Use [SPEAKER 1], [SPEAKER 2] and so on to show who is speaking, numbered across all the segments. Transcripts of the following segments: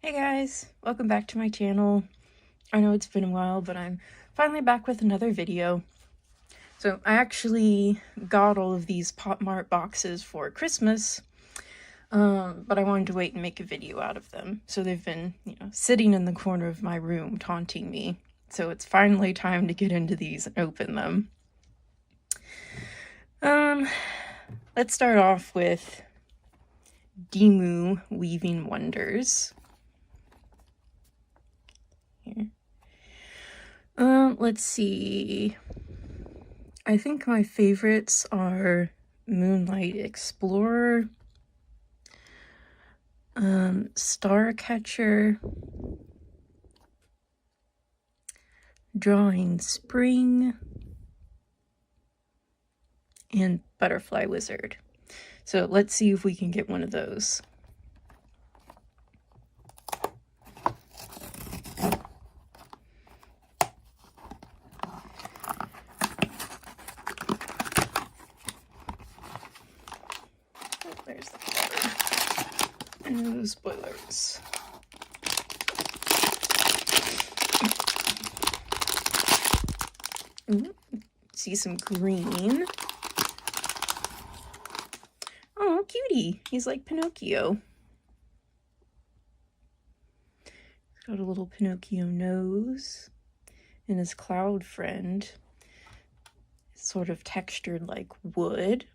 [SPEAKER 1] Hey guys, welcome back to my channel. I know it's been a while, but I'm finally back with another video. So I actually got all of these Mart boxes for Christmas, but I wanted to wait and make a video out of them. So they've been, sitting in the corner of my room taunting me. So it's finally time to get into these and open them. Let's start off with Demu Weaving Wonders. Here. Let's see. I think my favorites are Moonlight Explorer, Starcatcher, Drawing Spring, and Butterfly Wizard. So let's see if we can get one of those. There's the card. And spoilers. Ooh, see some green. Oh, cutie. He's like Pinocchio. He's got a little Pinocchio nose. And his cloud friend is sort of textured like wood.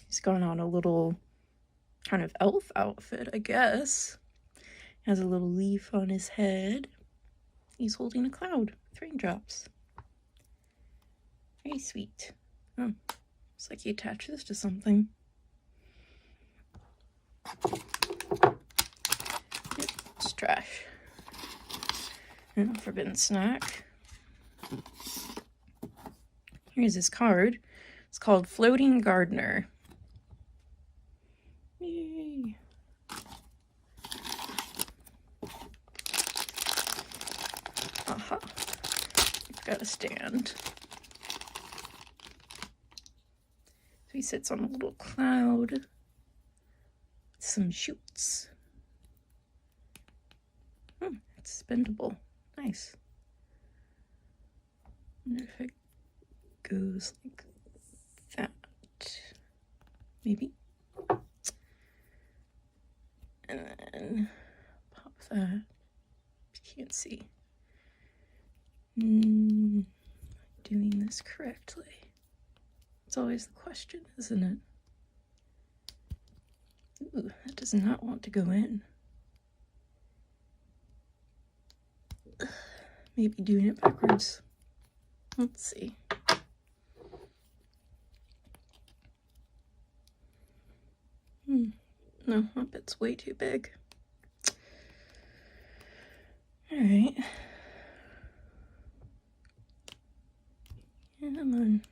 [SPEAKER 1] He's got on a little kind of elf outfit, I guess. Has a little leaf on his head. He's holding a cloud with raindrops. Very sweet. Oh, looks like he attached this to something. Yep, it's trash. And a forbidden snack. Here's his card. It's called Floating Gardener. Yay. Aha. Got a stand. So he sits on a little cloud with some shoots. Oh, it's bendable. Nice. I wonder if it goes like that. Maybe. And then pop that. Can't see. Doing this correctly. It's always the question, isn't it? Ooh, that does not want to go in. Maybe doing it backwards. Let's see. No, that bit's way too big. Alright. And then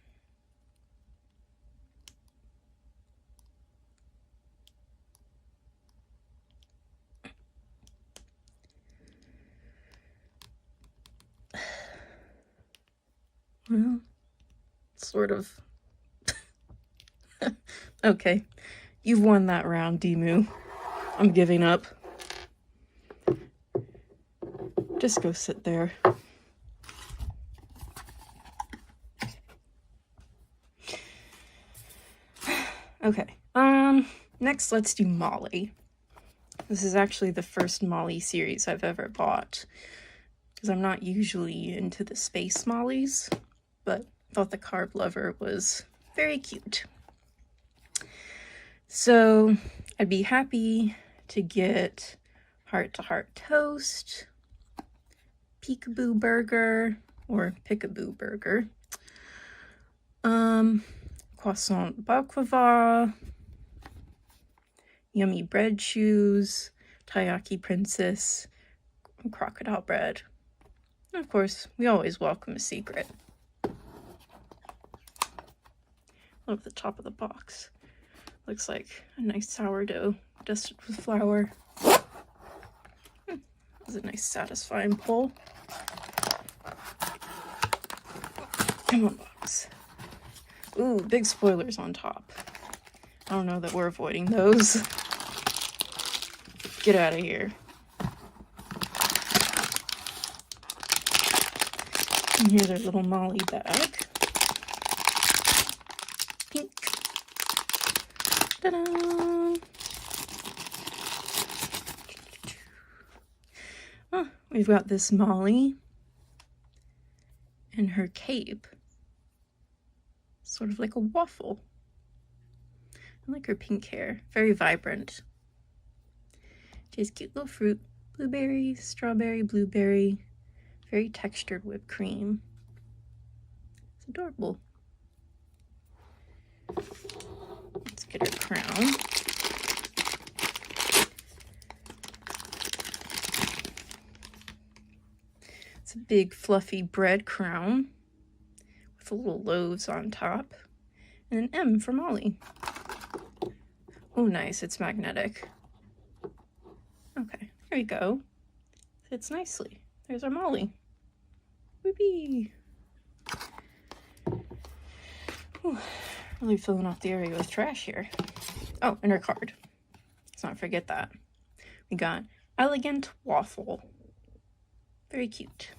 [SPEAKER 1] well, sort of. Okay, you've won that round, Demu. I'm giving up. Just go sit there. Okay, next let's do Molly. This is actually the first Molly series I've ever bought, because I'm not usually into the space Mollies, but thought the Carb Lover was very cute. So I'd be happy to get Heart to Heart Toast, Peekaboo Burger, or Pickaboo Burger, Croissant Baklava, Yummy Bread Shoes, Taiyaki Princess, and Crocodile Bread. And of course, we always welcome a secret. Love the top of the box. Looks like a nice sourdough dusted with flour. That was a nice satisfying pull. Come on, box. Ooh, big spoilers on top. I don't know that we're avoiding those. Get out of here. And here's our little Molly bag. Pink. Ta-da! Oh, we've got this Molly and her cape. Sort of like a waffle. I like her pink hair. Very vibrant. She has cute little fruit. Blueberry, strawberry, blueberry. Very textured whipped cream. It's adorable. Let's get her crown. It's a big fluffy bread crown with little loaves on top. And an M for Molly. Oh, nice. It's magnetic. Okay, there we go. Fits nicely. There's our Molly. Whoopee! Ooh, really filling off the area with trash here. Oh, and her card. Let's not forget that. We got Elegant Waffle. Very cute.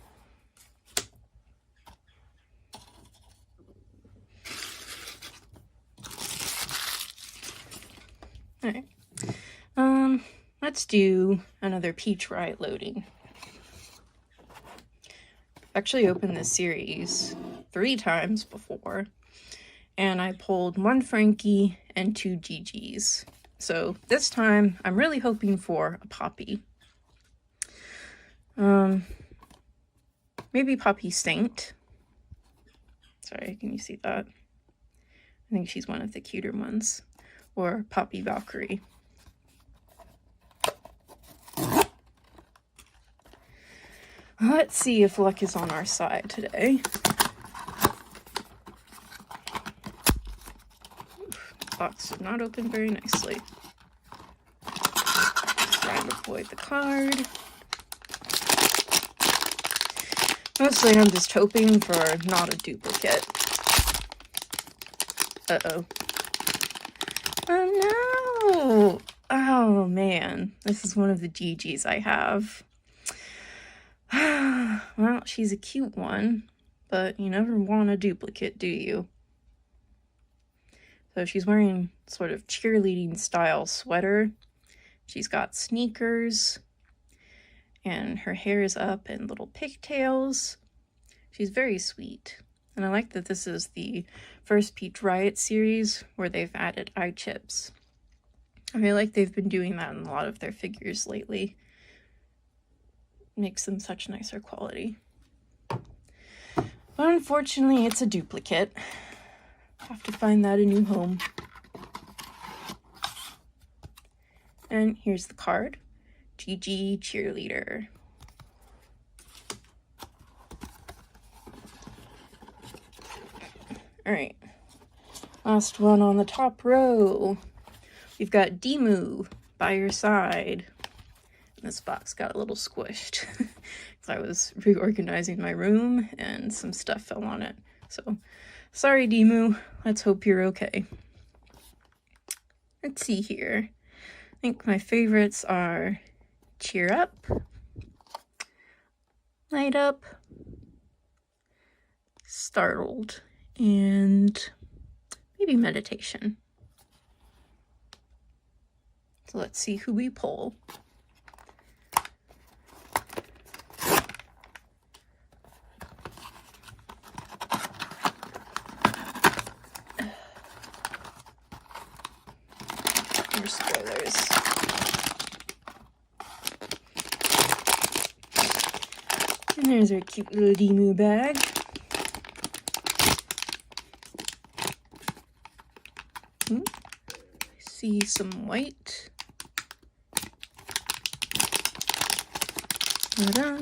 [SPEAKER 1] Alright. Let's do another Peach Riot loading. I've actually opened this series 3 times before, and I pulled 1 Frankie and 2 GGs. So this time, I'm really hoping for a Poppy. Maybe Poppy Saint. Sorry, can you see that? I think she's one of the cuter ones. Or Poppy Valkyrie. Let's see if luck is on our side today. Oof, the box did not open very nicely. Trying to avoid the card. Mostly I'm just hoping for not a duplicate. Uh-oh. Oh no! Oh man, this is one of the GGs I have. Well, she's a cute one, but you never want a duplicate, do you? So she's wearing sort of cheerleading style sweater. She's got sneakers, and her hair is up in little pigtails. She's very sweet. And I like that this is the first Peach Riot series where they've added eye chips. I feel like they've been doing that in a lot of their figures lately. Makes them such nicer quality. But unfortunately, it's a duplicate. Have to find that a new home. And here's the card. GG Cheerleader. Alright. Last one on the top row. We've got Demu by your side. This box got a little squished because I was reorganizing my room and some stuff fell on it. So, sorry Demu, let's hope you're okay. Let's see here. I think my favorites are Cheer Up, Light Up, Startled, and maybe Meditation. So let's see who we pull. Spoilers. And there's our cute little Demu bag. I see some white. Ta-da!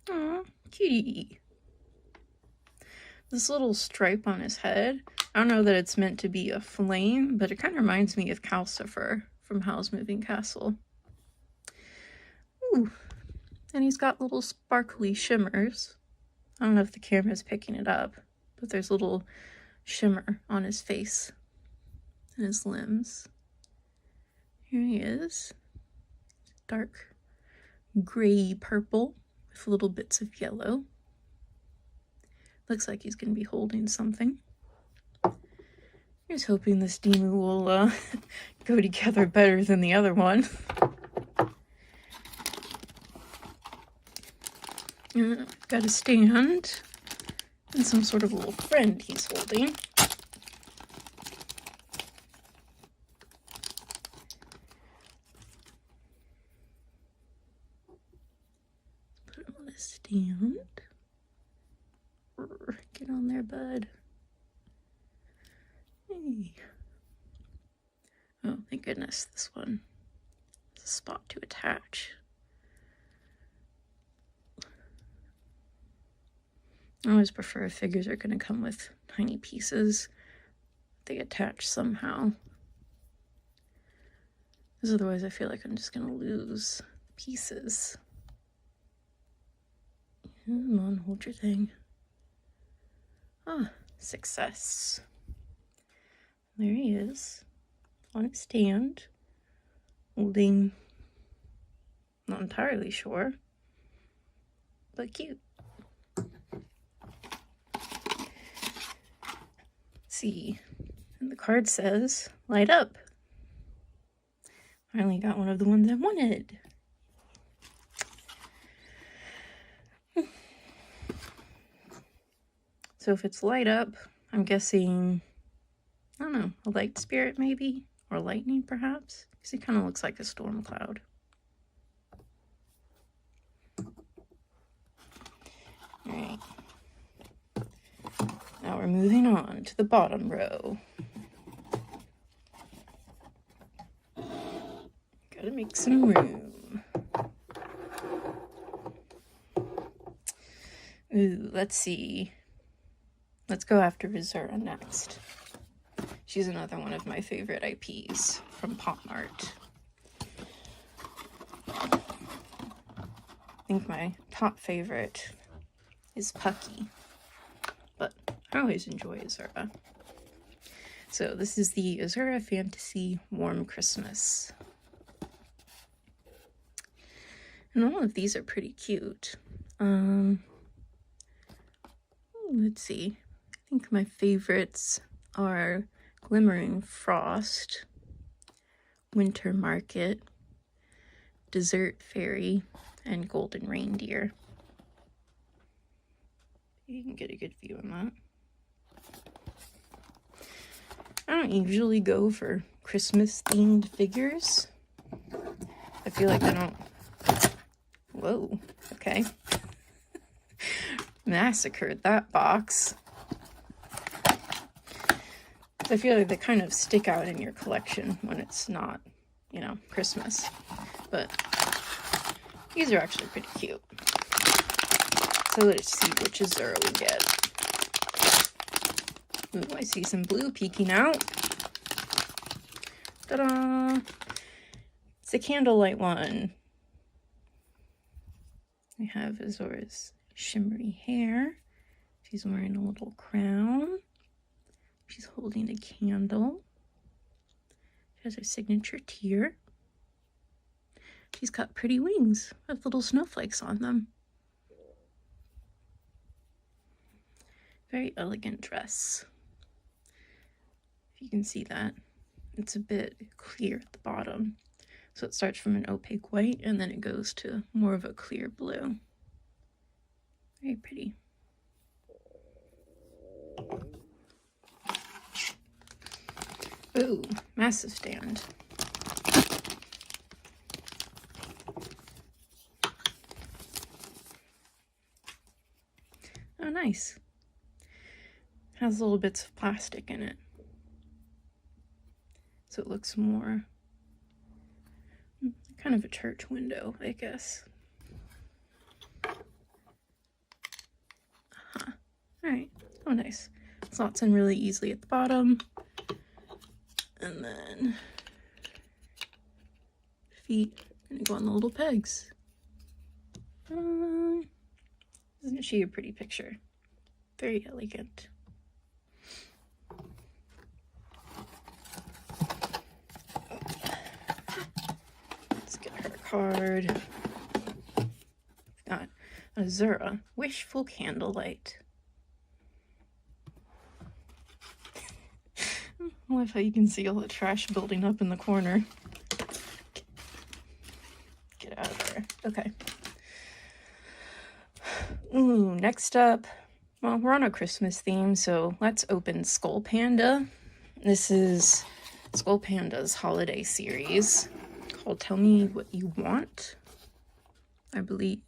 [SPEAKER 1] Aw, cutie. This little stripe on his head, I don't know that it's meant to be a flame, but it kind of reminds me of Calcifer from Howl's Moving Castle. Ooh, and he's got little sparkly shimmers. I don't know if the camera's picking it up, but there's little shimmer on his face and his limbs. Here he is. Dark gray purple with little bits of yellow. Looks like he's going to be holding something. Here's hoping this Demu will go together better than the other one. Got a stand and some sort of little friend he's holding. Put him on a stand. Get on there, bud. Hey. Oh, thank goodness, this one has a spot to attach. I always prefer if figures are going to come with tiny pieces. They attach somehow. Because otherwise I feel like I'm just going to lose pieces. Come on, hold your thing. Ah, success. There he is, on a stand, holding, not entirely sure, but cute. See, and the card says, light up. Finally got one of the ones I wanted. So if it's light up, I'm guessing, I don't know, a light spirit maybe? Or lightning perhaps? Because he kind of looks like a storm cloud. Alright. Now we're moving on to the bottom row. Gotta make some room. Ooh, let's see. Let's go after Azura next. She's another one of my favorite IPs from Mart. I think my top favorite is Pucky, but I always enjoy Azura. So this is the Azura Fantasy Warm Christmas. And all of these are pretty cute. Let's see. I think my favorites are Glimmering Frost, Winter Market, Dessert Fairy, and Golden Reindeer. You can get a good view on that. I don't usually go for Christmas-themed figures. I feel like I don't... Whoa, okay. Massacred that box. I feel like they kind of stick out in your collection when it's not, you know, Christmas. But these are actually pretty cute. So let's see which Azura we get. Ooh, I see some blue peeking out. Ta-da! It's a candlelight one. We have Azura's shimmery hair. She's wearing a little crown. She's holding a candle. She has her signature tear. She's got pretty wings with little snowflakes on them. Very elegant dress. If you can see that, it's a bit clear at the bottom. So it starts from an opaque white and then it goes to more of a clear blue. Very pretty. Ooh, massive stand. Oh, nice. Has little bits of plastic in it. So it looks more kind of a church window, I guess. Alright. Oh, nice. Slots in really easily at the bottom. And then feet gonna go on the little pegs. Isn't she a pretty picture? Very elegant. Let's get her a card. We've got Azura, Wishful Candlelight. I love how you can see all the trash building up in the corner. Get out of there. Okay. Ooh, next up, well, we're on a Christmas theme, so let's open Skull Panda. This is Skull Panda's holiday series called Tell Me What You Want, I believe.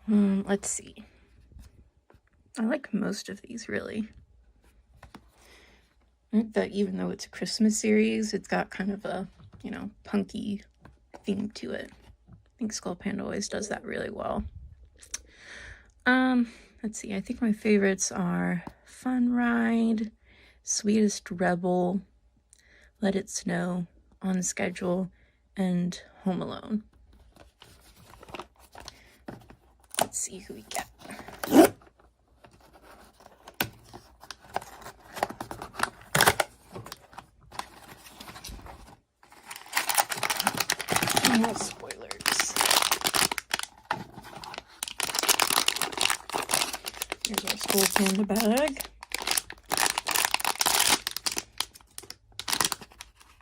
[SPEAKER 1] Let's see. I like most of these, really. I think that even though it's a Christmas series, it's got kind of a, you know, punky theme to it. I think Skull Panda always does that really well. Let's see. I think my favorites are Fun Ride, Sweetest Rebel, Let It Snow, On Schedule, and Home Alone. Let's see who we get. No spoilers. Here's our Skull Panda bag.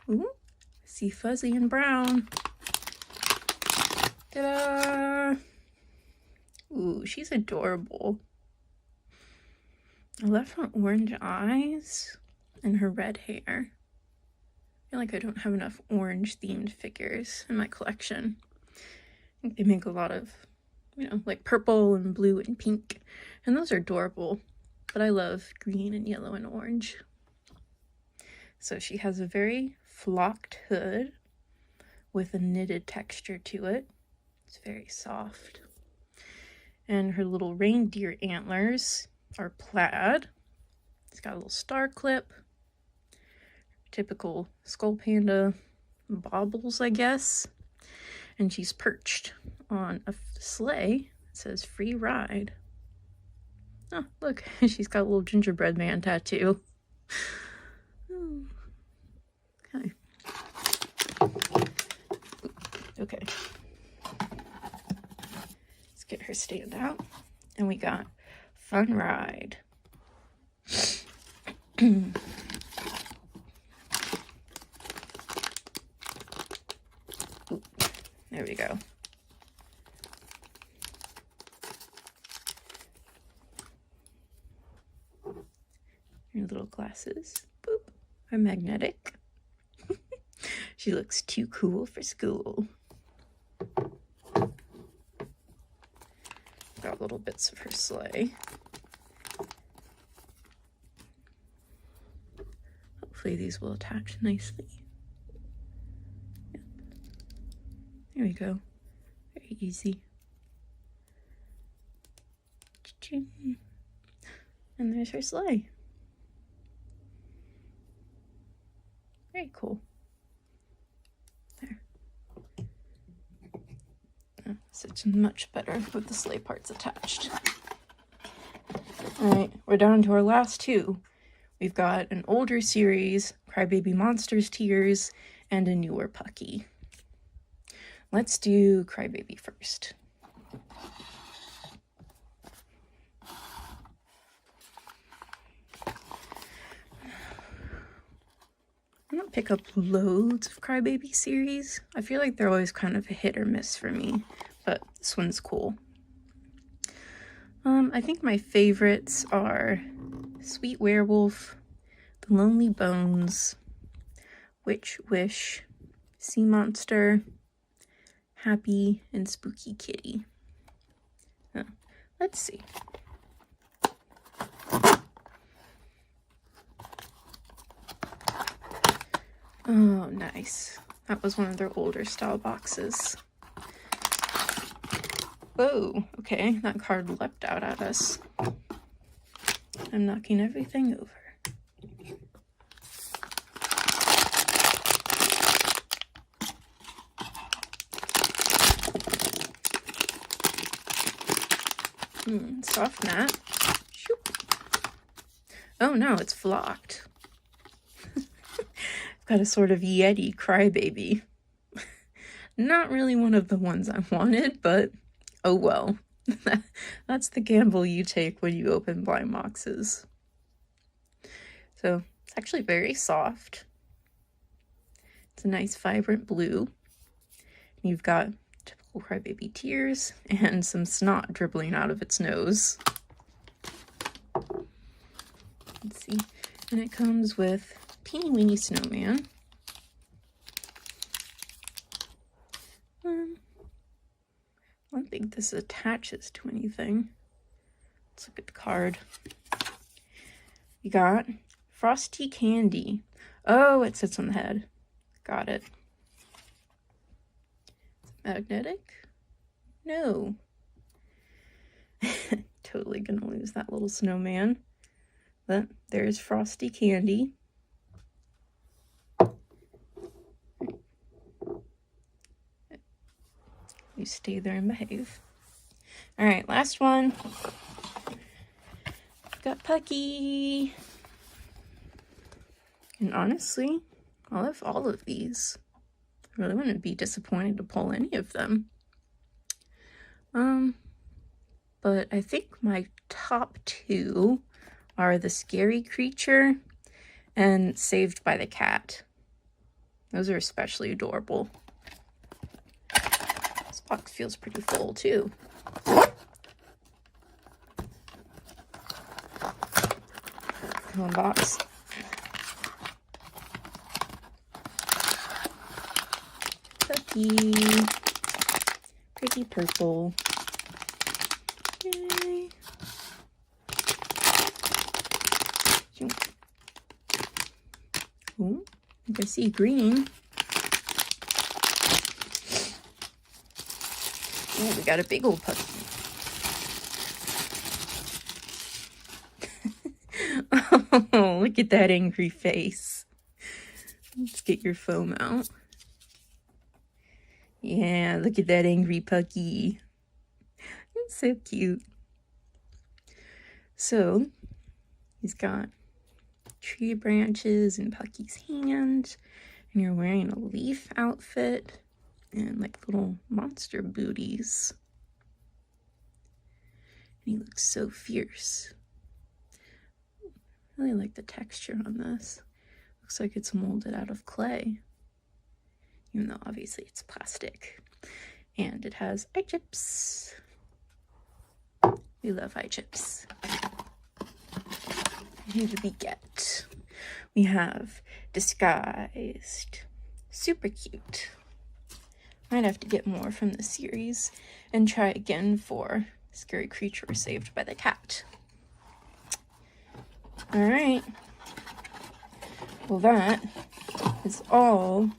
[SPEAKER 1] Ooh, I see Fuzzy and Brown. Ta-da! Ooh, she's adorable. I love her orange eyes and her red hair. I feel like I don't have enough orange themed figures in my collection. I think they make a lot of, you know, like purple and blue and pink, and those are adorable, but I love green and yellow and orange. So she has a very flocked hood with a knitted texture to it. It's very soft. And her little reindeer antlers are plaid. It's got a little star clip. Typical Skull Panda baubles, I guess. And she's perched on a sleigh. It says free ride. Oh, look, she's got a little gingerbread man tattoo. Okay. Okay. Let's get her stand out. And we got Fun Ride. There we go. Her little glasses, boop, are magnetic. She looks too cool for school. Got little bits of her sleigh. Hopefully these will attach nicely. Yep. There we go. Very easy. And there's her sleigh. Very cool. There. Oh, sits much better with the sleigh parts attached. Alright, we're down to our last two. We've got an older series, Crybaby Monsters Tears, and a newer Pucky. Let's do Crybaby first. I don't pick up loads of Crybaby series. I feel like they're always kind of a hit or miss for me, but this one's cool. I think my favorites are Sweet Werewolf, The Lonely Bones, Witch Wish, Sea Monster, Happy, and Spooky Kitty. Let's see. Oh, nice. That was one of their older style boxes. Whoa, okay, that card leapt out at us. I'm knocking everything over. Soft mat. Shoop. Oh no, it's flocked. I've got a sort of Yeti Crybaby. Not really one of the ones I wanted, but oh well. That's the gamble you take when you open blind boxes. So it's actually very soft. It's a nice vibrant blue. You've got typical crybaby tears and some snot dribbling out of its nose. Let's see. And it comes with teeny weeny snowman. I don't think this attaches to anything. Let's look at the card. You got frosty candy. Oh, it sits on the head. Got it. Is it magnetic? No. Totally gonna lose that little snowman. But there's frosty candy. You stay there and behave. Alright, last one. Got Pucky. And honestly, I'll have all of these. I really wouldn't be disappointed to pull any of them. But I think my top two are the Scary Creature and Saved by the Cat. Those are especially adorable. This box feels pretty full too. Come on, box. Pucky. Pretty purple. Yay. Oh, I can see green. Oh, we got a big old Pucky. Oh, look at that angry face. Let's get your foam out. Yeah, look at that angry Pucky. It's so cute. So, he's got tree branches in Pucky's hand, and you're wearing a leaf outfit and like little monster booties. And he looks so fierce. I really like the texture on this. Looks like it's molded out of clay, even though obviously it's plastic. And it has eye chips. We love eye chips. Who did we get? We have Disguised. Super cute. Might have to get more from the series and try again for Scary Creature Saved by the Cat. Alright. Well, that is all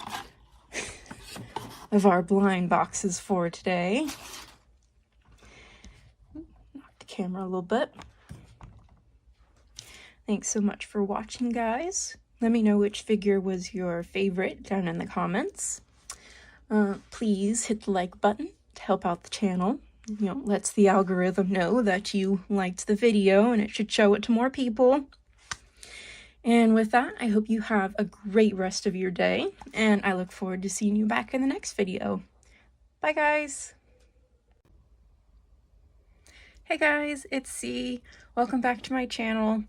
[SPEAKER 1] of our blind boxes for today. Knock the camera a little bit. Thanks so much for watching, guys. Let me know which figure was your favorite down in the comments. Please hit the like button to help out the channel. You know, lets the algorithm know that you liked the video and it should show it to more people. And with that, I hope you have a great rest of your day, and I look forward to seeing you back in the next video. Bye, guys! Hey guys, it's C. Welcome back to my channel.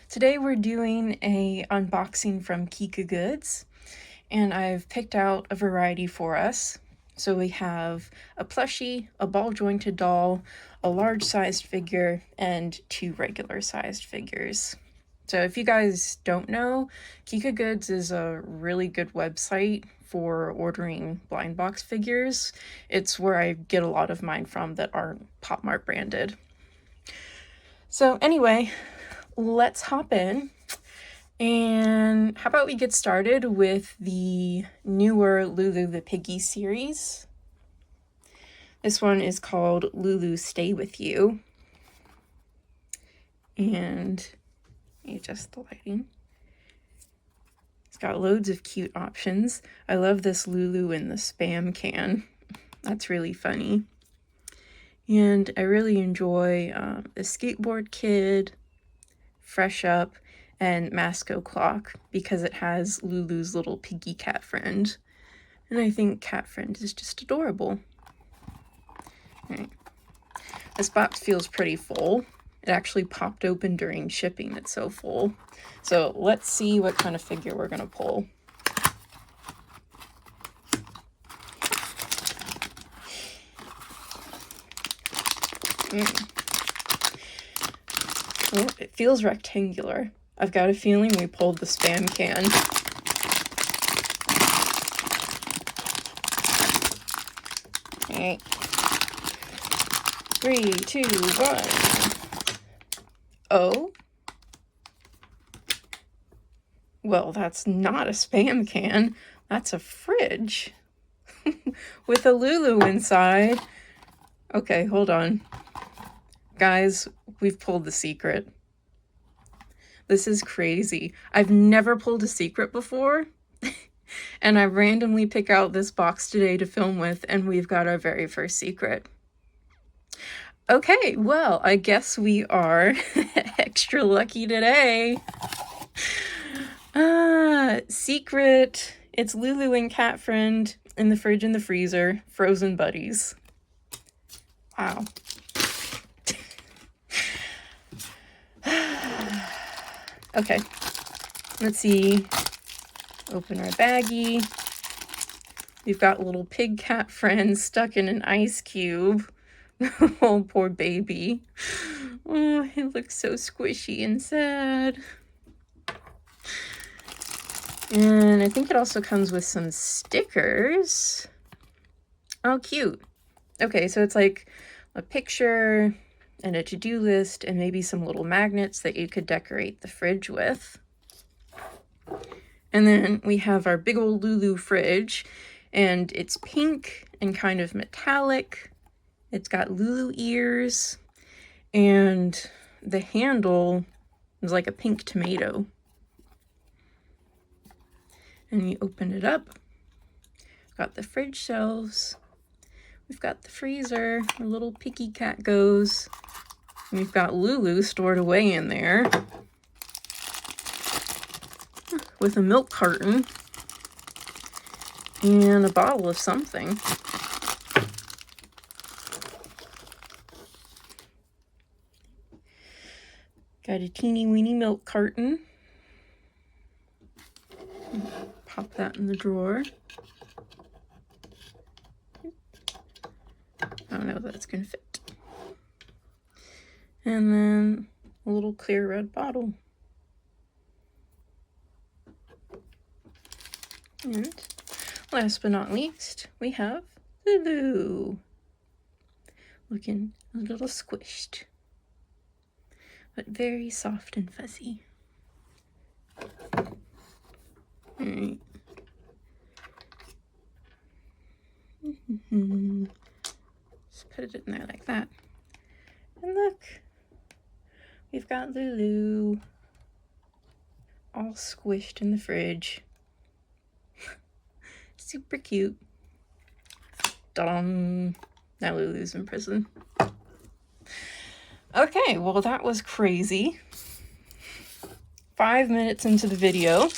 [SPEAKER 1] Today we're doing a unboxing from KikaGoods, and I've picked out a variety for us. So we have a plushie, a ball-jointed doll, a large-sized figure, and 2 regular-sized figures. So if you guys don't know, KikaGoods is a really good website for ordering blind box figures. It's where I get a lot of mine from that aren't Pop Mart branded. So anyway, let's hop in. And how about we get started with the newer Lulu the Piggy series. This one is called Lulu Stay With You. And adjust the lighting. It's got loads of cute options. I love this Lulu in the Spam can. That's really funny. And I really enjoy the Skateboard Kid, Fresh Up, and Masco Clock because it has Lulu's little piggy cat friend. And I think cat friend is just adorable. All right. This box feels pretty full. It actually popped open during shipping. It's so full. So let's see what kind of figure we're gonna pull. Oh, it feels rectangular. I've got a feeling we pulled the spam can. Okay. 3, 2, 1. Oh? Well, that's not a spam can. That's a fridge. With a Lulu inside. Okay, hold on. Guys, we've pulled the secret. This is crazy. I've never pulled a secret before. And I randomly pick out this box today to film with, and we've got our very first secret. Okay, well, I guess we are extra lucky today. Secret. It's Lulu and Cat Friend in the fridge and the freezer. Frozen buddies. Wow. Okay, let's see. Open our baggie. We've got little pig cat friend stuck in an ice cube. Oh, poor baby. Oh, it looks so squishy and sad. And I think it also comes with some stickers. Oh, cute. Okay, so it's like a picture and a to-do list and maybe some little magnets that you could decorate the fridge with. And then we have our big old Lulu fridge, and it's pink and kind of metallic. It's got Lulu ears, and the handle is like a pink tomato. And you open it up. Got the fridge shelves. We've got the freezer, where little picky cat goes. We've got Lulu stored away in there with a milk carton and a bottle of something. Got a teeny weeny milk carton. Pop that in the drawer. I don't know if that's gonna fit. And then a little clear red bottle. And last but not least, we have Lulu. Looking a little squished, but very soft and fuzzy. Alright. Just put it in there like that. And look, we've got Lulu all squished in the fridge. Super cute. Dum. Now Lulu's in prison. Okay, well that was crazy. 5 minutes into the video.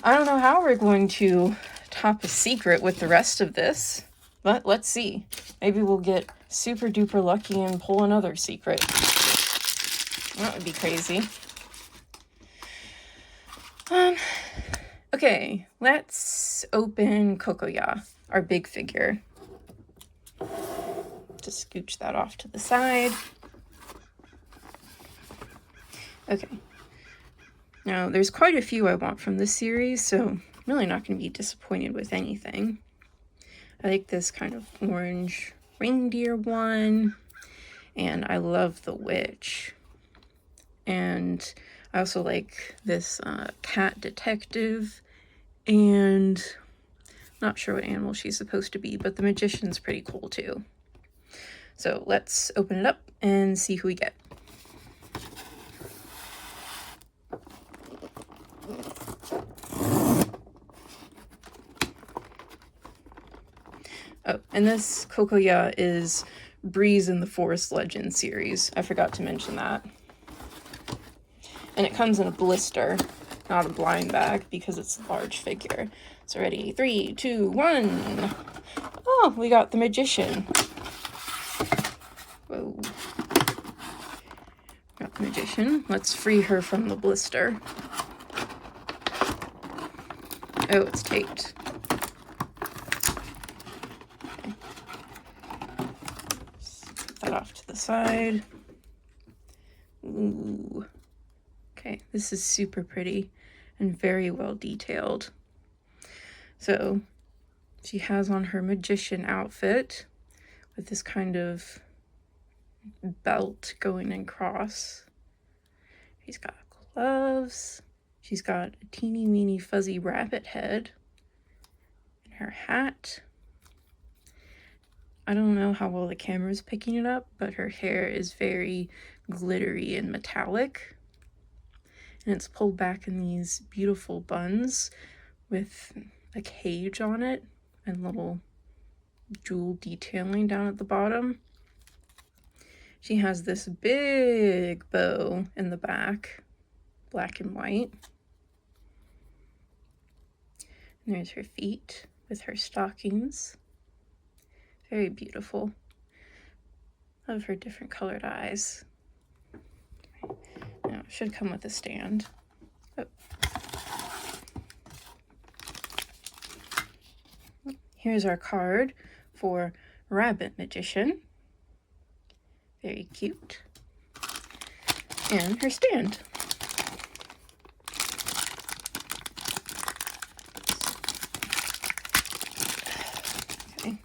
[SPEAKER 1] I don't know how we're going to top a secret with the rest of this, but let's see. Maybe we'll get super duper lucky and pull another secret. That would be crazy. Okay, let's open Kokoya, our big figure. Just scooch that off to the side. Okay. Now, there's quite a few I want from this series, so I'm really not going to be disappointed with anything. I like this kind of orange reindeer one, and I love the witch. And I also like this cat detective, and not sure what animal she's supposed to be, but the magician's pretty cool too. So let's open it up and see who we get. Oh, and this Kokoya is Breeze in the Forest Legends series. I forgot to mention that. And it comes in a blister, not a blind bag, because it's a large figure. So ready, 3, 2, 1. Oh, we got the magician. Whoa. magician. Let's free her from the blister. Oh, it's taped. Okay. Put that off to the side. Ooh. Okay, this is super pretty and very well detailed. So she has on her magician outfit with this kind of belt going across. She's got gloves. She's got a teeny weeny fuzzy rabbit head and her hat. I don't know how well the camera's picking it up, but her hair is very glittery and metallic. And it's pulled back in these beautiful buns with a cage on it and little jewel detailing down at the bottom. She has this big bow in the back, black and white. And there's her feet with her stockings. Very beautiful. Love her different colored eyes. Now, it should come with a stand. Oh. Here's our card for Rabbit Magician. Very cute. And her stand. Okay.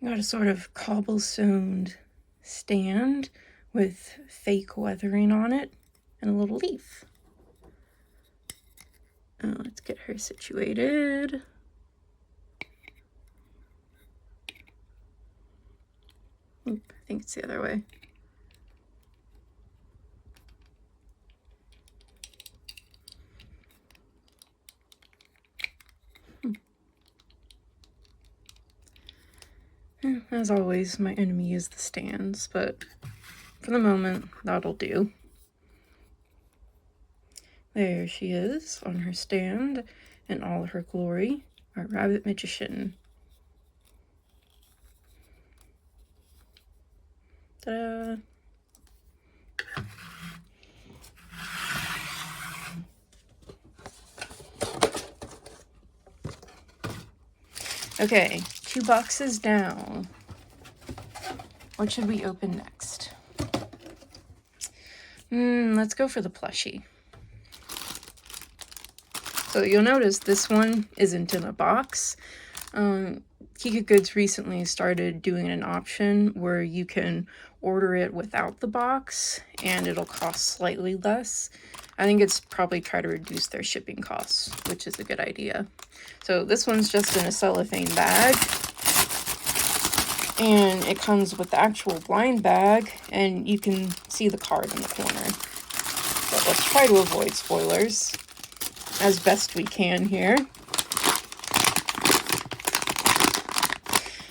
[SPEAKER 1] Got a sort of cobblestoned stand with fake weathering on it and a little leaf. Let's get her situated. Oop, I think it's the other way. As always, my enemy is the stands, but for the moment, that'll do. There she is on her stand in all her glory, our Rabbit Magician. Ta-da! Okay, 2 boxes down. What should we open next? Let's go for the plushie. So you'll notice this one isn't in a box. KikaGoods recently started doing an option where you can order it without the box and it'll cost slightly less. I think it's probably try to reduce their shipping costs, which is a good idea. So this one's just in a cellophane bag. And it comes with the actual blind bag, and you can see the card in the corner. But let's try to avoid spoilers as best we can here.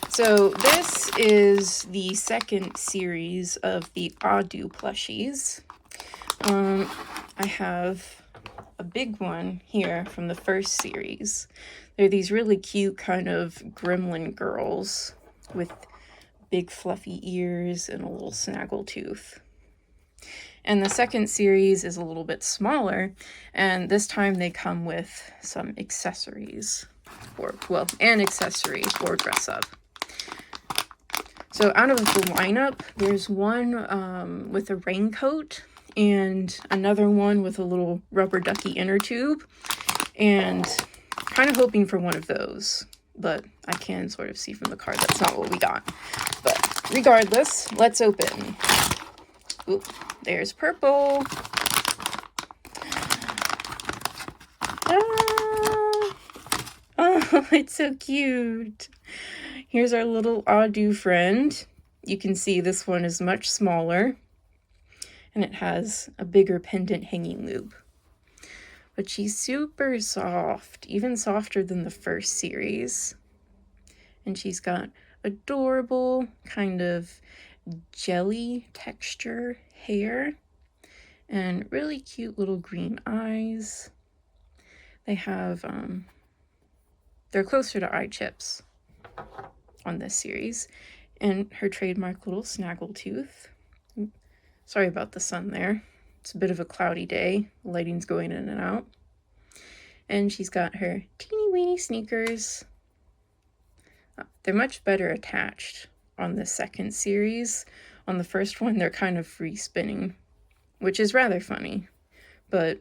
[SPEAKER 1] So this is the second series of the Adu plushies. I have a big one here from the first series. They're these really cute kind of gremlin girls with big fluffy ears and a little snaggle tooth. And the second series is a little bit smaller, and this time they come with some accessories, or, well, an accessory or dress up. So out of the lineup, there's one with a raincoat and another one with a little rubber ducky inner tube, and kind of hoping for one of those, but I can sort of see from the card that's not what we got. But regardless, let's open. Oop, there's purple. Ah! Oh, it's so cute. Here's our little Adu friend. You can see this one is much smaller, and it has a bigger pendant hanging loop. But she's super soft, even softer than the first series. And she's got adorable kind of jelly texture hair and really cute little green eyes. They have, they're closer to eye chips on this series. And her trademark little snaggle tooth. Sorry about the sun there. It's a bit of a cloudy day. The lighting's going in and out. And she's got her teeny weeny sneakers. They're much better attached on the second series. On the first one, they're kind of free spinning, which is rather funny, but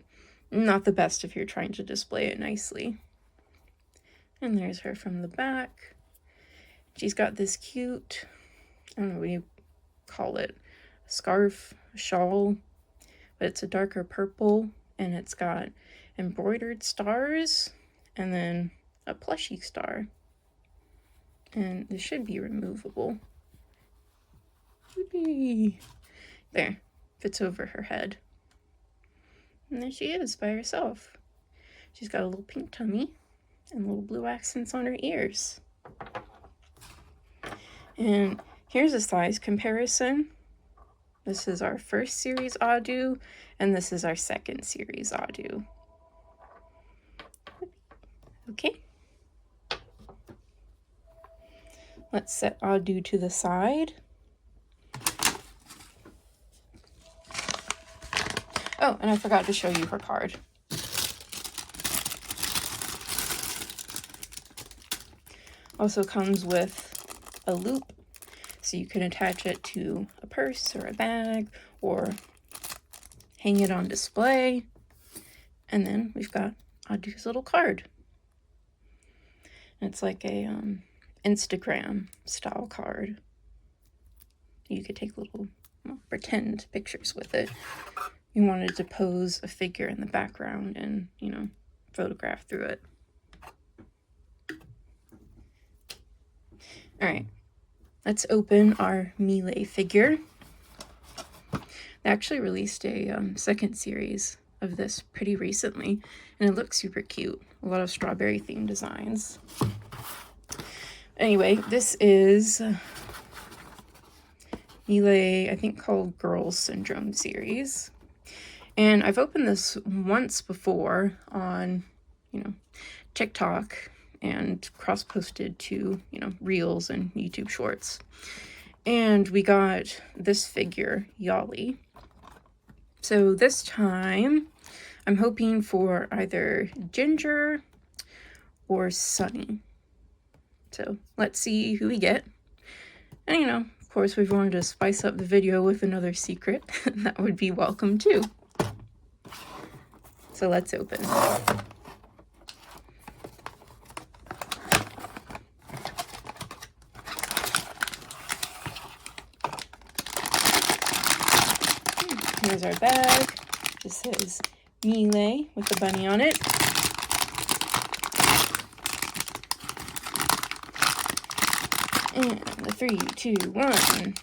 [SPEAKER 1] not the best if you're trying to display it nicely. And there's her from the back. She's got this cute, I don't know what you call it, a scarf, a shawl, but it's a darker purple, and it's got embroidered stars and then a plushy star. And this should be removable. Whoopee. There, fits over her head. And there she is by herself. She's got a little pink tummy and little blue accents on her ears. And here's a size comparison. This is our first series Adu, and this is our second series Adu. Okay. Let's set Adu to the side. Oh, and I forgot to show you her card. Also comes with a loop, so you can attach it to a purse or a bag or hang it on display. And then we've got Adu's little card. And it's like a Instagram style card. You could take little pretend pictures with it. You wanted to pose a figure in the background and, you know, photograph through it. All right, let's open our Melee figure. They actually released a second series of this pretty recently, and it looks super cute. A lot of strawberry themed designs. Anyway, this is Melee, I think called Girls Syndrome series. And I've opened this once before on, you know, TikTok and cross-posted to, you know, Reels and YouTube Shorts. And we got this figure, Yali. So this time, I'm hoping for either Ginger or Sunny. So let's see who we get. And, you know, of course, we've wanted to spice up the video with another secret. That would be welcome too. So let's open. Here's our bag. This says Melee with the bunny on it. And the 3, 2, 1.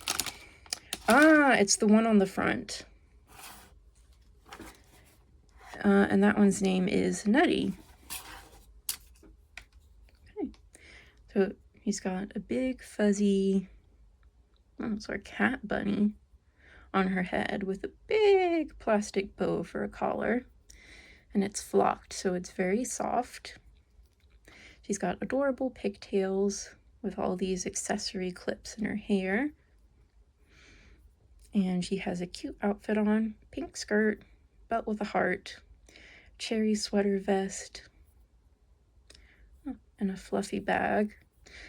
[SPEAKER 1] Ah, it's the one on the front. And that one's name is Nutty. Okay. So he's got a big fuzzy, sort of cat bunny on her head with a big plastic bow for a collar. And it's flocked, so it's very soft. She's got adorable pigtails with all these accessory clips in her hair. And she has a cute outfit on, pink skirt, belt with a heart, cherry sweater vest, and a fluffy bag.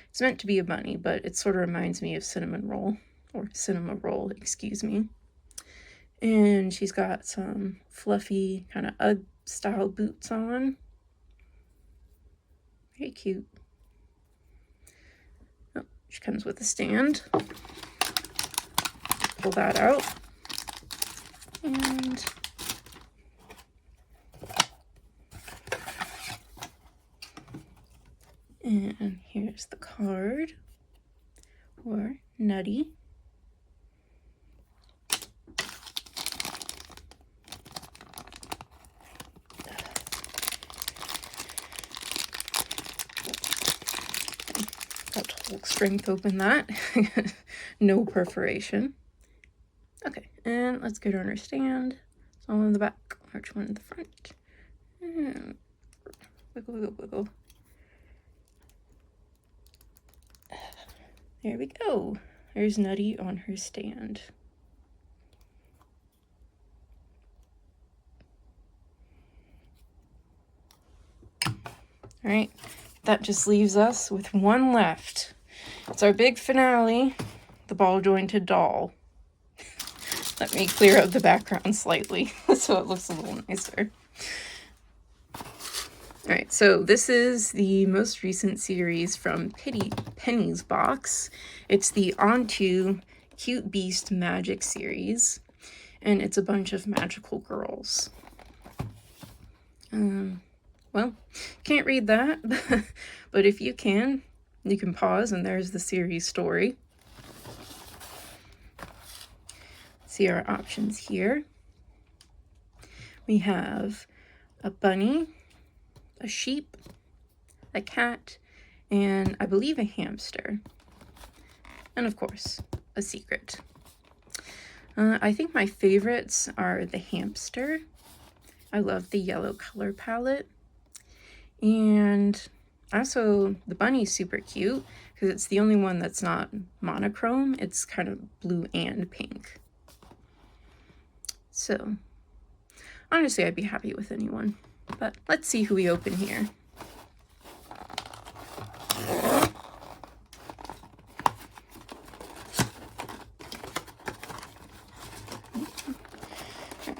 [SPEAKER 1] It's meant to be a bunny, but it sort of reminds me of Cinema Roll, excuse me. And she's got some fluffy kind of Ugg style boots on. Very cute. Oh, she comes with a stand. Pull that out. And here's the card for Nutty. Got to full strength open that. No perforation. Okay, and let's get her on her stand. It's all in the back, arch one in the front. And wiggle, wiggle, wiggle. There we go. There's Nutty on her stand. All right, that just leaves us with one left. It's our big finale, the ball jointed doll. Let me clear out the background slightly so it looks a little nicer. All right, so this is the most recent series from Penny's box. It's the Onto Cute Beast Magic series, and it's a bunch of magical girls. Well, can't read that, but if you can pause, and there's the series story. See our options here. We have a bunny, a sheep, a cat, and I believe a hamster. And of course, a secret. I think my favorites are the hamster. I love the yellow color palette. And also the bunny's super cute because it's the only one that's not monochrome. It's kind of blue and pink. So honestly, I'd be happy with anyone. But let's see who we open here.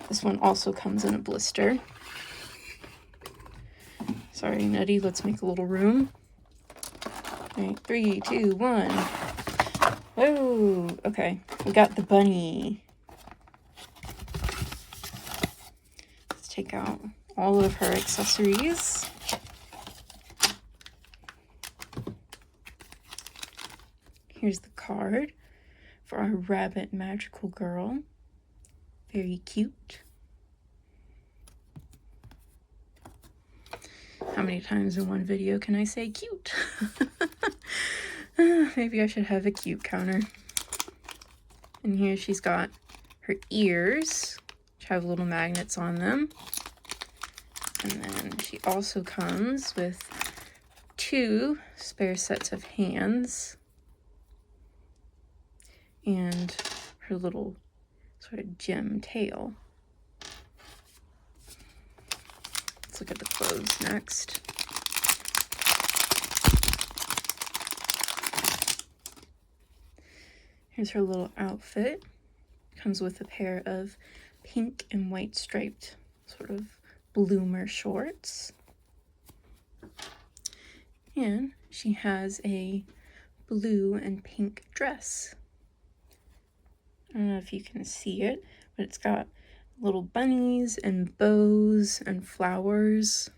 [SPEAKER 1] This one also comes in a blister. Sorry, Nutty, let's make a little room. All right, 3, 2, 1. Whoa, okay, we got the bunny. Let's take out all of her accessories. Here's the card for our rabbit magical girl. Very cute. How many times in one video can I say cute? Maybe I should have a cute counter. And here she's got her ears, which have little magnets on them. And then she also comes with 2 spare sets of hands and her little sort of gem tail. Let's look at the clothes next. Here's her little outfit. Comes with a pair of pink and white striped sort of bloomer shorts. And she has a blue and pink dress. I don't know if you can see it, but it's got little bunnies and bows and flowers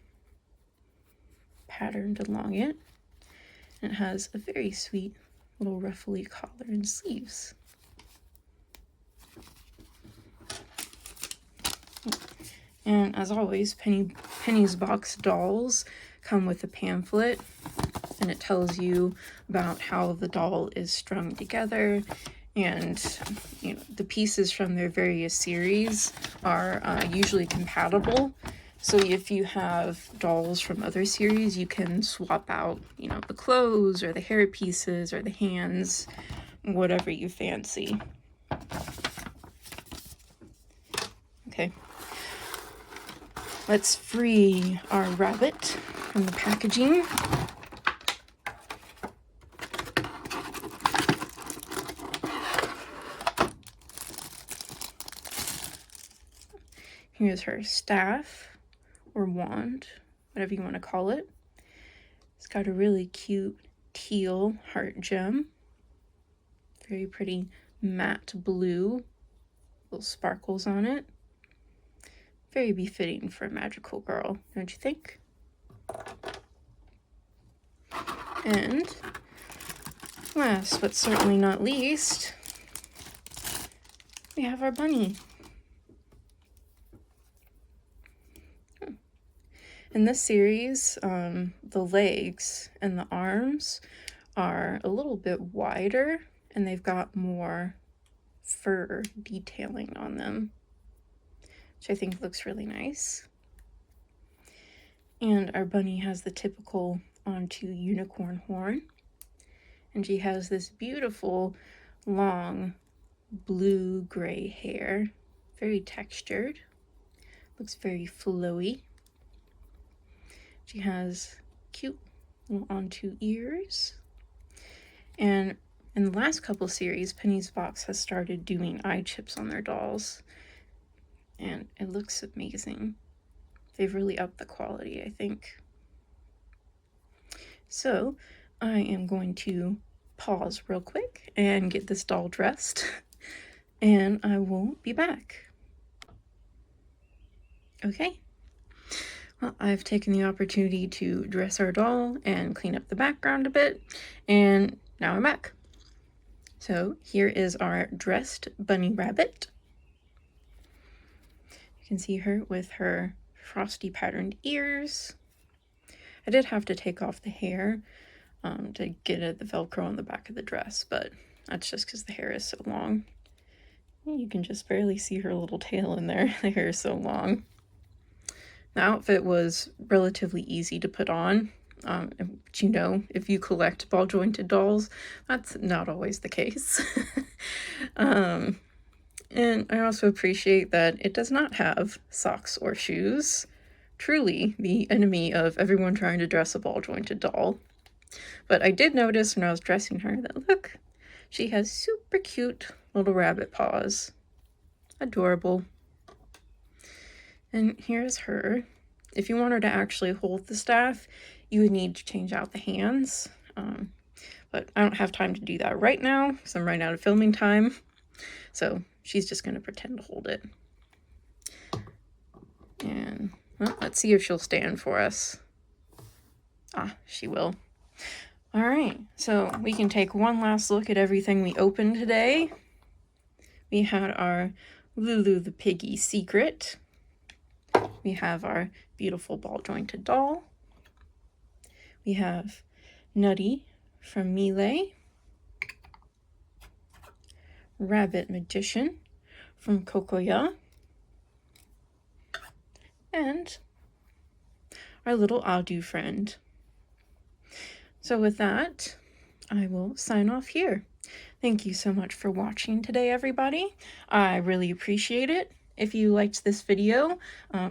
[SPEAKER 1] patterned along it. And it has a very sweet little ruffly collar and sleeves. And as always, Penny's box dolls come with a pamphlet, and it tells you about how the doll is strung together, and you know, the pieces from their various series are usually compatible. So if you have dolls from other series, you can swap out, you know, the clothes or the hair pieces or the hands, whatever you fancy. Okay. Let's free our rabbit from the packaging. Here's her staff or wand, whatever you want to call it. It's got a really cute teal heart gem. Very pretty matte blue, little sparkles on it. Very befitting for a magical girl, don't you think? And last but certainly not least, we have our bunny. In this series, the legs and the arms are a little bit wider, and they've got more fur detailing on them, which I think looks really nice. And our bunny has the typical Onto unicorn horn, and she has this beautiful long blue-gray hair, very textured, looks very flowy. She has cute little onto ears. And in the last couple series, Penny's Box has started doing eye chips on their dolls, and it looks amazing. They've really upped the quality, I think. So I am going to pause real quick and get this doll dressed, and I will be back. Okay. Well, I've taken the opportunity to dress our doll and clean up the background a bit, and now I'm back. So here is our dressed bunny rabbit. You can see her with her frosty patterned ears. I did have to take off the hair to get at the Velcro on the back of the dress, but that's just because the hair is so long. You can just barely see her little tail in there. The hair is so long. The outfit was relatively easy to put on, but you know, if you collect ball jointed dolls, that's not always the case. And I also appreciate that it does not have socks or shoes. Truly the enemy of everyone trying to dress a ball jointed doll. But I did notice when I was dressing her that, look, she has super cute little rabbit paws. Adorable. And here's her. If you want her to actually hold the staff, you would need to change out the hands. But I don't have time to do that right now because I'm running out of filming time. So she's just going to pretend to hold it. And well, let's see if she'll stand for us. Ah, she will. All right, so we can take one last look at everything we opened today. We had our Lulu the Piggy secret. We have our beautiful ball jointed doll. We have Nutty from Melee. Rabbit Magician from Kokoya. And our little Adu friend. So with that, I will sign off here. Thank you so much for watching today, everybody. I really appreciate it. If you liked this video,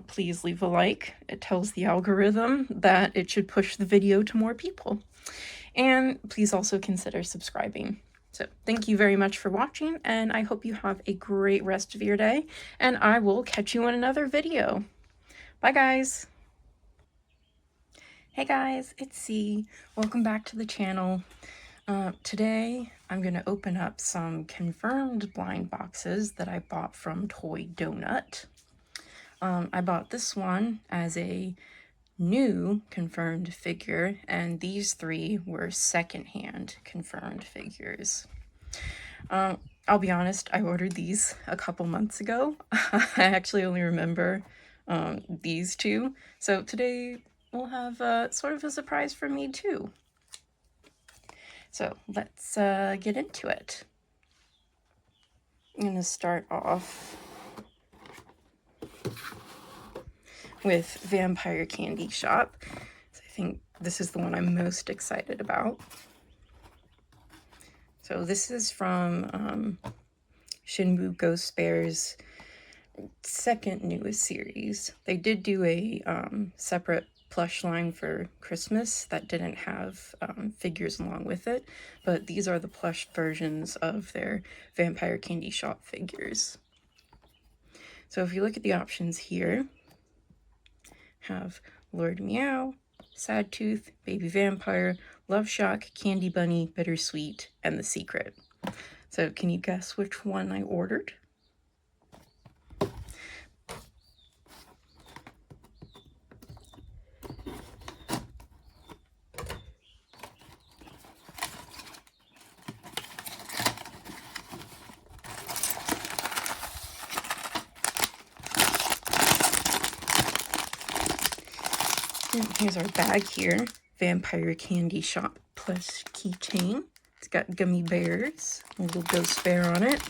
[SPEAKER 1] please leave a like. It tells the algorithm that it should push the video to more people. And please also consider subscribing. So thank you very much for watching, and I hope you have a great rest of your day, and I will catch you in another video. Bye, guys. Hey guys, it's C. Welcome back to the channel. Today I'm going to open up some confirmed blind boxes that I bought from Toy Donut. I bought this one as a new confirmed figure, and these three were secondhand confirmed figures. I'll be honest, I ordered these a couple months ago. I actually only remember these two, so today we'll have sort of a surprise for me too. So let's get into it. I'm going to start off with Vampire Candy Shop. So I think this is the one I'm most excited about. So this is from Shinbu Ghost Bear's second newest series. They did do a separate plush line for Christmas that didn't have figures along with it, but these are the plush versions of their Vampire Candy Shop figures. So if you look at the options here, have Lord Meow, Sad Tooth, Baby Vampire, Love Shock, Candy Bunny, Bittersweet, and The Secret. So can you guess which one I ordered? Here's our bag here. Vampire Candy Shop plush keychain. It's got gummy bears, a little ghost bear on it.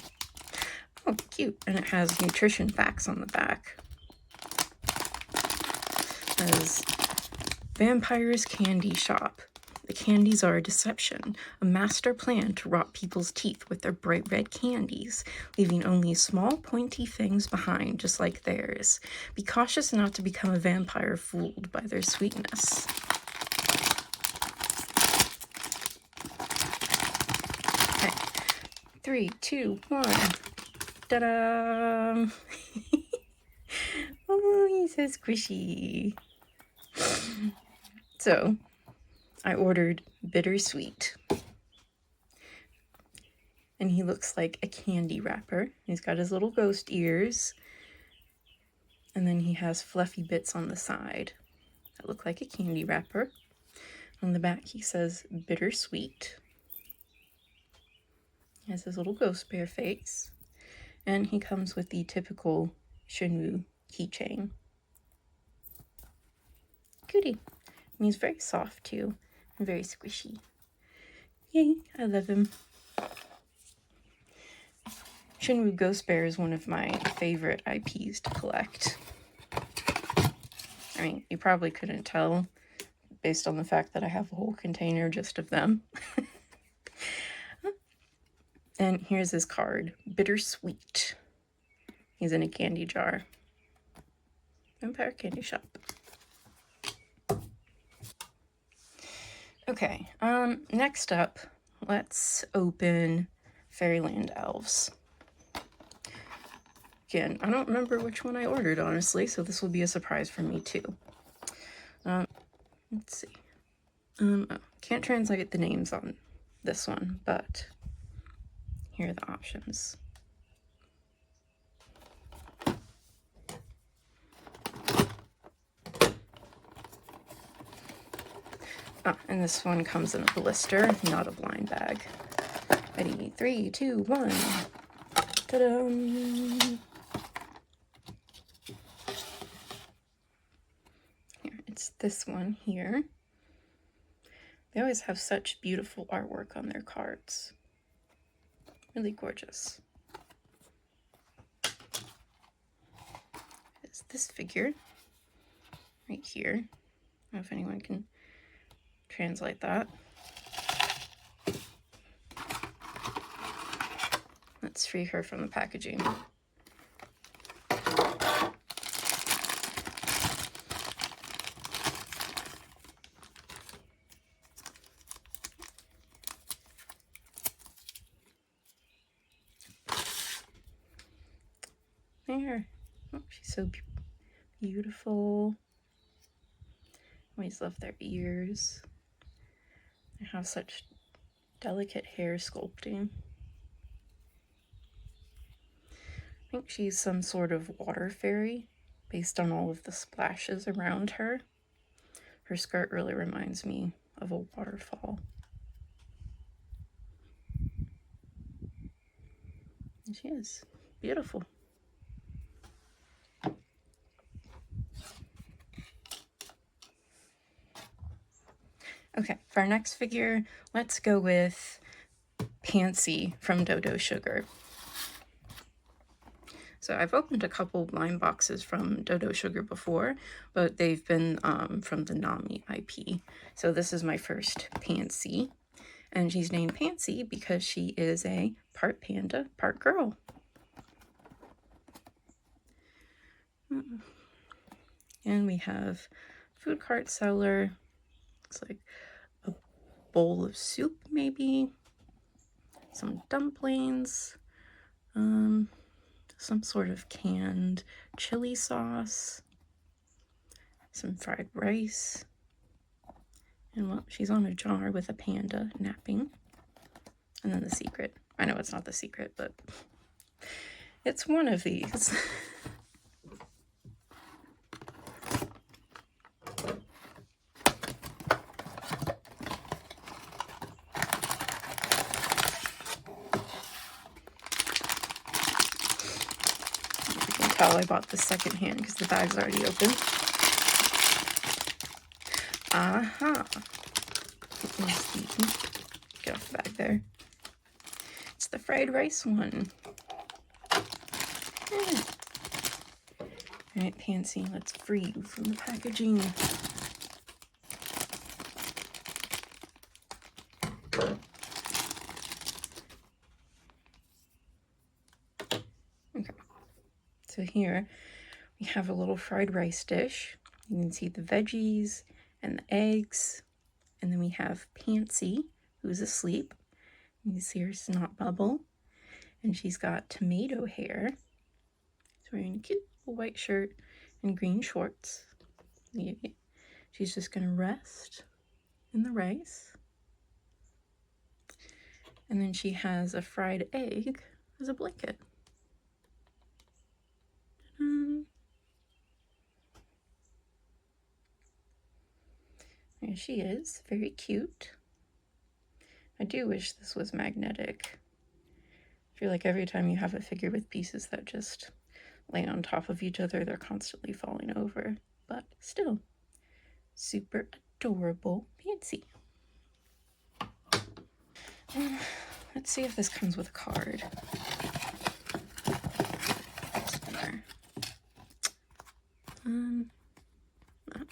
[SPEAKER 1] Oh, cute. And it has nutrition facts on the back. It says, Vampire's Candy Shop. The candies are a deception, a master plan to rot people's teeth with their bright red candies, leaving only small pointy things behind, just like theirs. Be cautious not to become a vampire fooled by their sweetness. 3, 2, 1. Ta-da! Oh, he's so squishy. So, I ordered bittersweet. And he looks like a candy wrapper. He's got his little ghost ears. And then he has fluffy bits on the side that look like a candy wrapper. On the back he says bittersweet. He has his little ghost bear face. And he comes with the typical Shenwu keychain. Cutie. And he's very soft too, and very squishy. Yay, I love him. Shenwu Ghost Bear is one of my favorite IPs to collect. I mean, you probably couldn't tell based on the fact that I have a whole container just of them. And here's his card, bittersweet. He's in a candy jar. Empire Candy Shop. Okay, next up, let's open Fairyland Elves. Again, I don't remember which one I ordered, honestly, so this will be a surprise for me, too. Let's see. Can't translate the names on this one, but here are the options. And this one comes in a blister, not a blind bag. Ready, 3, 2, 1. Ta-da! Here, it's this one here. They always have such beautiful artwork on their cards. Really gorgeous. It's this figure right here. I don't know if anyone can translate that. Let's free her from the packaging. There. Oh, she's so beautiful. Always love their ears. They have such delicate hair sculpting. I think she's some sort of water fairy based on all of the splashes around her. Her skirt really reminds me of a waterfall. And she is beautiful. Okay, for our next figure, let's go with Pansy from Dodo Sugar. So I've opened a couple blind boxes from Dodo Sugar before, but they've been from the Nami IP. So this is my first Pansy, and she's named Pansy because she is a part panda, part girl. And we have food cart seller. Looks like a bowl of soup, maybe. Some dumplings. Some sort of canned chili sauce. Some fried rice. And well, she's on a jar with a panda napping. And then the secret. I know it's not the secret, but it's one of these. I bought the second hand because the bag's already open. Aha! Get off the bag there. It's the fried rice one. Yeah. Alright, Pansy, let's free you from the packaging. Okay. So here we have a little fried rice dish. You can see the veggies and the eggs. And then we have Pansy, who's asleep. You can see her snot bubble. and she's got tomato hair. She's wearing a cute white shirt and green shorts. She's just gonna rest in the rice. And then she has a fried egg as a blanket. There she is, very cute. I do wish this was magnetic. I feel like every time you have a figure with pieces that just lay on top of each other, they're constantly falling over. But still, super adorable Fancy. Let's see if this comes with a card.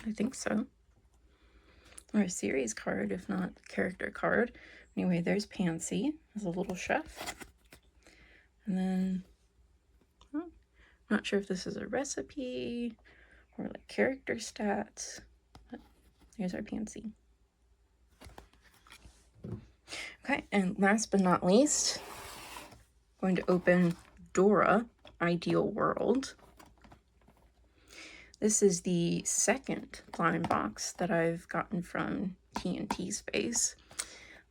[SPEAKER 1] I think so. Or a series card, if not a character card. Anyway, there's Pansy as a little chef. And then, well, I'm not sure if this is a recipe or like character stats, but here's our Pansy. Okay, and last but not least, I'm going to open Dora Ideal World. This is the second blind box that I've gotten from TNT Space.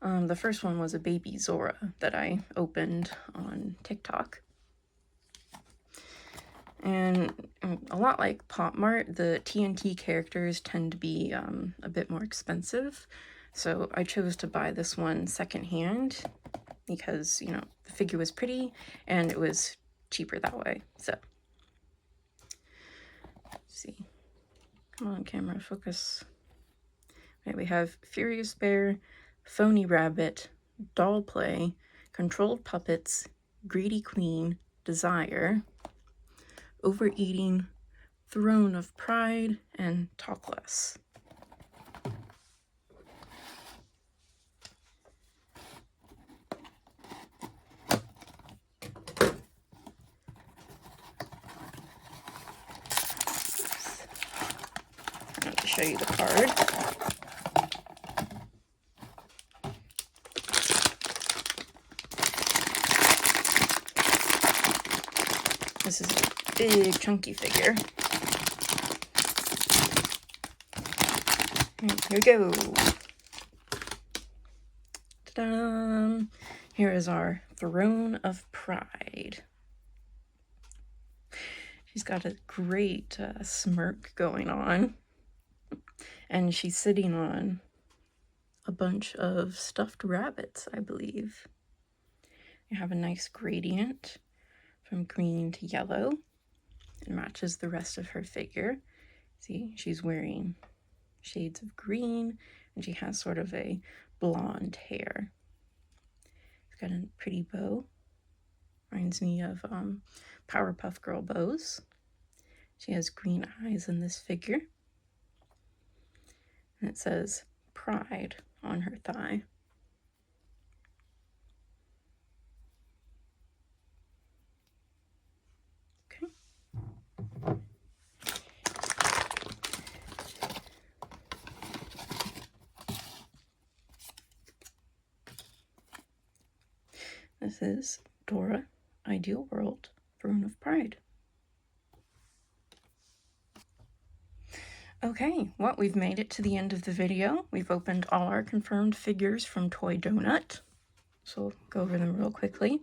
[SPEAKER 1] The first one was a baby Zora that I opened on TikTok. And a lot like Pop Mart, the TNT characters tend to be a bit more expensive. So I chose to buy this one secondhand because, you know, the figure was pretty and it was cheaper that way. So, let's see. Come on, camera, focus. Okay, we have Furious Bear, Phony Rabbit, Doll Play, Controlled Puppets, Greedy Queen, Desire, Overeating, Throne of Pride, and Talk Less. I'm going to show you the card. This is a big chunky figure. And here we go. Ta-da! Here is our Throne of Pride. She's got a great smirk going on. And she's sitting on a bunch of stuffed rabbits, I believe. You have a nice gradient from green to yellow. It matches the rest of her figure. See, she's wearing shades of green, and she has sort of a blonde hair. It's got a pretty bow. Reminds me of Powerpuff Girl bows. She has green eyes in this figure. And it says Pride on her thigh. Okay. This is Dora Ideal World, Throne of Pride. Okay, well, we've made it to the end of the video. We've opened all our confirmed figures from Toy Donut. So we'll go over them real quickly.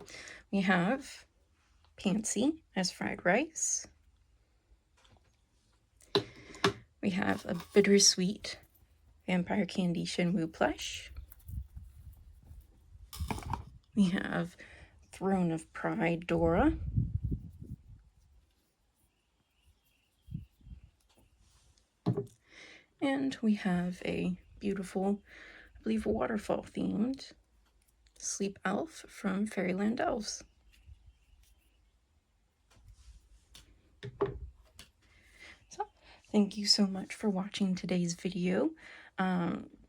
[SPEAKER 1] We have Pansy as fried rice. We have a bittersweet Vampire Candy Shenwu plush. We have Throne of Pride Dora. And we have a beautiful, I believe, waterfall themed Sleep Elf from Fairyland Elves. So, thank you so much for watching today's video.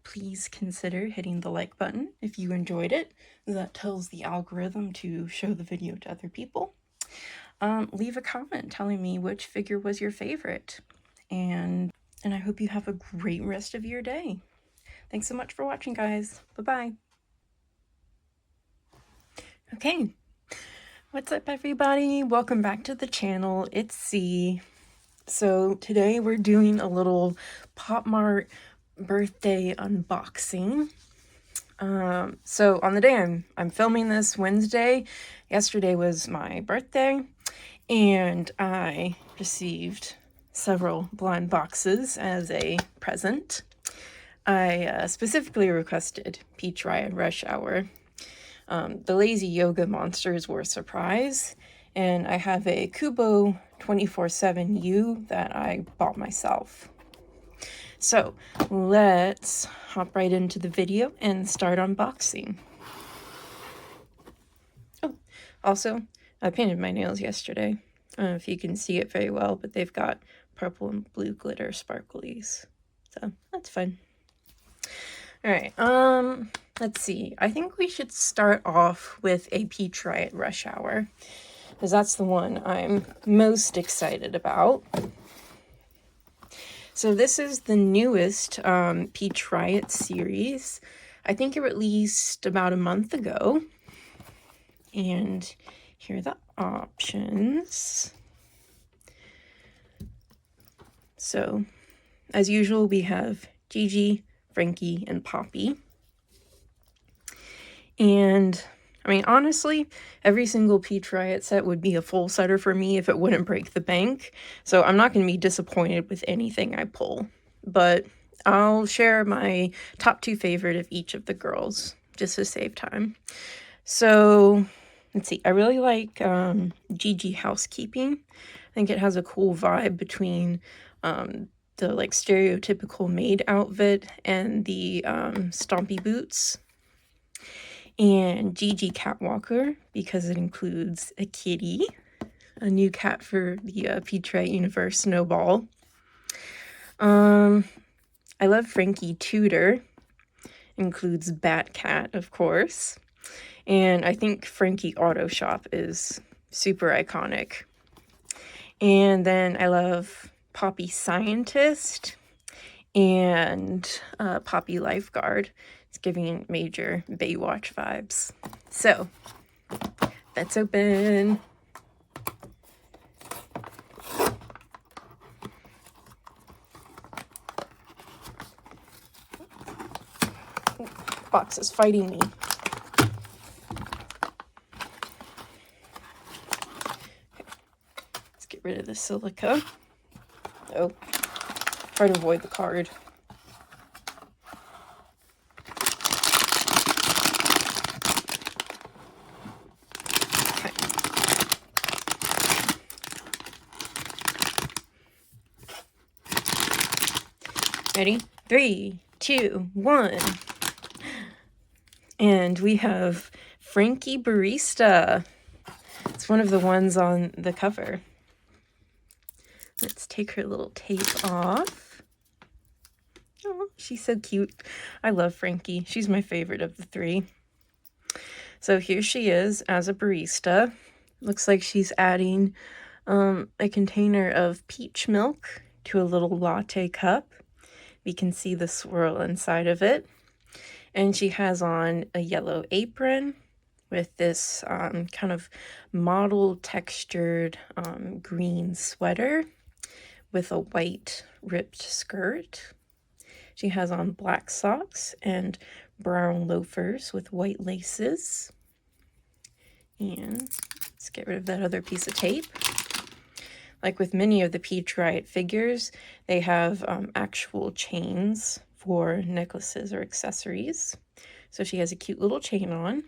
[SPEAKER 1] Please consider hitting the like button if you enjoyed it. That tells the algorithm to show the video to other people. Leave a comment telling me which figure was your favorite. And I hope you have a great rest of your day. Thanks so much for watching, guys. Bye-bye. Okay, What's up, everybody? Welcome back to the channel. It's C. So today we're doing a little Pop Mart birthday unboxing. So on the day I'm filming this, Wednesday, yesterday was my birthday, and I received several blind boxes as a present. I specifically requested Peach Riot Rush Hour. The Lazy Yoga Monsters were a surprise, and I have a Kubo 24/7U that I bought myself. So let's hop right into the video and start unboxing. Oh, also, I painted my nails yesterday. I don't know if you can see it very well, but they've got purple and blue glitter sparklies. So that's fun. All right, let's see. I think we should start off with a Peach Riot Rush Hour, because that's the one I'm most excited about. So this is the newest Peach Riot series. I think it released about a month ago. And here are the options. So, as usual, we have Gigi, Frankie, and Poppy. And, I mean, honestly, every single Peach Riot set would be a full setter for me if it wouldn't break the bank. So I'm not going to be disappointed with anything I pull. But I'll share my top 2 favorite of each of the girls, just to save time. So, let's see. I really like Gigi Housekeeping. I think it has a cool vibe between the like stereotypical maid outfit and the stompy boots. And Gigi Catwalker, because it includes a kitty, a new cat for the Peach Riot universe, Snowball. I love Frankie Tudor, includes Bat Cat, of course. And I think Frankie Auto Shop is super iconic. And then I love Poppy Scientist and Poppy Lifeguard. It's giving major Baywatch vibes. So, let's open. Ooh, box is fighting me. Okay. Let's get rid of the silica. Oh, try to avoid the card. Ready? 3, 2, 1. And we have Frankie Barista. It's one of the ones on the cover. Let's take her little tape off. Oh, she's so cute. I love Frankie. She's my favorite of the 3. So here she is as a barista. Looks like she's adding a container of peach milk to a little latte cup. We can see the swirl inside of it. And she has on a yellow apron with this kind of mottled textured green sweater with a white ripped skirt. She has on black socks and brown loafers with white laces. And let's get rid of that other piece of tape. Like with many of the Peach Riot figures, they have actual chains for necklaces or accessories. So she has a cute little chain on.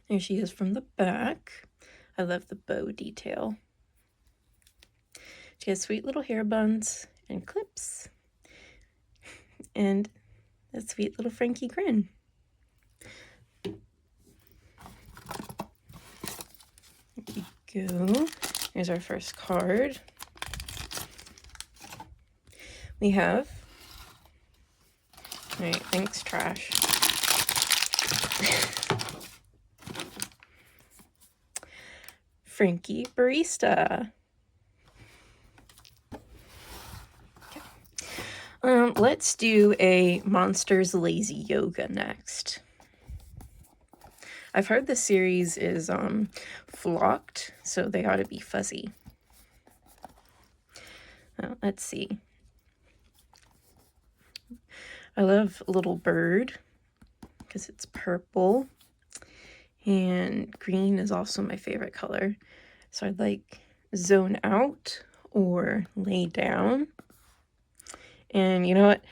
[SPEAKER 1] There she is from the back. I love the bow detail. She has sweet little hair buns and clips. And a sweet little Frankie grin. There you go. Here's our first card. We have, all right, thanks, trash. Frankie Barista. Okay. Let's do a Monsters Lazy Yoga next. I've heard the series is flocked, so they ought to be fuzzy. Let's see. I love Little Bird because it's purple, and green is also my favorite color. So I'd like Zone Out or Lay Down. And you know what?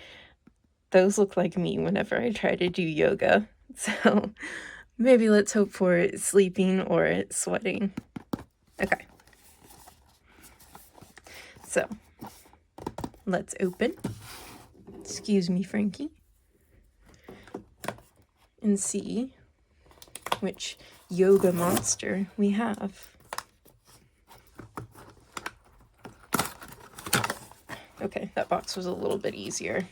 [SPEAKER 1] Those look like me whenever I try to do yoga. So maybe let's hope for sleeping or sweating. Okay. So let's open. Excuse me, Frankie. And see which yoga monster we have. Okay, that box was a little bit easier.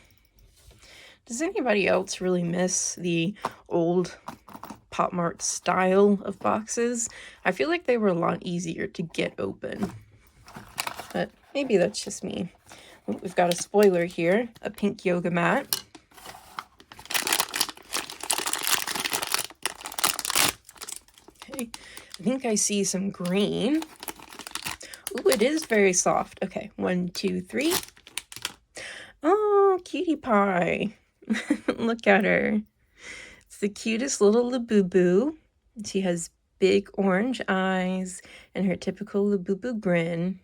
[SPEAKER 1] Does anybody else really miss the old Pop Mart style of boxes? I feel like they were a lot easier to get open. But maybe that's just me. We've got a spoiler here, a pink yoga mat. Okay, I think I see some green. Ooh, it is very soft. Okay, 1, 2, 3. Oh, cutie pie. Look at her. It's the cutest little Labubu. She has big orange eyes and her typical Labubu grin.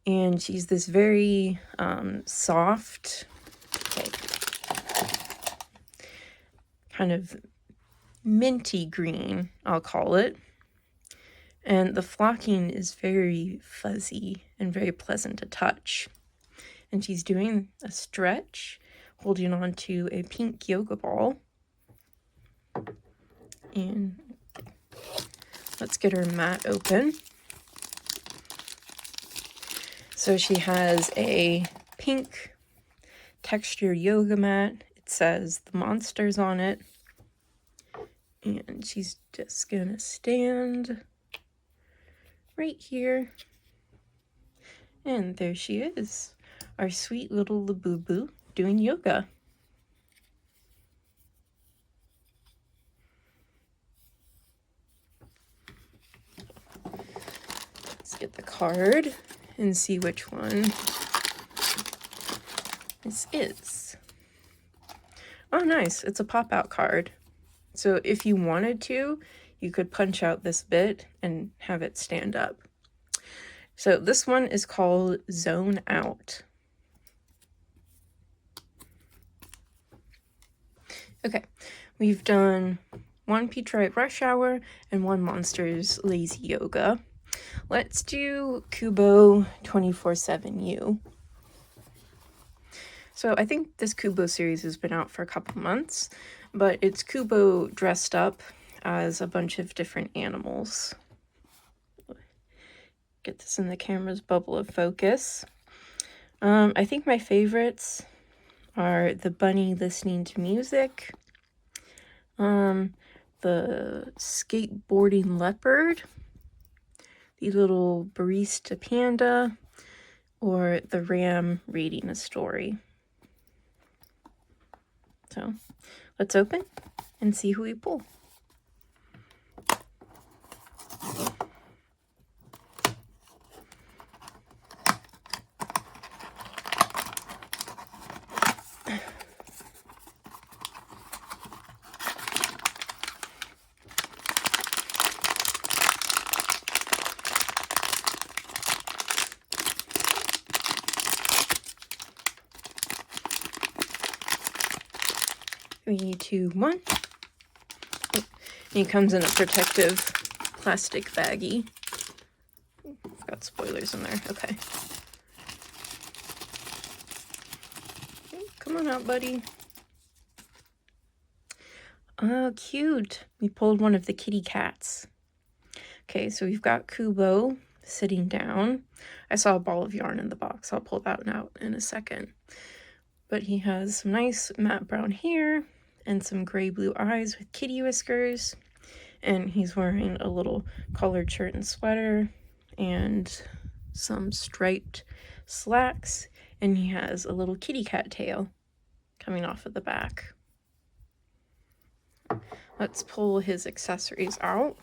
[SPEAKER 1] And she's this very soft, okay, kind of minty green, I'll call it. And the flocking is very fuzzy and very pleasant to touch. And she's doing a stretch, holding on to a pink yoga ball. And let's get her mat open. So she has a pink textured yoga mat. It says the monsters on it. And she's just gonna stand right here. And there she is, our sweet little Labubu doing yoga. Let's get the card and see which one this is. Oh, nice. It's a pop-out card. So if you wanted to, you could punch out this bit and have it stand up. So this one is called Zone Out. Okay, we've done 1 Peachright Rush Hour and 1 Monsters Lazy Yoga. Let's do Kubo 24/7U. So I think this Kubo series has been out for a couple months, but it's Kubo dressed up as a bunch of different animals. Get this in the camera's bubble of focus. I think my favorites are the bunny listening to music, the skateboarding leopard, the little barista panda, or the ram reading a story. So let's open and see who we pull. Three, 2, 1. Oh, he comes in a protective plastic baggie. I've got spoilers in there. Okay. Come on out, buddy. Oh, cute. We pulled one of the kitty cats. Okay, so we've got Kubo sitting down. I saw a ball of yarn in the box. I'll pull that out in a second. But he has some nice matte brown hair and some gray-blue eyes with kitty whiskers. And he's wearing a little collared shirt and sweater and some striped slacks. And he has a little kitty cat tail coming off of the back. Let's pull his accessories out.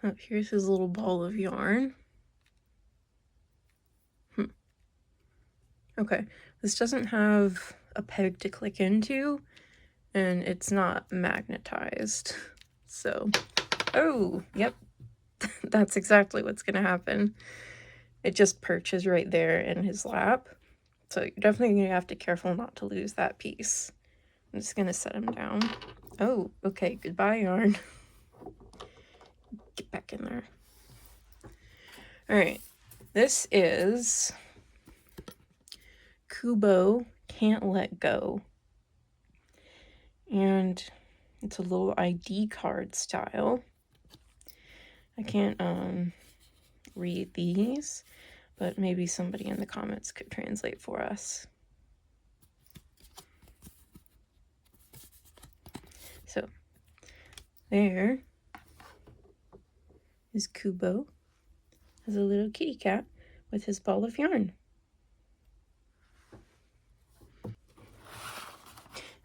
[SPEAKER 1] Oh, here's his little ball of yarn. Okay, this doesn't have a peg to click into, and it's not magnetized. So, oh, yep, that's exactly what's gonna happen. It just perches right there in his lap. So you're definitely gonna have to be careful not to lose that piece. I'm just gonna set him down. Oh, okay, goodbye, yarn. Get back in there. All right, this is Kubo Can't Let Go. And it's a little ID card style. I can't read these, but maybe somebody in the comments could translate for us. So there is Kubo as a little kitty cat with his ball of yarn.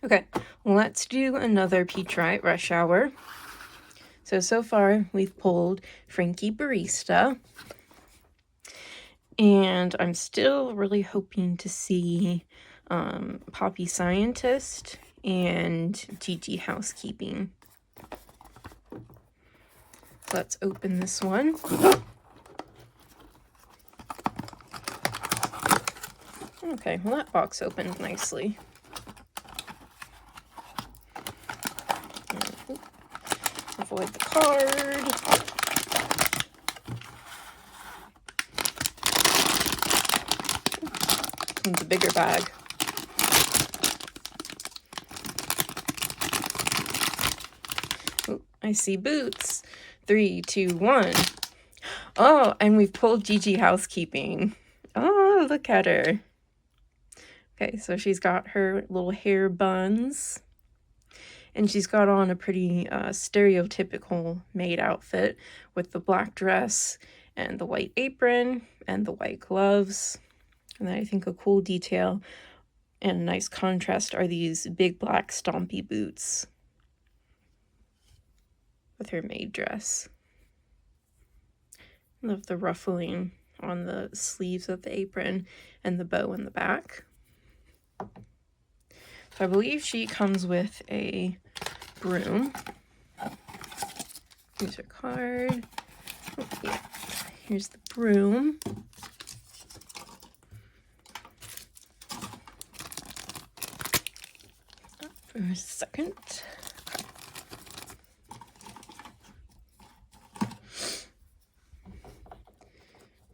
[SPEAKER 1] Okay, let's do another Peach Rite Rush Hour. So far we've pulled Frankie Barista, and I'm still really hoping to see Poppy Scientist and Gigi Housekeeping. Let's open this one. Okay, well that box opened nicely. Avoid the card. Comes a bigger bag. Oh, I see boots. 3, 2, 1. Oh, and we've pulled Gigi Housekeeping. Oh, look at her. Okay, so she's got her little hair buns. And she's got on a pretty stereotypical maid outfit with the black dress and the white apron and the white gloves. And then I think a cool detail and a nice contrast are these big black stompy boots with her maid dress. I love the ruffling on the sleeves of the apron and the bow in the back. So I believe she comes with a broom. Here's her card. Oh, yeah. Here's the broom. For a second.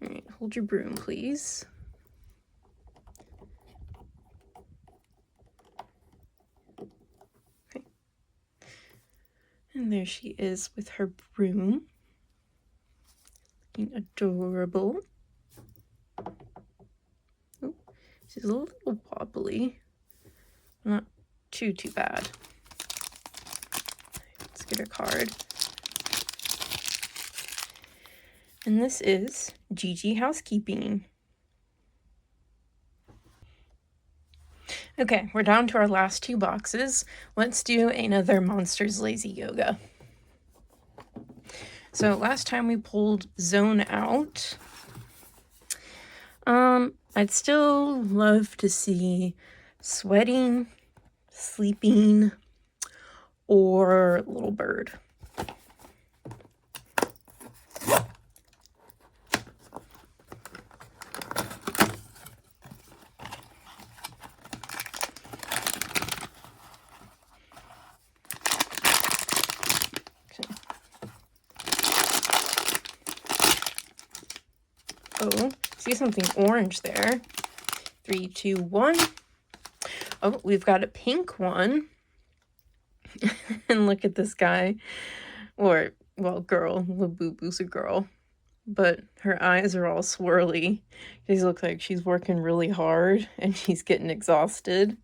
[SPEAKER 1] All right, hold your broom, please. Okay. And there she is with her broom. Looking adorable. Oh, she's a little wobbly. Not too bad. Let's get her card. And this is Gigi Housekeeping. Okay, we're down to our last 2 boxes. Let's do another Monsters Lazy Yoga. So last time we pulled Zone Out. I'd still love to see Sweating, Sleeping, or Little Bird. Oh, see something orange there. 3, 2, 1. Oh, we've got a pink one. And look at this guy. Or, well, girl. Labubu's a girl. But her eyes are all swirly. She looks like she's working really hard and she's getting exhausted.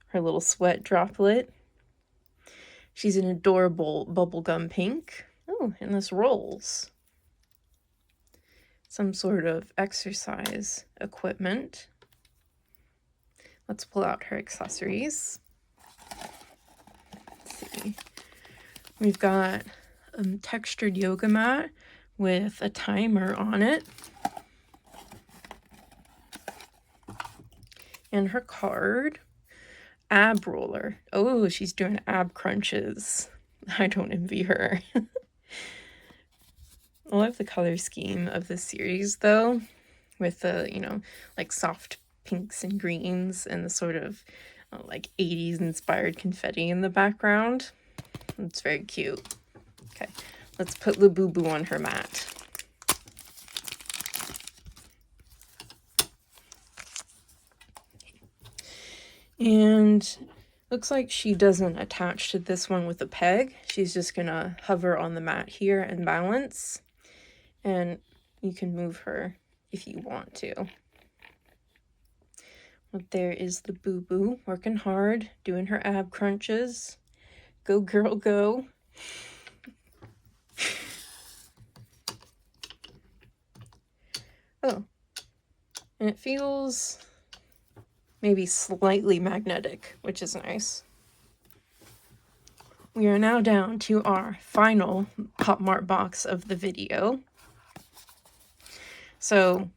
[SPEAKER 1] Her little sweat droplet. She's an adorable bubblegum pink. Oh, and this rolls. Some sort of exercise equipment. Let's pull out her accessories. Let's see. We've got a textured yoga mat with a timer on it. And her card. Ab roller. Oh, she's doing ab crunches. I don't envy her. I love the color scheme of this series, though, with the, you know, like soft pinks and greens and the sort of like 80s inspired confetti in the background. It's very cute. Okay, let's put Labubu on her mat. And looks like she doesn't attach to this one with a peg. She's just gonna hover on the mat here and balance. And you can move her if you want to. But there is the boo-boo, working hard, doing her ab crunches. Go girl, go. Oh, and it feels maybe slightly magnetic, which is nice. We are now down to our final Pop Mart box of the video. So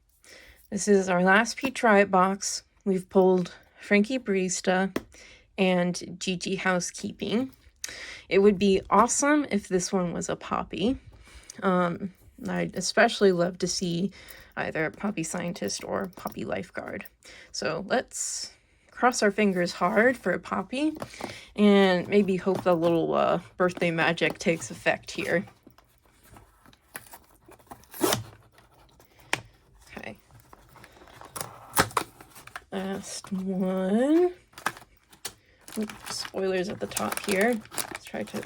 [SPEAKER 1] this is our last Pete Try It box. We've pulled Frankie Barista and Gigi Housekeeping. It would be awesome if this one was a Poppy. I'd especially love to see either Poppy Scientist or Poppy Lifeguard. So let's cross our fingers hard for a Poppy and maybe hope the little birthday magic takes effect here. Okay. Last one. Oops, spoilers at the top here. Let's try to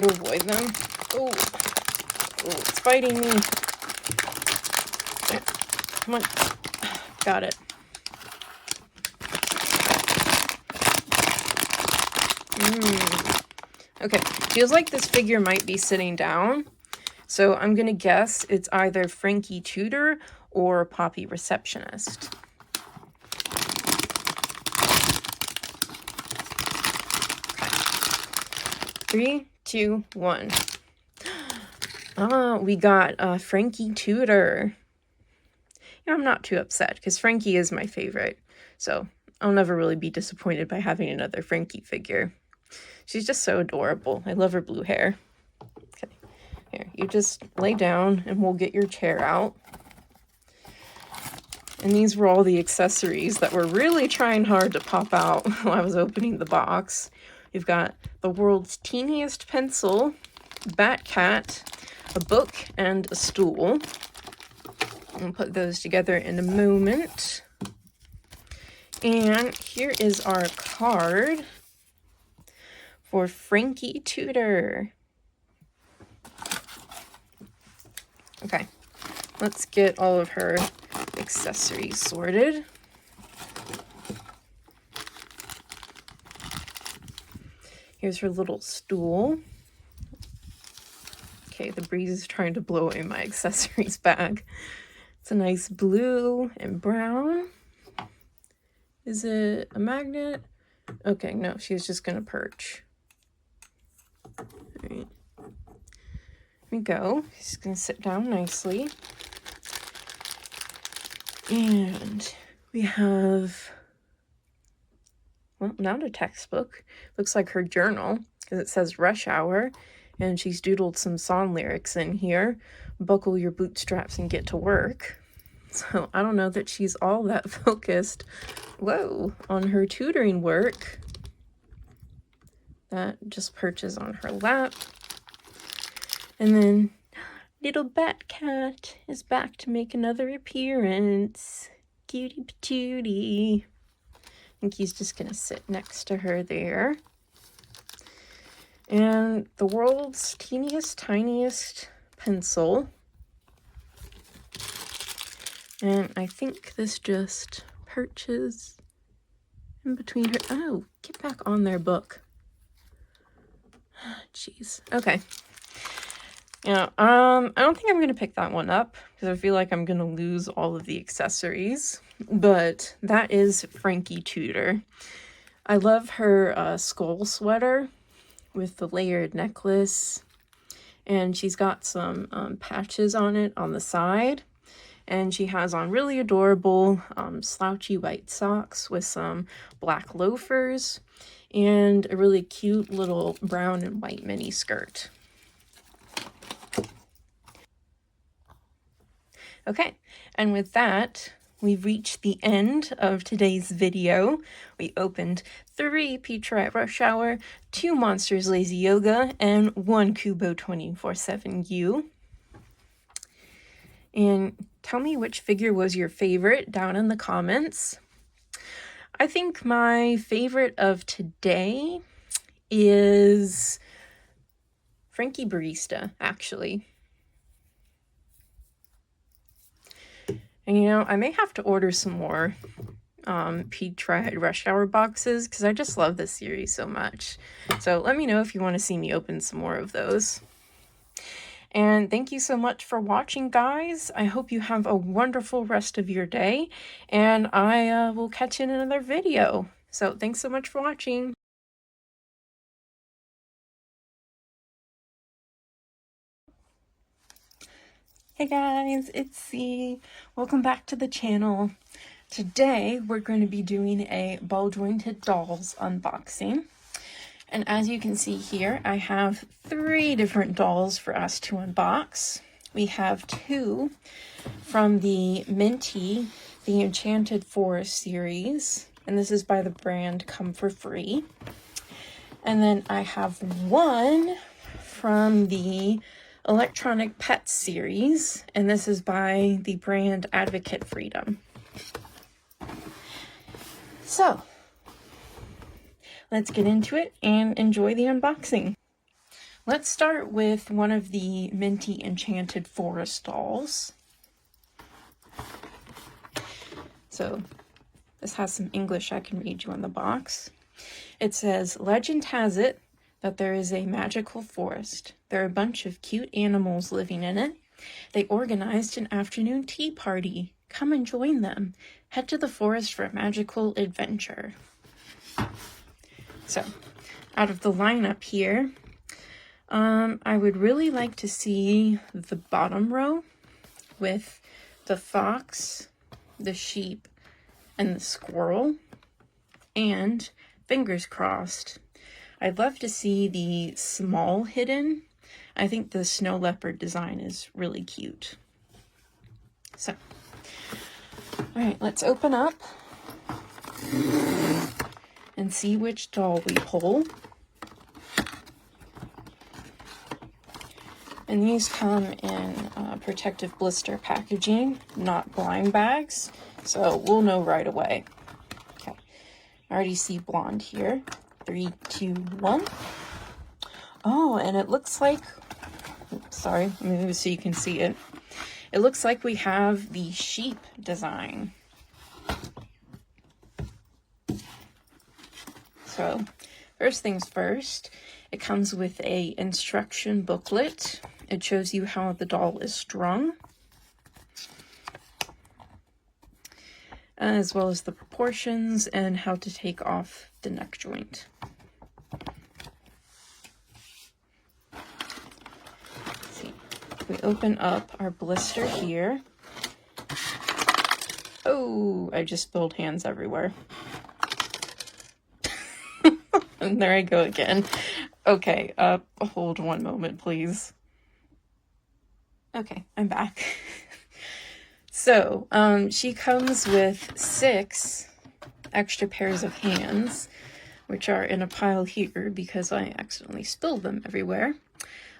[SPEAKER 1] avoid them. Oh, it's biting me. There. Come on. Got it. Okay, feels like this figure might be sitting down. So I'm gonna guess it's either Frankie Tudor or Poppy Receptionist. Okay. 3, 2, 1. We got Frankie Tudor. You know, I'm not too upset because Frankie is my favorite. So I'll never really be disappointed by having another Frankie figure. She's just so adorable. I love her blue hair. Okay, here, you just lay down and we'll get your chair out. And these were all the accessories that were really trying hard to pop out while I was opening the box. We've got the world's teeniest pencil, Bat Cat, a book, and a stool. I'll put those together in a moment. And here is our card for Frankie Tudor. Okay, let's get all of her accessories sorted. Here's her little stool. Okay, the breeze is trying to blow away my accessories bag. It's a nice blue and brown. Is it a magnet? Okay, no, she's just gonna perch. All right. Here we go. She's gonna sit down nicely. And we have, well, not a textbook. Looks like her journal, because it says rush hour, and she's doodled some song lyrics in here. Buckle your bootstraps and get to work. So I don't know that she's all that focused, on her tutoring work. That just perches on her lap. And then little Bat Cat is back to make another appearance. Cutie patootie. I think he's just gonna sit next to her there. And the world's teeniest, tiniest pencil. And I think this just perches in between her. Oh, get back on there, book. Jeez. Okay. Yeah, I don't think I'm gonna pick that one up because I feel like I'm gonna lose all of the accessories. But that is Frankie Tudor. I love her skull sweater with the layered necklace. And she's got some patches on it on the side. And she has on really adorable slouchy white socks with some black loafers and a really cute little brown and white mini skirt. Okay, and with that, we've reached the end of today's video. We opened 3 Petra at Rush Hour, 2 Monsters Lazy Yoga, and 1 Kubo 24/7U. And tell me which figure was your favorite down in the comments. I think my favorite of today is Frankie Barista, actually. And you know, I may have to order some more Petra at Rush Hour boxes because I just love this series so much. So let me know if you want to see me open some more of those. And thank you so much for watching, guys. I hope you have a wonderful rest of your day, and I will catch you in another video. So thanks so much for watching. Hey guys, it's C. Welcome back to the channel. Today we're going to be doing a ball jointed dolls unboxing. And as you can see here, I have 3 different dolls for us to unbox. We have 2 from the Minty, the Enchanted Forest series. And this is by the brand Come For Free. And then I have 1 from the Electronic Pets series. And this is by the brand Advocate Freedom. So, let's get into it and enjoy the unboxing. Let's start with one of the Minty Enchanted Forest dolls. So, this has some English I can read you on the box. It says, "Legend has it that there is a magical forest. There are a bunch of cute animals living in it. They organized an afternoon tea party. Come and join them. Head to the forest for a magical adventure." So, out of the lineup here, I would really like to see the bottom row with the fox, the sheep, and the squirrel. And, fingers crossed, I'd love to see the small hidden. I think the snow leopard design is really cute. So, alright, let's open up and see which doll we pull. And these come in protective blister packaging, not blind bags, so we'll know right away. Okay, I already see blonde here. 3, 2, 1. Oh, and it looks like, sorry, let me move so you can see it. It looks like we have the sheep design. So, first things first, it comes with a instruction booklet. It shows you how the doll is strung, as well as the proportions and how to take off the neck joint. Let's see. We open up our blister here. Oh, I just spilled hands everywhere. And there I go again. Okay, hold one moment, please. Okay, I'm back. So, she comes with 6 extra pairs of hands, which are in a pile here because I accidentally spilled them everywhere.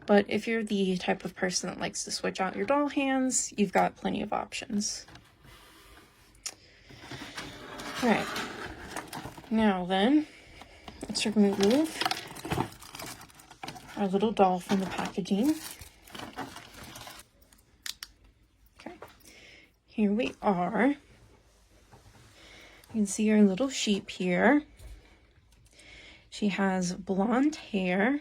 [SPEAKER 1] But if you're the type of person that likes to switch out your doll hands, you've got plenty of options. Alright, now then, let's remove our little doll from the packaging. Okay, here we are. You can see our little sheep here. She has blonde hair,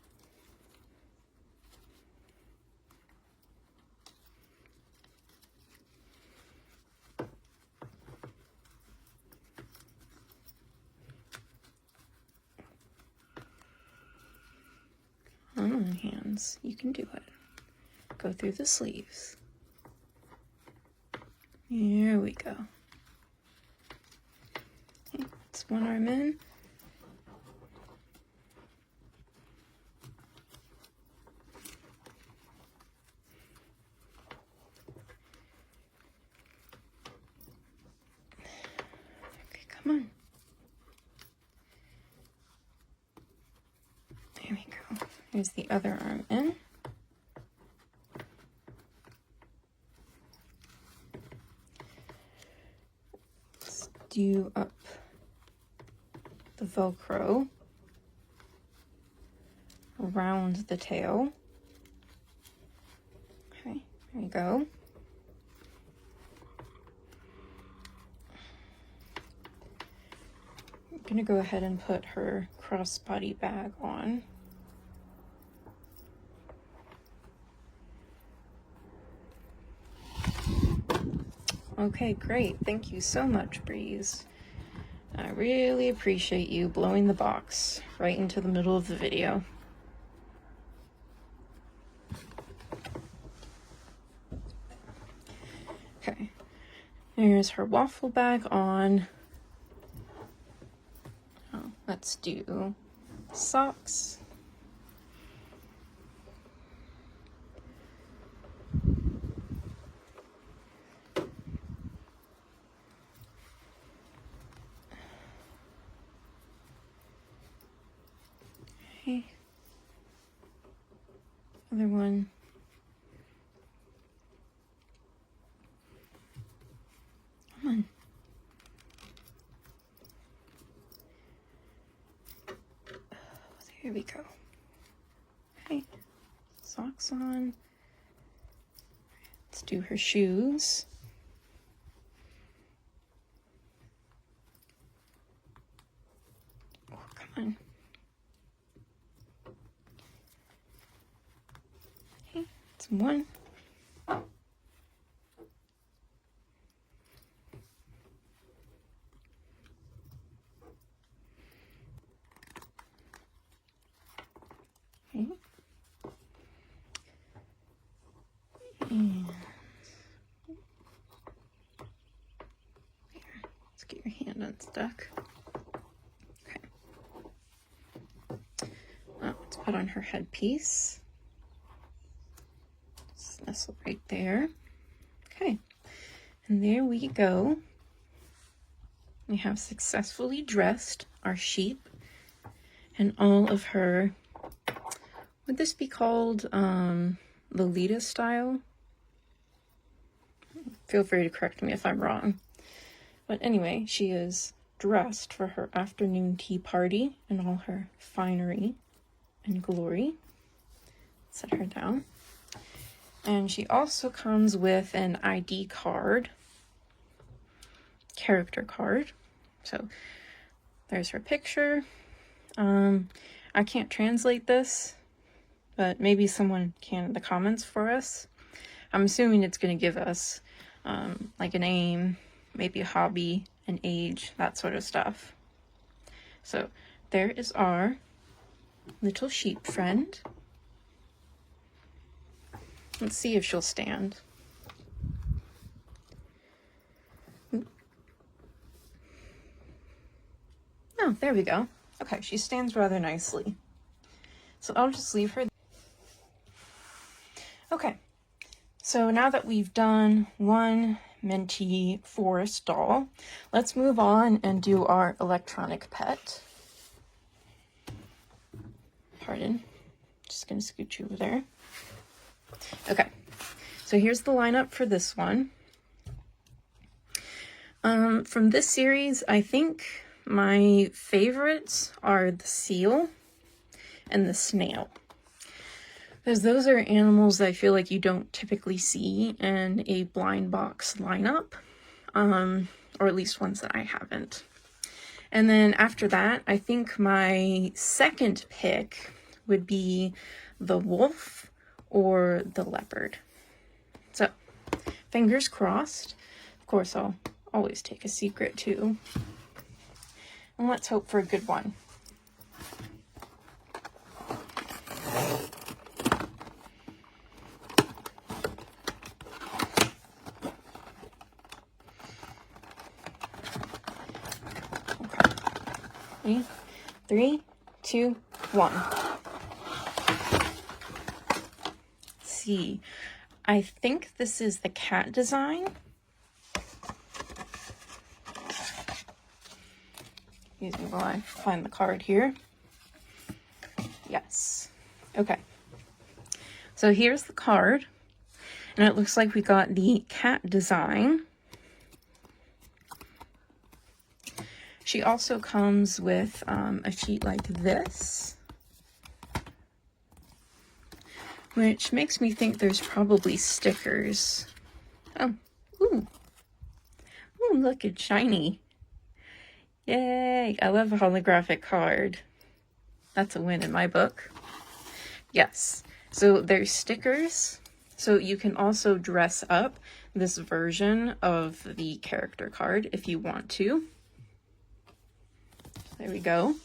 [SPEAKER 1] arms. You can do it. Go through the sleeves. Here we go. Okay, it's one arm in. Okay, come on. There we go. Here's the other arm in. Let's do up the Velcro around the tail. Okay, there we go. I'm gonna go ahead and put her crossbody bag on. Okay, great. Thank you so much, Breeze. I really appreciate you blowing the box right into the middle of the video. Okay, there's her waffle bag on. Oh, let's do socks. Okay. Other one. Come on. There we go. Okay. Socks on. Let's do her shoes. Oh, come on. Okay, it's one. Okay. And here, let's get your hand unstuck. Okay. Let's put on her headpiece. Just nestle right there. Okay. And there we go. We have successfully dressed our sheep and all of her, would this be called Lolita style? Feel free to correct me if I'm wrong. But anyway, she is dressed for her afternoon tea party in all her finery and glory. Set her down. And she also comes with an ID card, character card. So there's her picture. I can't translate this, but maybe someone can in the comments for us. I'm assuming it's going to give us like a name, maybe a hobby, an age, that sort of stuff. So there is our little sheep friend. Let's see if she'll stand. Oh, there we go. Okay, she stands rather nicely. So I'll just leave her. Okay, so now that we've done one Minty Forest doll, let's move on and do our electronic pet. Pardon, just gonna scoot you over there. Okay, so here's the lineup for this one. From this series, I think my favorites are the seal and the snail, because those are animals that I feel like you don't typically see in a blind box lineup, or at least ones that I haven't. And then after that, I think my second pick would be the wolf or the leopard. So, fingers crossed. Of course, I'll always take a secret too. And let's hope for a good one. Ready? 3, 2, 1. Let's see. I think this is the cat design. Excuse me while I find the card here. Yes. Okay. So here's the card. And it looks like we got the cat design. She also comes with a sheet like this, which makes me think there's probably stickers. Oh, ooh. Ooh, look, it's shiny. Yay! I love a holographic card. That's a win in my book. Yes. So there's stickers. So you can also dress up this version of the character card if you want to. There we go.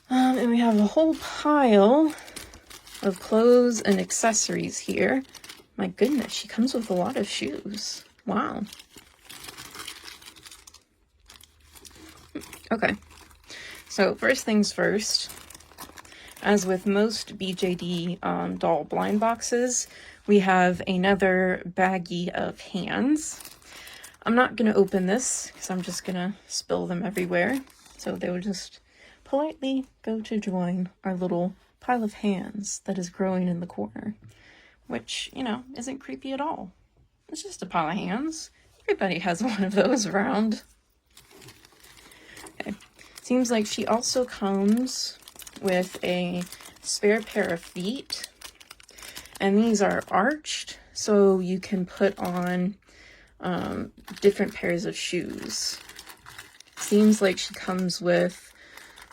[SPEAKER 1] And we have a whole pile of clothes and accessories here. My goodness, she comes with a lot of shoes. Wow. Okay, so first things first, as with most BJD doll blind boxes, we have another baggie of hands. I'm not going to open this because I'm just going to spill them everywhere. So they will just politely go to join our little pile of hands that is growing in the corner, which, you know, isn't creepy at all. It's just a pile of hands. Everybody has one of those around. Okay. Seems like she also comes with a spare pair of feet, and these are arched, so you can put on different pairs of shoes. Seems like she comes with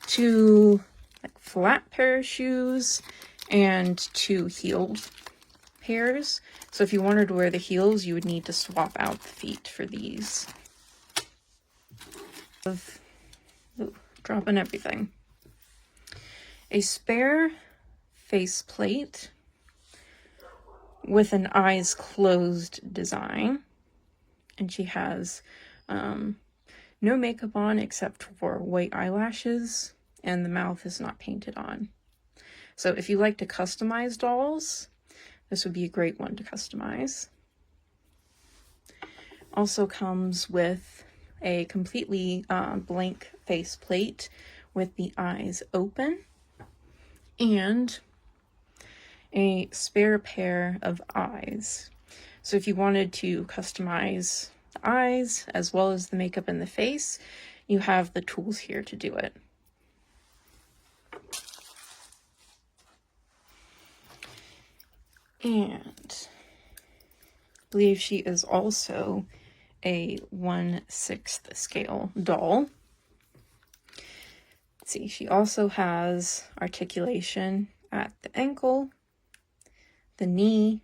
[SPEAKER 1] 2 like flat pair of shoes and 2 heeled pairs. So if you wanted to wear the heels, you would need to swap out the feet for these. Ooh, dropping everything. A spare faceplate with an eyes closed design. And she has no makeup on except for white eyelashes, and the mouth is not painted on. So if you like to customize dolls, this would be a great one to customize. Also comes with a completely blank faceplate with the eyes open, and a spare pair of eyes. So if you wanted to customize the eyes as well as the makeup and the face, you have the tools here to do it. And I believe she is also a 1/6 scale doll. Let's see, she also has articulation at the ankle, the knee,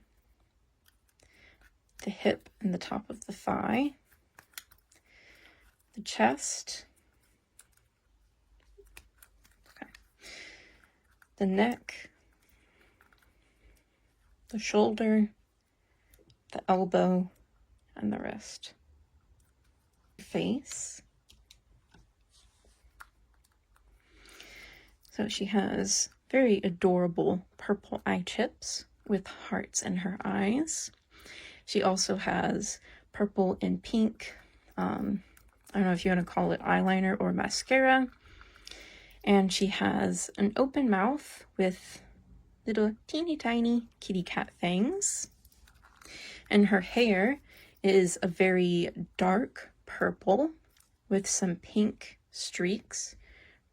[SPEAKER 1] the hip and the top of the thigh, the chest, okay, the neck, the shoulder, the elbow, and the wrist. Face. So she has very adorable purple eye chips with hearts in her eyes. She also has purple and pink, I don't know if you want to call it eyeliner or mascara. And she has an open mouth with little teeny tiny kitty cat fangs. And her hair is a very dark purple with some pink streaks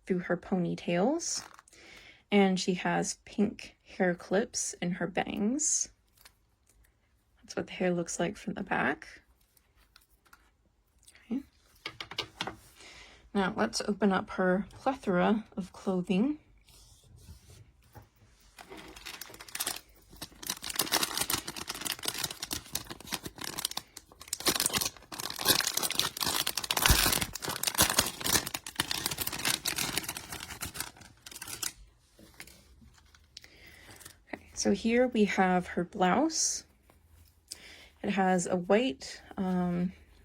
[SPEAKER 1] through her ponytails. And she has pink hair clips in her bangs. That's what the hair looks like from the back. Okay. Now let's open up her plethora of clothing. So here we have her blouse. It has a white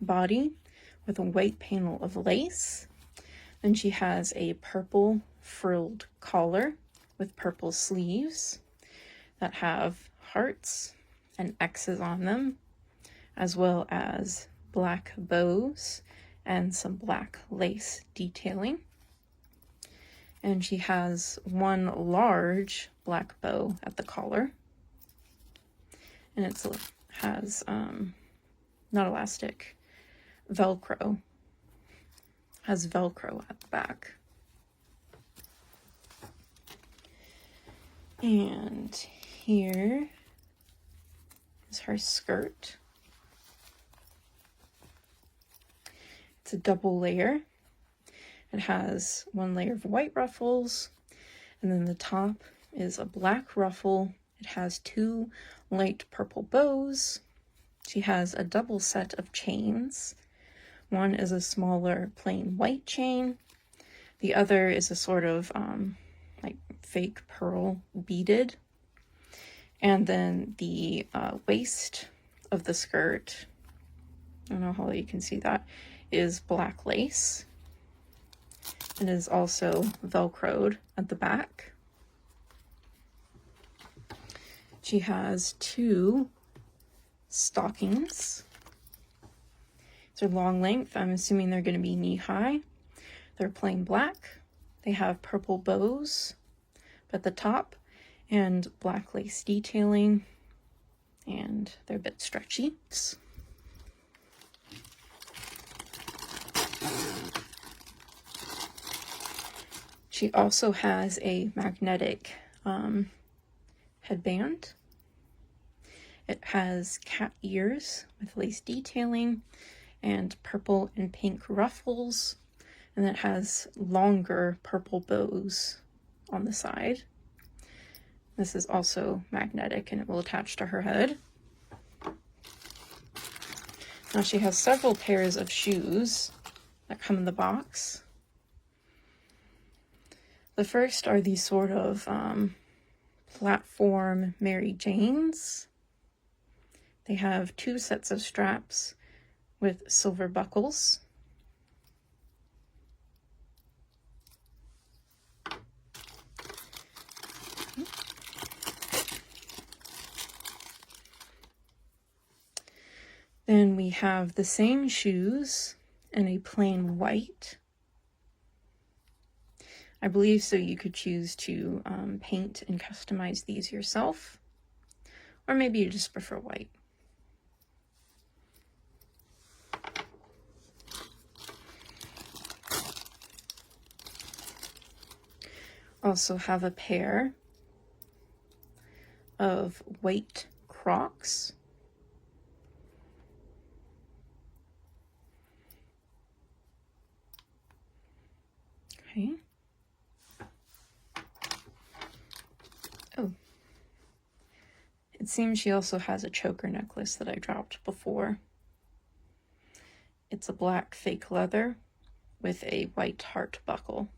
[SPEAKER 1] body with a white panel of lace. Then she has a purple frilled collar with purple sleeves that have hearts and X's on them, as well as black bows and some black lace detailing. And she has one large black bow at the collar, and it has not elastic, Velcro. Has Velcro at the back. And here is her skirt. It's a double layer. It has one layer of white ruffles, and then the top is a black ruffle. It has two light purple bows. She has a double set of chains. One is a smaller plain white chain. The other is a sort of like fake pearl beaded. And then the waist of the skirt, I don't know how you can see that, is black lace. It is also Velcroed at the back. She has two stockings. They're long length. I'm assuming they're going to be knee-high. They're plain black. They have purple bows at the top and black lace detailing, and they're a bit stretchy. She also has a magnetic headband. It has cat ears with lace detailing and purple and pink ruffles, and it has longer purple bows on the side. This is also magnetic and it will attach to her head. Now she has several pairs of shoes that come in the box. The first are these sort of platform Mary Janes. They have two sets of straps with silver buckles. Then we have the same shoes in a plain white. I believe so you could choose to paint and customize these yourself, or maybe you just prefer white. Also have a pair of white Crocs. Okay. Oh. It seems she also has a choker necklace that I dropped before. It's a black fake leather with a white heart buckle.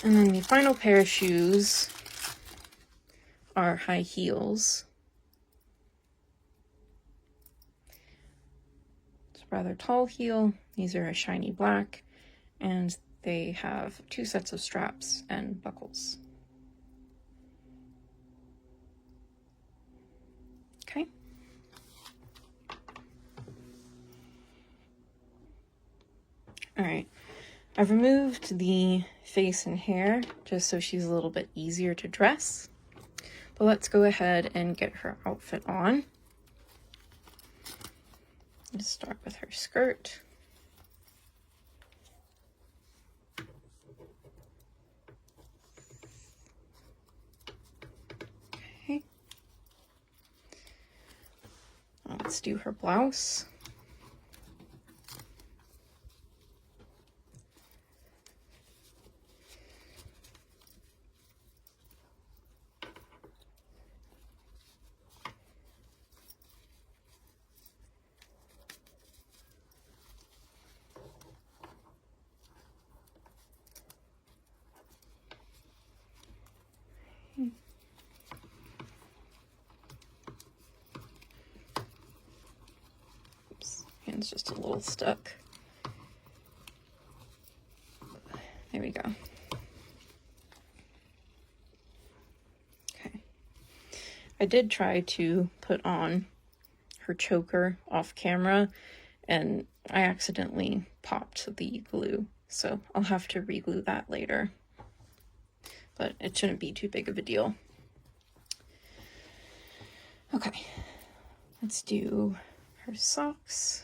[SPEAKER 1] And then the final pair of shoes are high heels. It's a rather tall heel. These are a shiny black, and they have two sets of straps and buckles. Okay. All right. I've removed the face and hair just so she's a little bit easier to dress. But let's go ahead and get her outfit on. Let's start with her skirt. Okay. Let's do her blouse. Hand's just a little stuck. There we go. Okay. I did try to put on her choker off camera, and I accidentally popped the glue, so I'll have to re-glue that later. But it shouldn't be too big of a deal. Okay, let's do her socks.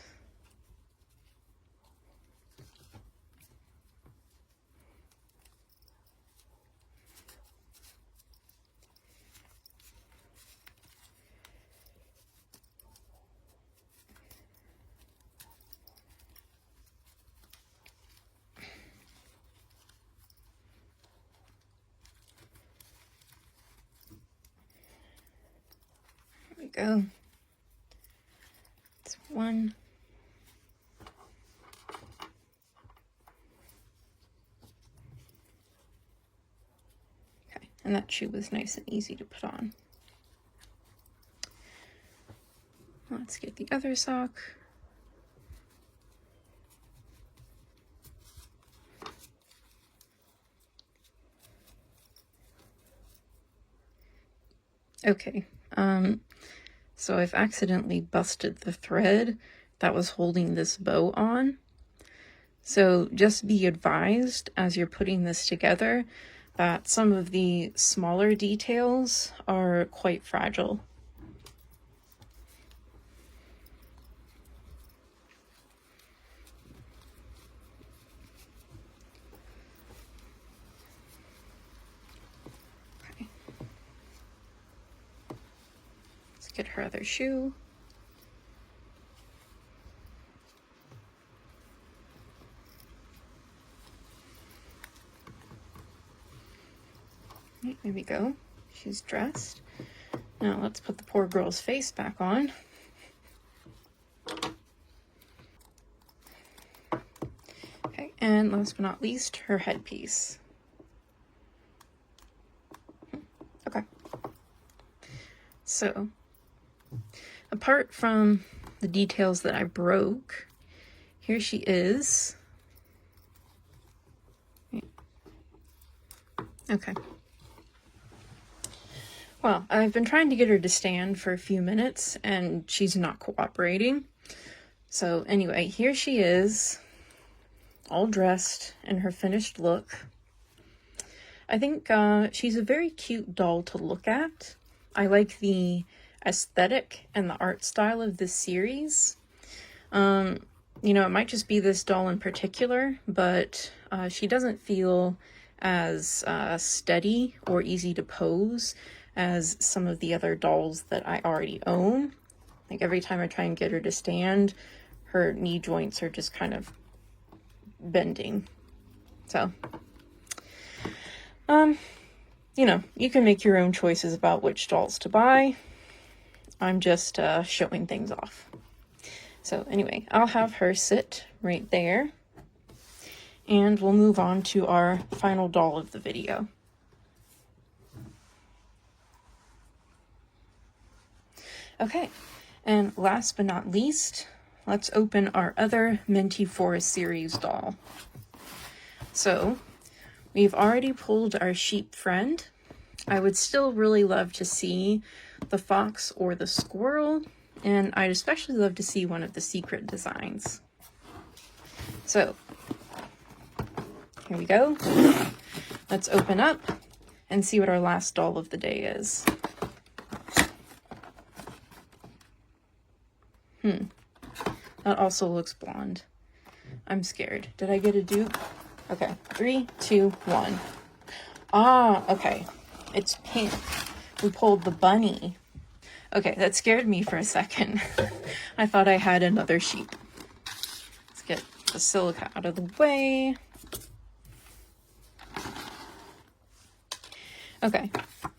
[SPEAKER 1] Go. It's one. Okay, and that shoe was nice and easy to put on. Let's get the other sock. Okay, so I've accidentally busted the thread that was holding this bow on. So just be advised as you're putting this together that some of the smaller details are quite fragile. Okay. Let's get her other shoe. There we go. She's dressed. Now let's put the poor girl's face back on. Okay, and last but not least, her headpiece. Okay. So, apart from the details that I broke, here she is. Okay. Well, I've been trying to get her to stand for a few minutes, and she's not cooperating. So anyway, here she is, all dressed in her finished look. I think she's a very cute doll to look at. I like the aesthetic and the art style of this series. You know, it might just be this doll in particular, but she doesn't feel as steady or easy to pose as some of the other dolls that I already own. Like every time I try and get her to stand, her knee joints are just kind of bending. So, you know, you can make your own choices about which dolls to buy. I'm just showing things off. So anyway, I'll have her sit right there, and we'll move on to our final doll of the video. Okay, and last but not least, let's open our other Minty Forest series doll. So, we've already pulled our sheep friend. I would still really love to see the fox or the squirrel, and I'd especially love to see one of the secret designs. So, here we go. Let's open up and see what our last doll of the day is. That also looks blonde. I'm scared. Did I get a dupe? Okay, 3, 2, 1. Ah, okay. It's pink. We pulled the bunny. Okay, that scared me for a second. I thought I had another sheep. Let's get the silica out of the way. Okay,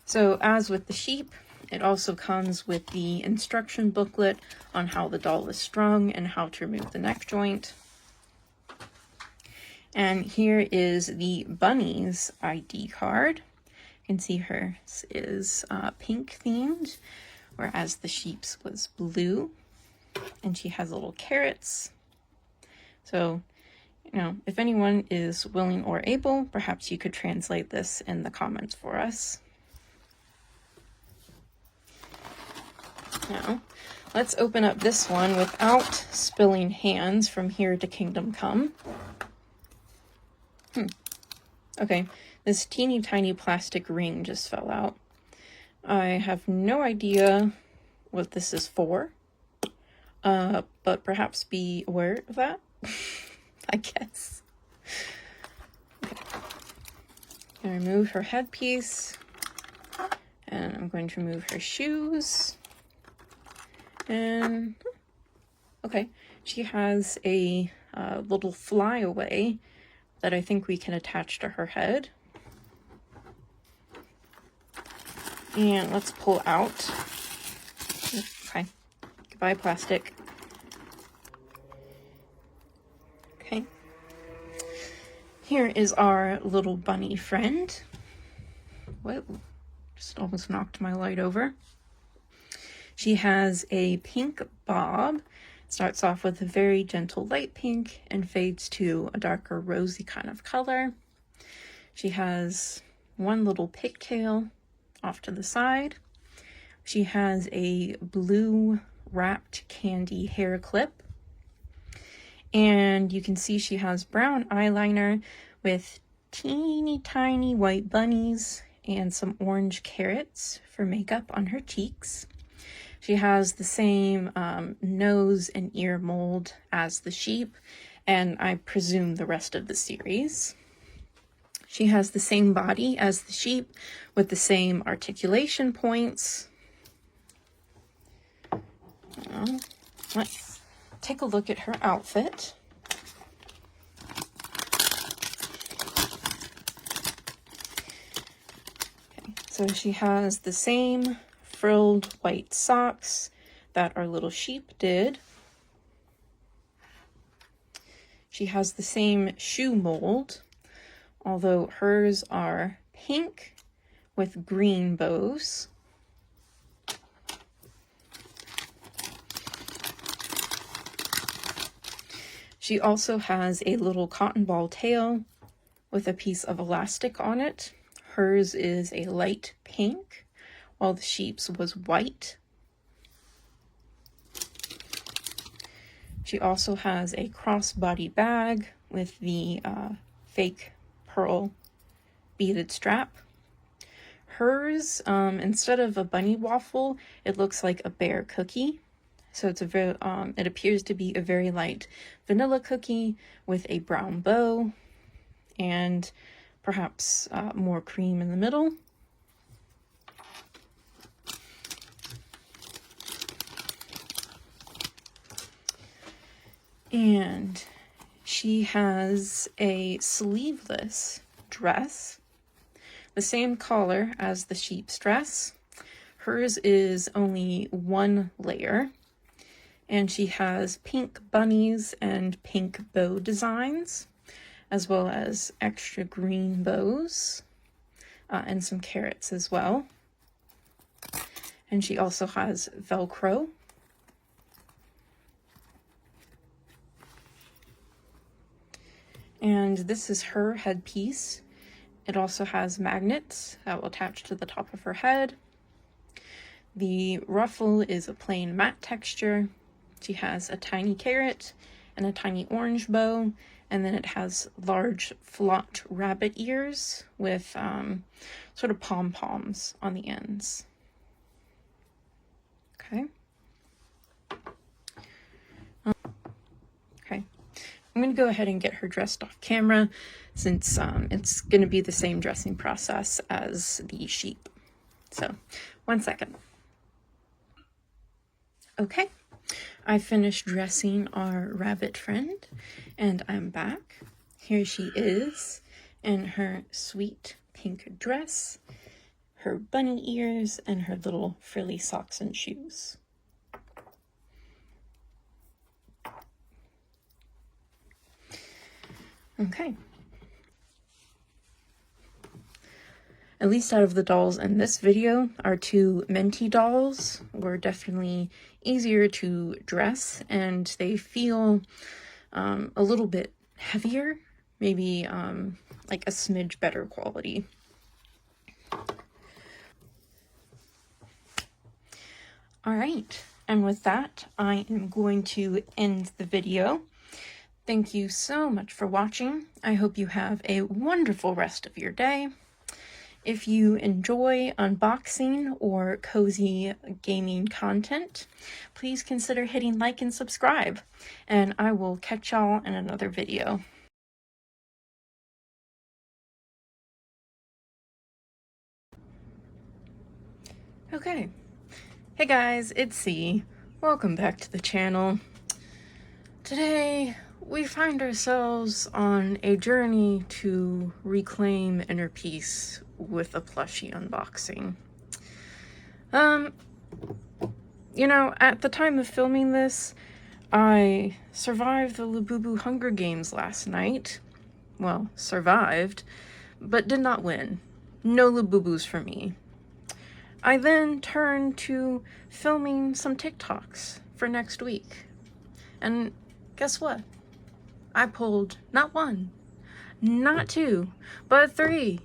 [SPEAKER 1] so as with the sheep, it also comes with the instruction booklet on how the doll is strung and how to remove the neck joint. And here is the bunny's ID card. You can see hers is pink themed, whereas the sheep's was blue. and she has little carrots. So, you know, if anyone is willing or able, perhaps you could translate this in the comments for us. Now, let's open up this one without spilling hands from here to Kingdom Come. Okay, this teeny tiny plastic ring just fell out. I have no idea what this is for, but perhaps be aware of that, I guess. Okay. I'm going to remove her headpiece, and I'm going to remove her shoes, and okay, she has a little flyaway that I think we can attach to her head. And let's pull out. Okay, goodbye plastic. Okay, here is our little bunny friend. Whoa, just almost knocked my light over. She has a pink bob. Starts off with a very gentle light pink and fades to a darker rosy kind of color. She has one little pigtail off to the side. She has a blue wrapped candy hair clip. And you can see she has brown eyeliner with teeny tiny white bunnies and some orange carrots for makeup on her cheeks. She has the same nose and ear mold as the sheep, and I presume the rest of the series. She has the same body as the sheep with the same articulation points. Now, let's take a look at her outfit. Okay, so she has the same frilled white socks that our little sheep did. She has the same shoe mold, although hers are pink with green bows. She also has a little cotton ball tail with a piece of elastic on it. Hers is a light pink, while the sheep's was white. She also has a crossbody bag with the fake pearl beaded strap. Hers, instead of a bunny waffle, it looks like a bear cookie. So it's a very, it appears to be a very light vanilla cookie with a brown bow and perhaps more cream in the middle. And she has a sleeveless dress, the same collar as the sheep's dress. Hers is only one layer, and she has pink bunnies and pink bow designs, as well as extra green bows and some carrots as well. And she also has Velcro. And this is her headpiece. It also has magnets that will attach to the top of her head. The ruffle is a plain matte texture. She has a tiny carrot and a tiny orange bow, and then it has large flocked rabbit ears with sort of pom-poms on the ends. Okay. Okay. I'm going to go ahead and get her dressed off camera since it's going to be the same dressing process as the sheep. So, 1 second. Okay, I finished dressing our rabbit friend and I'm back. Here she is in her sweet pink dress, her bunny ears, and her little frilly socks and shoes. Okay. At least out of the dolls in this video, our two Minty dolls were definitely easier to dress, and they feel a little bit heavier, maybe like a smidge better quality. All right, and with that, I am going to end the video. Thank you so much for watching. I hope you have a wonderful rest of your day. If you enjoy unboxing or cozy gaming content, please consider hitting like and subscribe, and I will catch y'all in another video. Okay. Hey guys, it's C. Welcome back to the channel. Today, we find ourselves on a journey to reclaim inner peace with a plushie unboxing. You know, at the time of filming this, I survived the Labubu Hunger Games last night. Well, survived, but did not win. No Labubus for me. I then turned to filming some TikToks for next week. And guess what? I pulled not one, not two, but three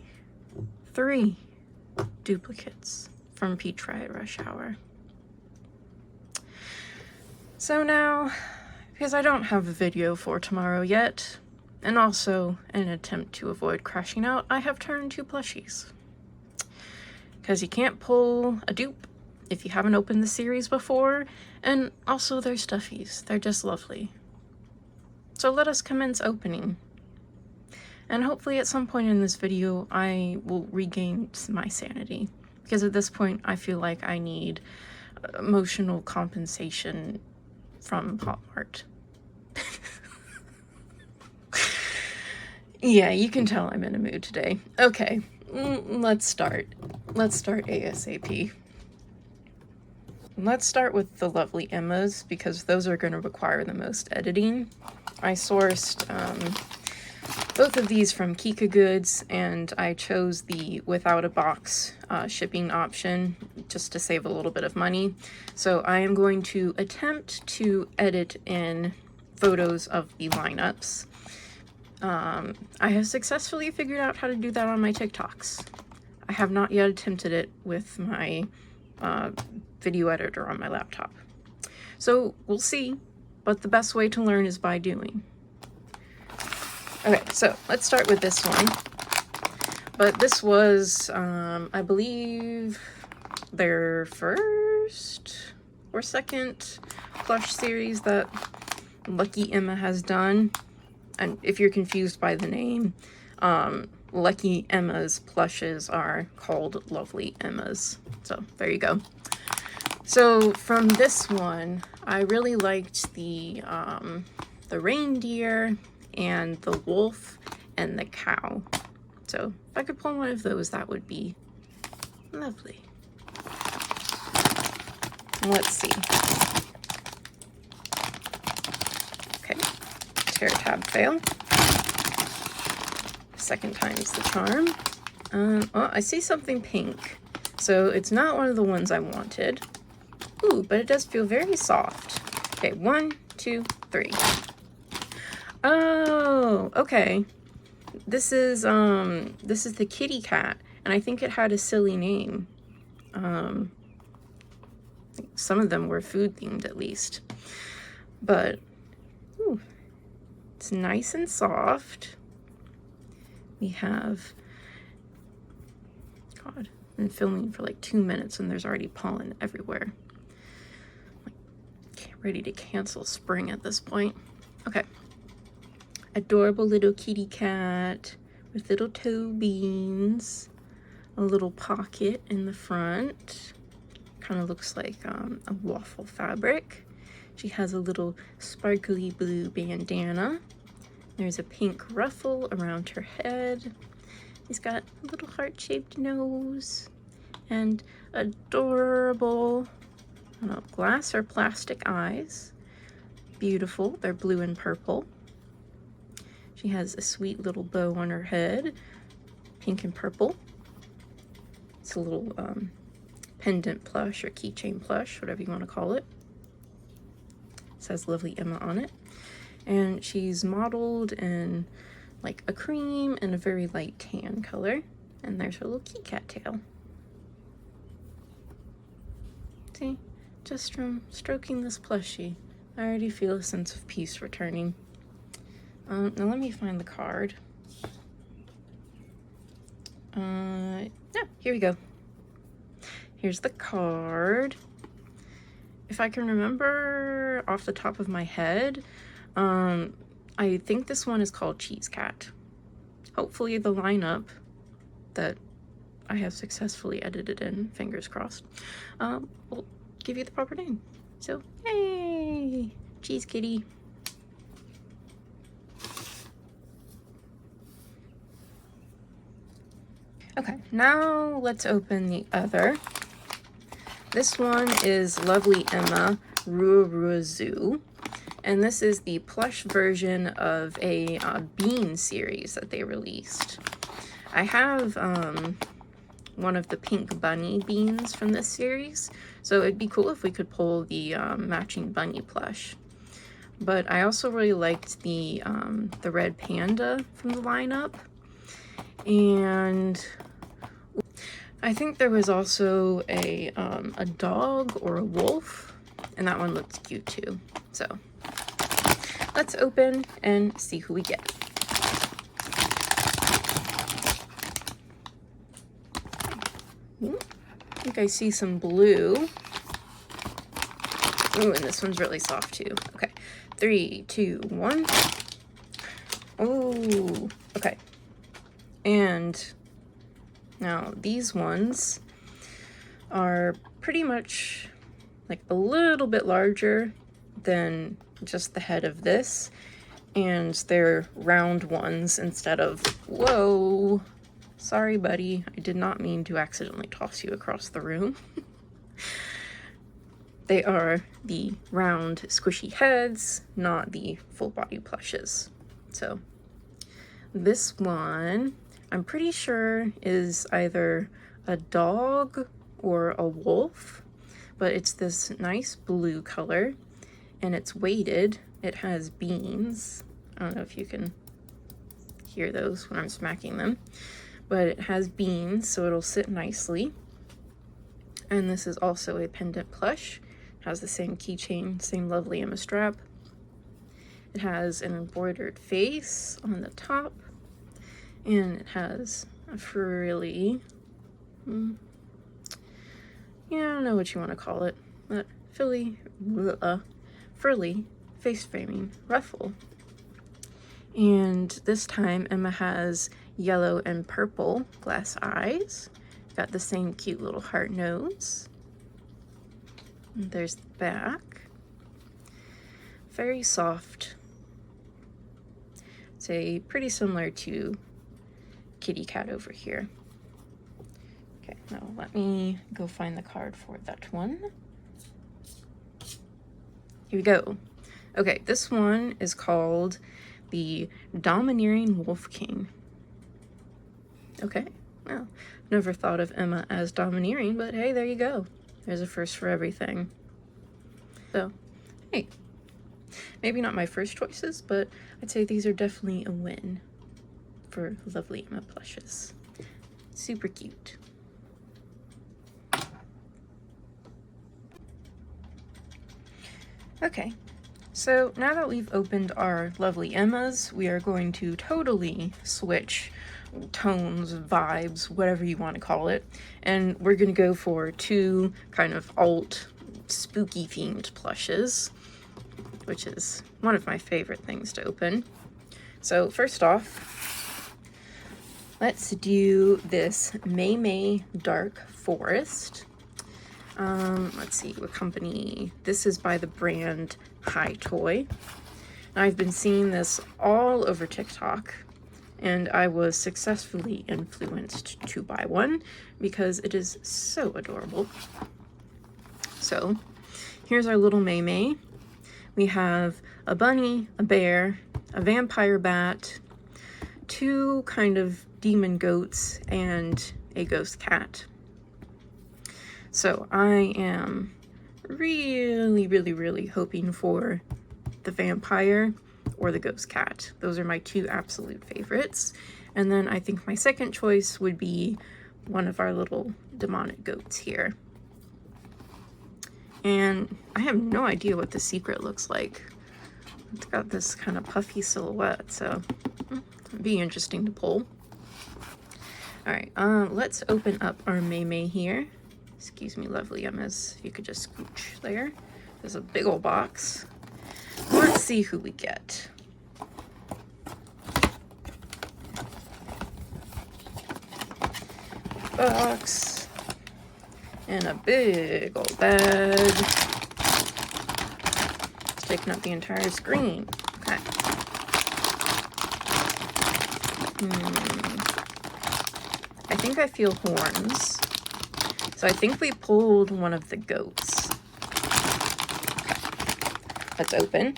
[SPEAKER 1] duplicates from Peach Riot Rush Hour. So now, because I don't have a video for tomorrow yet, and also in an attempt to avoid crashing out, I have turned to plushies. Because you can't pull a dupe if you haven't opened the series before, and also they're stuffies. They're just lovely. So let us commence opening. And hopefully at some point in this video, I will regain my sanity. Because at this point, I feel like I need emotional compensation from Mart. Yeah, you can tell I'm in a mood today. Okay, let's start. Let's start ASAP. Let's start with the lovely Emmas, because those are going to require the most editing. I sourced both of these from KikaGoods, and I chose the without a box shipping option just to save a little bit of money. So I am going to attempt to edit in photos of the lineups. I have successfully figured out how to do that on my TikToks. I have not yet attempted it with my video editor on my laptop. So we'll see, but the best way to learn is by doing. Okay, so let's start with this one. But this was, I believe, their first or second plush series that Lucky Emma has done. And if you're confused by the name, Lucky Emma's plushes are called Lovely Emmas. So there you go. So from this one, I really liked the reindeer and the wolf and the cow. So if I could pull one of those, that would be lovely. Let's see. Okay, tear tab fail. Second time's the charm. Oh, I see something pink. So it's not one of the ones I wanted. Ooh, but it does feel very soft. Okay, 1, 2, 3. Oh, okay. This is the kitty cat, and I think it had a silly name. Some of them were food themed at least. But ooh, it's nice and soft. We have, God, I've been filming for like 2 minutes and there's already pollen everywhere. Like, ready to cancel spring at this point. Okay. Adorable little kitty cat with little toe beans, a little pocket in the front. Kind of looks like a waffle fabric. She has a little sparkly blue bandana. There's a pink ruffle around her head. He's got a little heart-shaped nose and adorable, I don't know, glass or plastic eyes. Beautiful. They're blue and purple. She has a sweet little bow on her head, pink and purple. It's a little pendant plush or keychain plush, whatever you want to call it. It says Lovely Emma on it. And she's modeled in like a cream and a very light tan color. And there's her little key cat tail. See, just from stroking this plushie, I already feel a sense of peace returning. Now let me find the card. Yeah, here we go. Here's the card. If I can remember off the top of my head, I think this one is called Cheese Cat. Hopefully the lineup that I have successfully edited in, fingers crossed, will give you the proper name. So, yay! Cheese Kitty. Okay, now let's open the other. This one is Lovely Emma Rua Zoo, and this is the plush version of a bean series that they released. I have one of the pink bunny beans from this series, so it'd be cool if we could pull the matching bunny plush. But I also really liked the red panda from the lineup, and I think there was also a dog or a wolf, and that one looks cute too. So let's open and see who we get. I think I see some blue. Ooh, and this one's really soft too. Okay, 3, 2, 1. Oh, okay. And now these ones are pretty much like a little bit larger than just the head of this, and they're round ones instead of, whoa, sorry buddy, I did not mean to accidentally toss you across the room. They are the round squishy heads, not the full body plushes. So this one, I'm pretty sure is either a dog or a wolf, but it's this nice blue color, and it's weighted. It has beans. I don't know if you can hear those when I'm smacking them, but it has beans, so it'll sit nicely. And this is also a pendant plush. It has the same keychain, same Lovely Emma strap. It has an embroidered face on the top, and it has a frilly, yeah, I don't know what you want to call it, but frilly face framing ruffle. And this time Emma has yellow and purple glass eyes. Got the same cute little heart nose. And there's the back. Very soft. It's pretty similar to Kitty Cat over here. Okay, now let me go find the card for that one. Here we go. Okay, this one is called the Domineering Wolf King. Okay, well, never thought of Emma as domineering, but hey, there you go. There's a first for everything. So, hey, maybe not my first choices, but I'd say these are definitely a win for Lovely Emma plushes. Super cute. Okay, so now that we've opened our Lovely Emmas, we are going to totally switch tones, vibes, whatever you want to call it, and we're going to go for two kind of alt spooky themed plushes, which is one of my favorite things to open. So first off, let's do this May May Dark Forest. Let's see what company. This is by the brand High Toy. I've been seeing this all over TikTok, and I was successfully influenced to buy one because it is so adorable. So here's our little May May. We have a bunny, a bear, a vampire bat, two kind of demon goats, and a ghost cat. So I am really hoping for the vampire or the ghost cat. Those are my two absolute favorites. And then I think my second choice would be one of our little demonic goats here. And I have no idea what the secret looks like. It's got this kind of puffy silhouette, so it'd be interesting to pull. All right, let's open up our May here. Excuse me, lovely Emmas, if you could just scooch there. There's a big old box. Let's see who we get. Box and a big old bag. It's taking up the entire screen. Okay. I think I feel horns. So I think we pulled one of the goats. Let's open.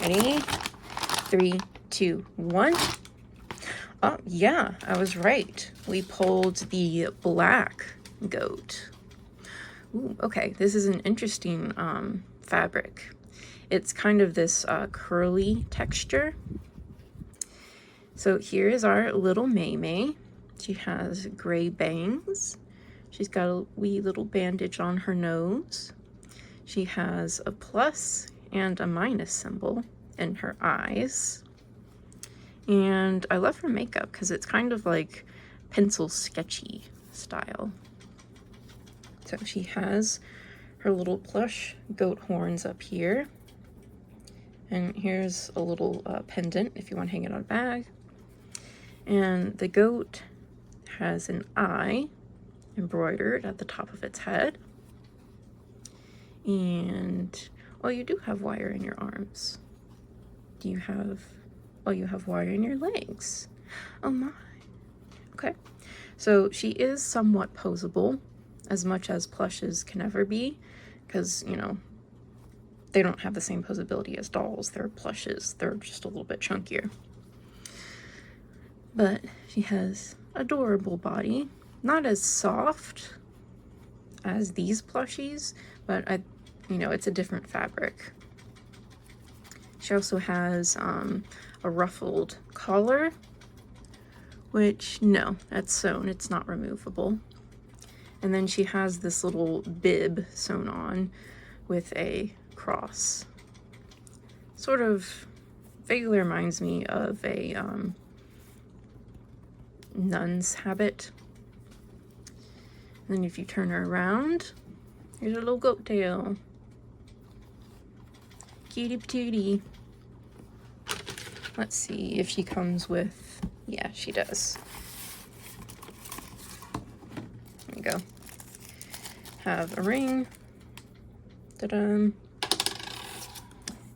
[SPEAKER 1] Ready? 3, 2, 1. Oh, yeah, I was right. We pulled the black goat. Ooh, okay, this is an interesting fabric. It's kind of this curly texture. So here is our little May. She has gray bangs. She's got a wee little bandage on her nose. She has a plus and a minus symbol in her eyes. And I love her makeup because it's kind of like pencil sketchy style. So she has her little plush goat horns up here. And here's a little pendant if you want to hang it on a bag. And the goat has an eye embroidered at the top of its head. And, oh, you do have wire in your arms. Do you have, oh, you have wire in your legs. Oh my. Okay. So she is somewhat posable, as much as plushes can ever be, because, you know, they don't have the same posability as dolls. They're plushes. They're just a little bit chunkier. But she has adorable body. Not as soft as these plushies, but you know, it's a different fabric. She also has a ruffled collar, which, no, that's sewn. It's not removable. And then she has this little bib sewn on with a cross. Sort of vaguely reminds me of a nun's habit. And then if you turn her around, here's a little goat tail. Cutie patootie. Let's see if she comes with, yeah, she does. There you go. Have a ring. Ta-da.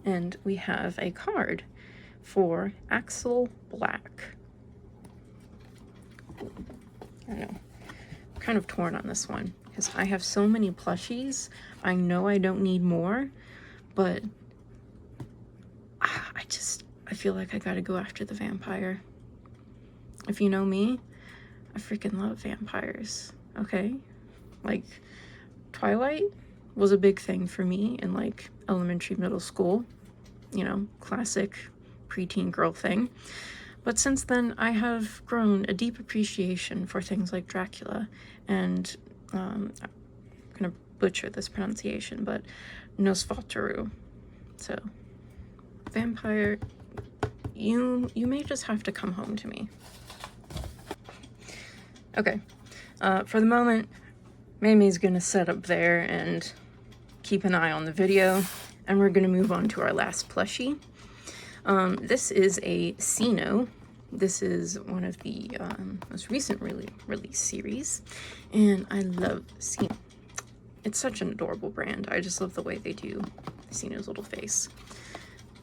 [SPEAKER 1] And we have a card for Axel Black. I don't know. I'm kind of torn on this one because I have so many plushies. I know I don't need more, but I feel like I gotta go after the vampire. If you know me, I freaking love vampires, okay? Like, Twilight was a big thing for me in, like, elementary, middle school. You know, classic preteen girl thing. But since then, I have grown a deep appreciation for things like Dracula and, I'm gonna butcher this pronunciation, but Nosferatu. So, vampire, you may just have to come home to me. Okay, for the moment, Mamie's gonna set up there and keep an eye on the video, and we're gonna move on to our last plushie. This is a Sino. This is one of the most recent release series, and I love Sino. It's such an adorable brand. I just love the way they do Sino's little face.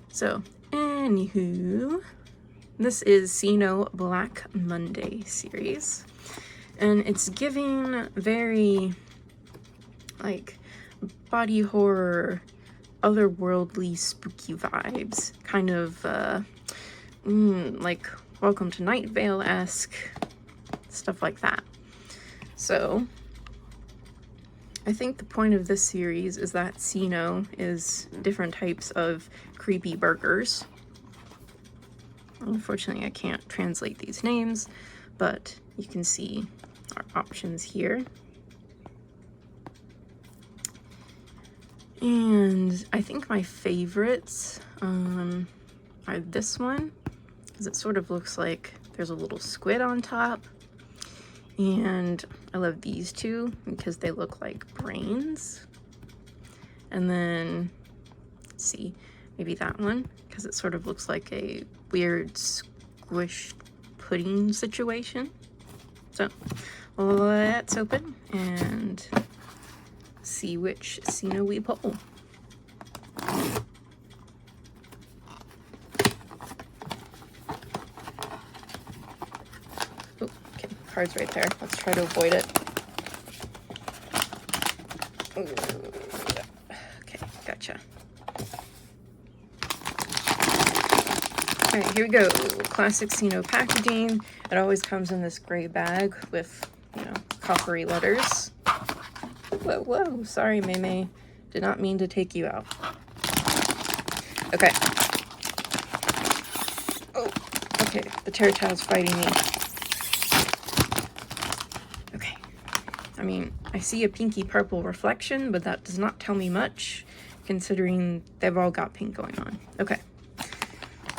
[SPEAKER 1] So, anywho, this is Sino Black Monday series, and it's giving very, like, body horror, otherworldly, spooky vibes. Kind of, like Welcome to Night Vale-esque, stuff like that. So, I think the point of this series is that Sino is different types of creepy burgers. Unfortunately, I can't translate these names, but you can see our options here. And I think my favorites are this one, because it sort of looks like there's a little squid on top. And I love these two because they look like brains. And then, let's see, maybe that one, because it sort of looks like a weird squished pudding situation. So let's open and see which Sino we pull. Oh, okay, card's right there. Let's try to avoid it. Ooh, okay, gotcha. All right, here we go. Classic Sino packaging. It always comes in this gray bag with, you know, coppery letters. Whoa, whoa, sorry, Mei. Did not mean to take you out. Okay. Oh, okay, the Terrata's fighting me. Okay. I mean, I see a pinky purple reflection, but that does not tell me much, considering they've all got pink going on. Okay.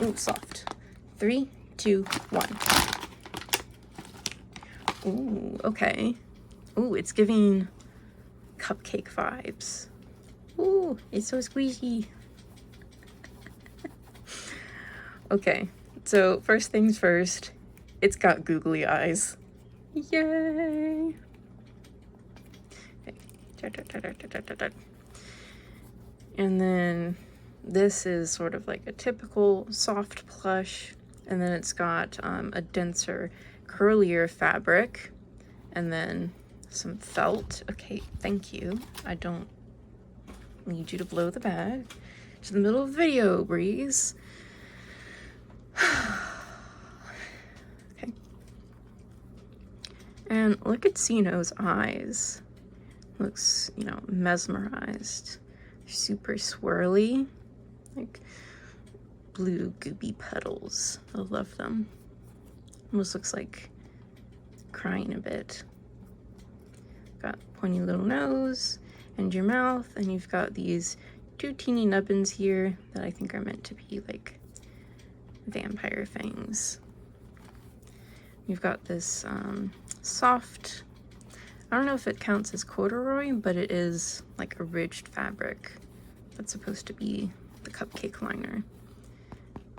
[SPEAKER 1] Ooh, soft. 3, 2, 1. Ooh, okay. Ooh, it's giving cupcake vibes. Ooh, it's so squeezy. Okay, so first things first, it's got googly eyes. Yay! Okay. And then this is sort of like a typical soft plush, and then it's got a denser, curlier fabric, and then some felt. Okay, thank you. I don't need you to blow the bag. To the middle of the video, Breeze. Okay. And look at Sino's eyes. Looks, you know, mesmerized. Super swirly. Like blue goopy petals. I love them. Almost looks like crying a bit. Got pointy little nose and your mouth, and you've got these 2 teeny nubbins here that I think are meant to be like vampire fangs. You've got this soft, I don't know if it counts as corduroy, but it is like a ridged fabric that's supposed to be the cupcake liner.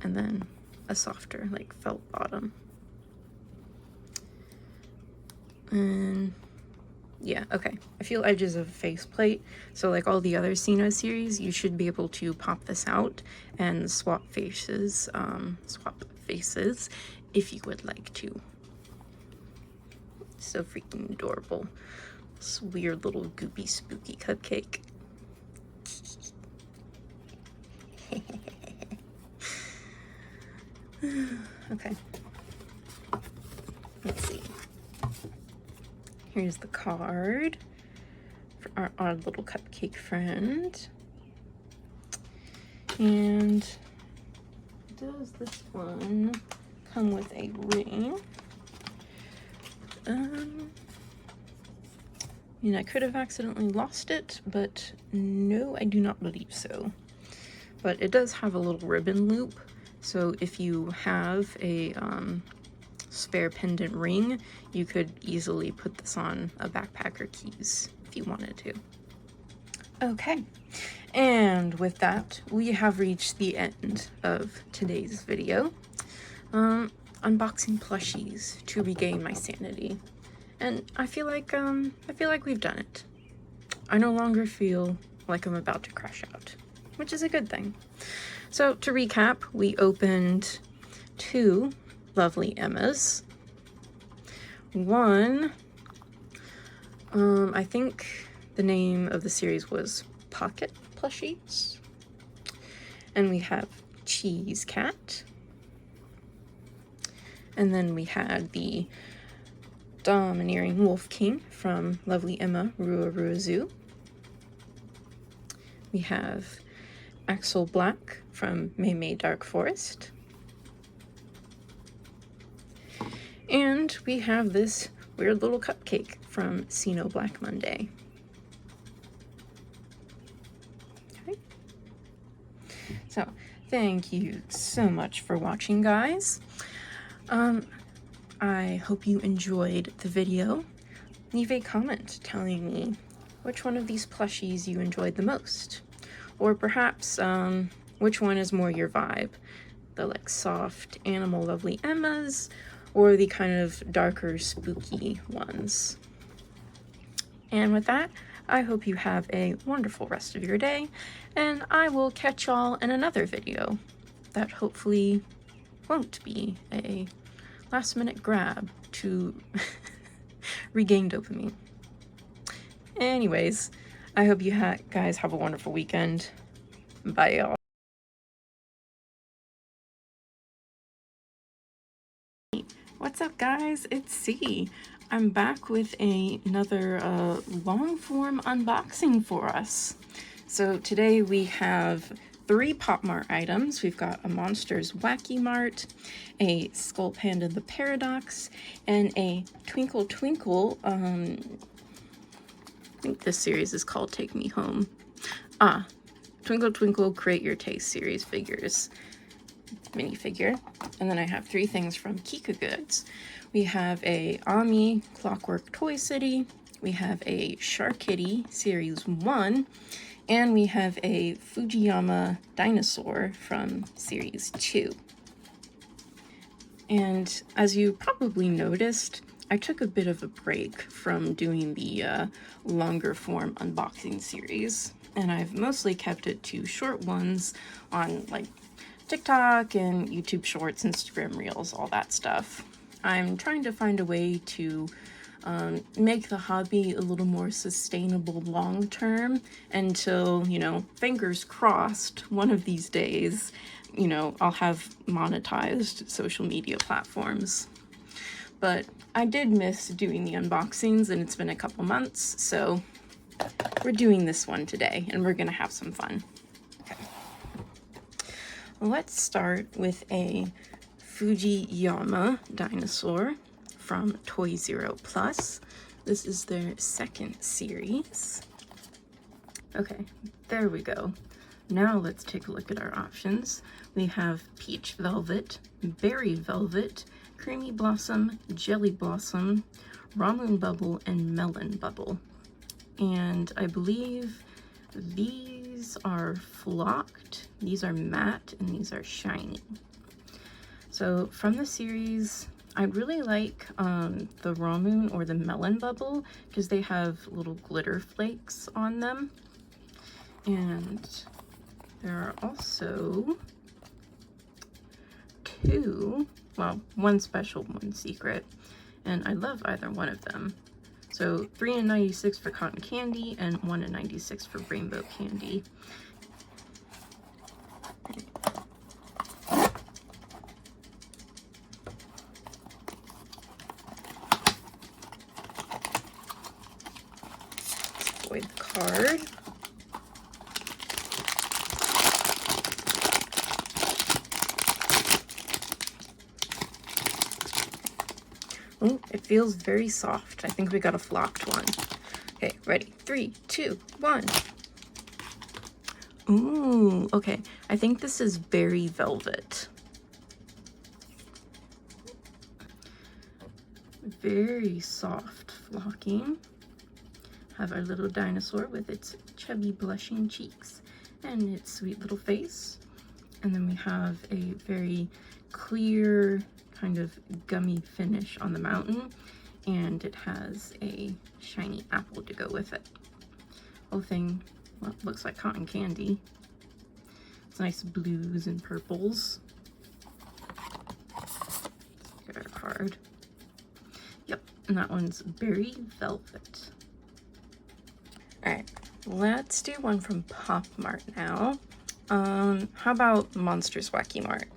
[SPEAKER 1] And then a softer, like felt bottom. And yeah, okay. I feel edges of a faceplate. So like all the other Sino series, you should be able to pop this out and swap faces if you would like to. So freaking adorable. This weird little goopy spooky cupcake. Okay. Let's see. Here's the card for our odd little cupcake friend. And does this one come with a ring? I mean, I could have accidentally lost it, but no, I do not believe so. But it does have a little ribbon loop, so if you have a spare pendant ring, you could easily put this on a backpack or keys if you wanted to. Okay, and with that, we have reached the end of today's video. Unboxing plushies to regain my sanity. And I feel like we've done it. I no longer feel like I'm about to crash out, which is a good thing. So to recap, we opened 2 lovely Emmas. One, I think the name of the series was Pocket Plushies. And we have Cheese Cat. And then we had the Domineering Wolf King from Lovely Emma Rua Rua Zoo. We have Axel Black from May May Dark Forest. And we have this weird little cupcake from Sino Black Monday. Okay. So, thank you so much for watching, guys. I hope you enjoyed the video. Leave a comment telling me which one of these plushies you enjoyed the most. Or perhaps which one is more your vibe. The like soft animal lovely Emmas, or the kind of darker spooky ones. And with that, I hope you have a wonderful rest of your day, and I will catch y'all in another video that hopefully won't be a last minute grab to regain dopamine. Anyways, I hope you guys have a wonderful weekend. Bye, y'all. What's up, guys? It's C. I'm back with another long form unboxing for us. So today we have 3 Pop Mart items. We've got a Monsters Wacky Mart, a Skull Panda the Paradox, and a Twinkle Twinkle, I think this series is called Take Me Home. Twinkle Twinkle Create Your Taste series figures. Minifigure. And then I have 3 things from KikaGoods. We have a Ami Clockwork Toy City, we have a Sharkitty Series 1, and we have a Fujiyama Dinosaur from Series 2. And as you probably noticed, I took a bit of a break from doing the longer form unboxing series, and I've mostly kept it to short ones on like TikTok and YouTube Shorts, Instagram Reels, all that stuff. I'm trying to find a way to make the hobby a little more sustainable long term until, you know, fingers crossed, one of these days, you know, I'll have monetized social media platforms. But I did miss doing the unboxings, and it's been a couple months, so we're doing this one today, and we're gonna have some fun. Okay. Let's start with a Fujiyama dinosaur from Toy Zero Plus. This is their 2nd series. Okay, there we go. Now let's take a look at our options. We have Peach Velvet, Berry Velvet, Creamy Blossom, Jelly Blossom, Ramen Bubble, and Melon Bubble. And I believe these are flocked, these are matte, and these are shiny. So from the series, I really like the Ramen or the Melon Bubble because they have little glitter flakes on them. And there are also 2, well, 1 special, 1 secret, and I love either one of them. So 3.96 for cotton candy and 1.96 for rainbow candy. Let's void the card. Oh, it feels very soft. I think we got a flocked one. Okay, ready? 3, 2, 1. Ooh, okay. I think this is Berry Velvet. Very soft flocking. Have our little dinosaur with its chubby blushing cheeks and its sweet little face. And then we have a very clear kind of gummy finish on the mountain, and it has a shiny apple to go with it. Whole thing, well, looks like cotton candy. It's nice blues and purples. Get our card. Yep, and that one's Berry Velvet. All right, let's do one from Pop Mart now. How about Monsters Wacky Mart?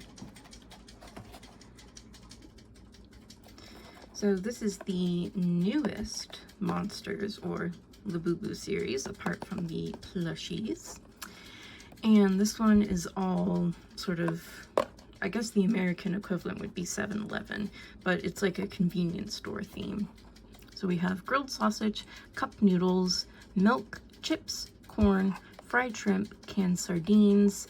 [SPEAKER 1] So this is the newest Monsters or Labubu series, apart from the plushies. And this one is all sort of, I guess the American equivalent would be 7-Eleven, but it's like a convenience store theme. So we have grilled sausage, cup noodles, milk, chips, corn, fried shrimp, canned sardines,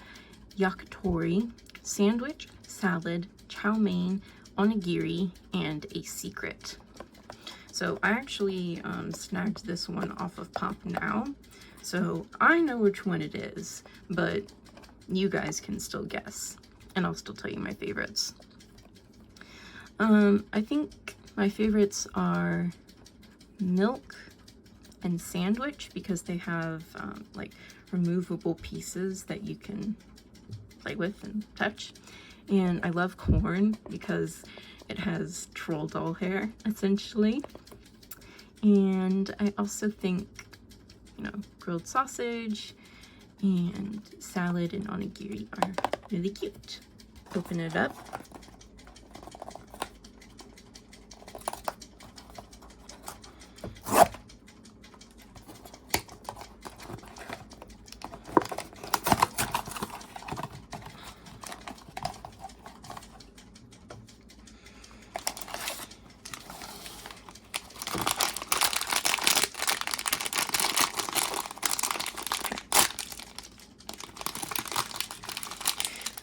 [SPEAKER 1] yakitori, sandwich, salad, chow mein, onigiri, and a secret. So I actually snagged this one off of Pop Now, so I know which one it is, but you guys can still guess, and I'll still tell you my favorites. I think my favorites are milk and sandwich because they have like removable pieces that you can play with and touch. And I love corn because it has troll doll hair essentially. And I also think, you know, grilled sausage and salad and onigiri are really cute. Open it up.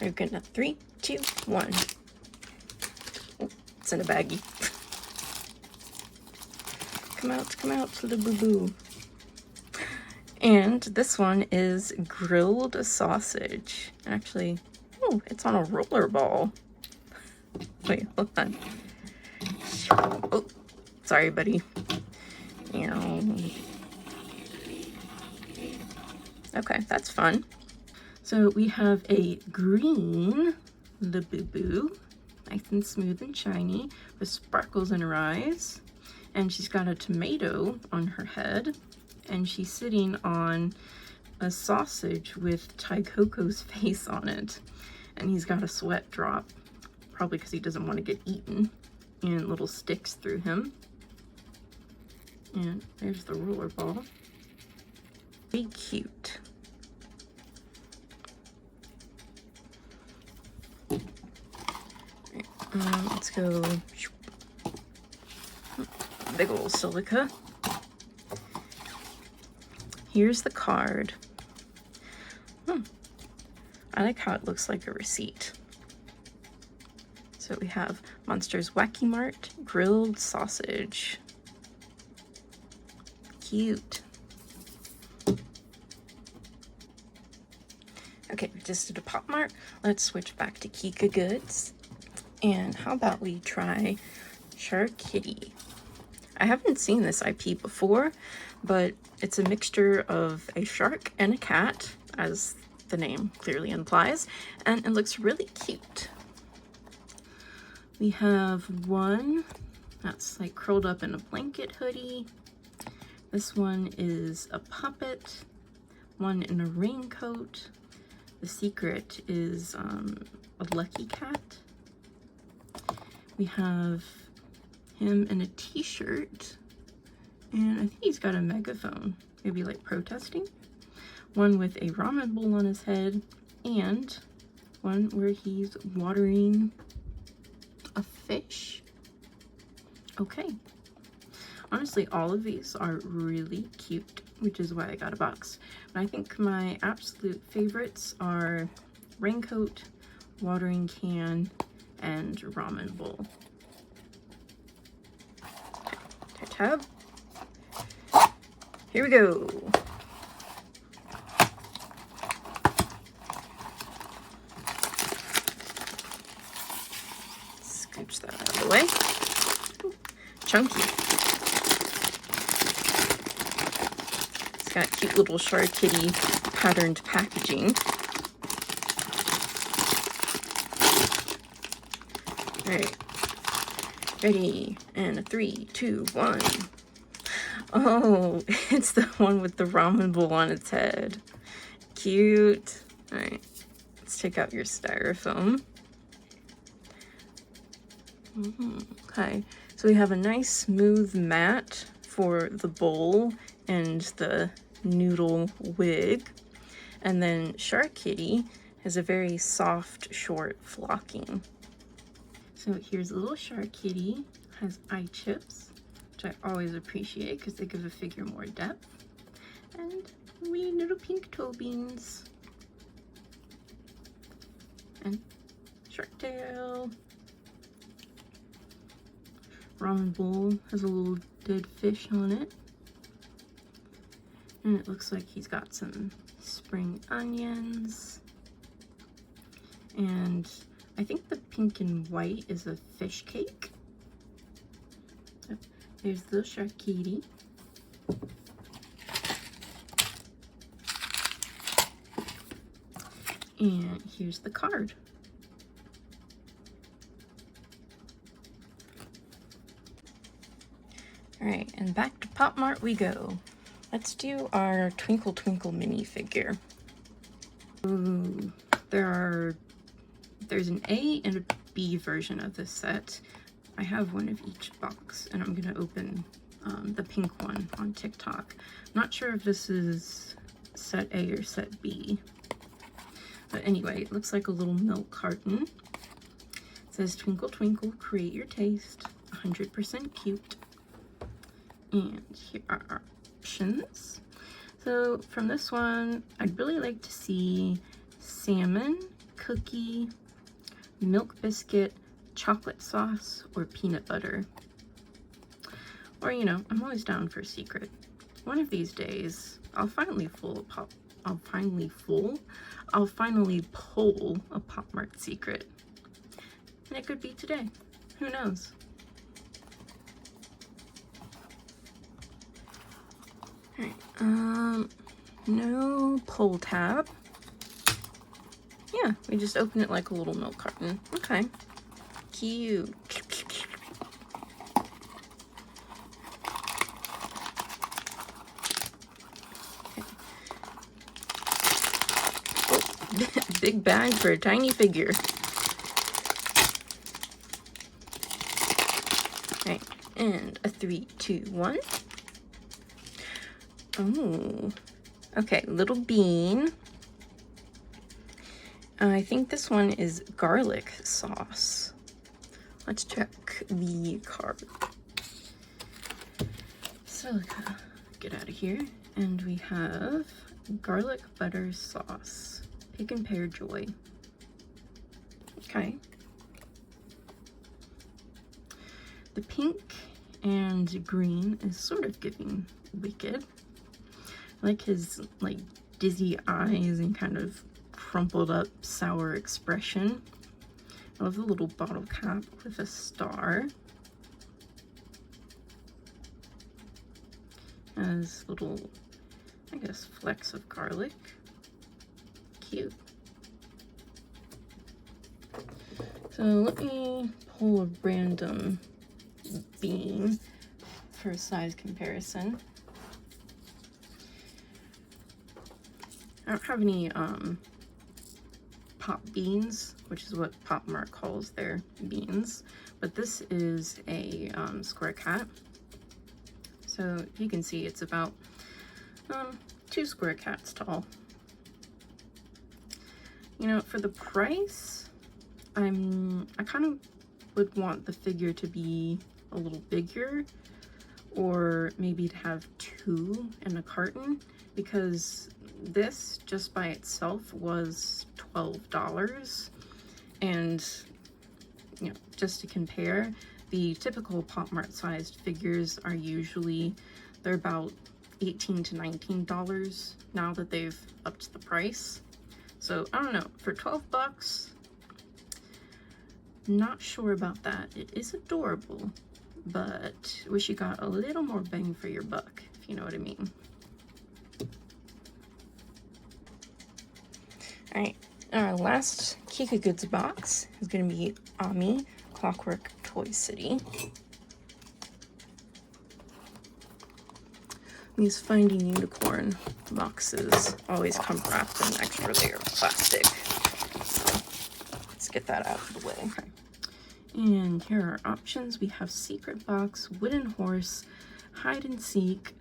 [SPEAKER 1] We're gonna 3, 2, 1. Oh, it's in a baggie. Come out, little boo-boo. And this one is grilled sausage. Actually, oh, it's on a roller ball. Wait, hold on. Oh, sorry, buddy. Okay, that's fun. So we have a green Labubu, nice and smooth and shiny, with sparkles in her eyes. And she's got a tomato on her head, and she's sitting on a sausage with Tai Coco's face on it. And he's got a sweat drop, probably because he doesn't want to get eaten, and little sticks through him. And there's the roller ball. Be cute. Let's go. Big old silica. Here's the card. I like how it looks like a receipt. So we have Monsters Wacky Mart grilled sausage. Cute. Okay, we just did a Pop Mart. Let's switch back to KikaGoods. And how about we try Shark Kitty? I haven't seen this IP before, but it's a mixture of a shark and a cat, as the name clearly implies, and it looks really cute. We have one that's like curled up in a blanket hoodie. This one is a puppet, one in a raincoat. The secret is a lucky cat. We have him in a t-shirt, and I think he's got a megaphone, maybe like protesting. One with a ramen bowl on his head, and one where he's watering a fish. Okay. Honestly, all of these are really cute, which is why I got a box. But I think my absolute favorites are raincoat, watering can, and ramen bowl. Tab. Here we go. Scooch that out of the way. Ooh, chunky. It's got cute little Shark Kitty patterned packaging. All right. Ready, and 3, 2, 1. Oh, it's the one with the ramen bowl on its head. Cute. All right, let's take out your styrofoam. Okay, so we have a nice smooth mat for the bowl and the noodle wig. And then Shark Kitty has a very soft, short flocking. So here's a little Shark Kitty, has eye chips, which I always appreciate because they give a figure more depth. And wee little pink toe beans. And Shark Tail. Ramen bowl has a little dead fish on it. And it looks like he's got some spring onions. And I think the pink and white is a fish cake. So there's the Shark Kitty. And here's the card. Alright, and back to Pop Mart we go. Let's do our Twinkle Twinkle minifigure. Ooh, there's an A and a B version of this set. I have one of each box, and I'm gonna open the pink one on TikTok. Not sure if this is set A or set B. But anyway, it looks like a little milk carton. It says, "Twinkle Twinkle, create your taste, 100% cute." And here are our options. So from this one, I'd really like to see salmon, cookie, milk biscuit, chocolate sauce, or peanut butter. Or, you know, I'm always down for a secret. One of these days, I'll finally pull a Pop Mart secret. And it could be today. Who knows? Alright, no pull tab. Yeah, we just open it like a little milk carton. Okay. Cute. Okay. Oh, big bag for a tiny figure. Alright, and a 3, 2, 1. Oh, okay, little bean. I think this one is garlic sauce. Let's check the card. So, get out of here. And we have garlic butter sauce. Pick and Pear Joy. Okay. The pink and green is sort of giving Wicked. I like his dizzy eyes and kind of crumpled up sour expression. I love the little bottle cap with a star. Has little, I guess, flecks of garlic. Cute. So let me pull a random bean for a size comparison. I don't have any pop beans, which is what Pop Mart calls their beans, but this is a square cat. So you can see it's about 2 square cats tall. You know, for the price, I kind of would want the figure to be a little bigger, or maybe to have 2 in a carton, because this just by itself was $12. And, you know, just to compare, the typical Pop Mart sized figures are usually, they're about $18 to $19 now that they've upped the price. So I don't know, for 12 bucks, not sure about that. It is adorable, but wish you got a little more bang for your buck, if you know what I mean. Alright, our last KikaGoods box is going to be Ami Clockwork Toy City. These Finding Unicorn boxes always come wrapped in an extra layer of plastic. So let's get that out of the way. Okay. And here are our options. We have Secret Box, Wooden Horse, Hide and Seek,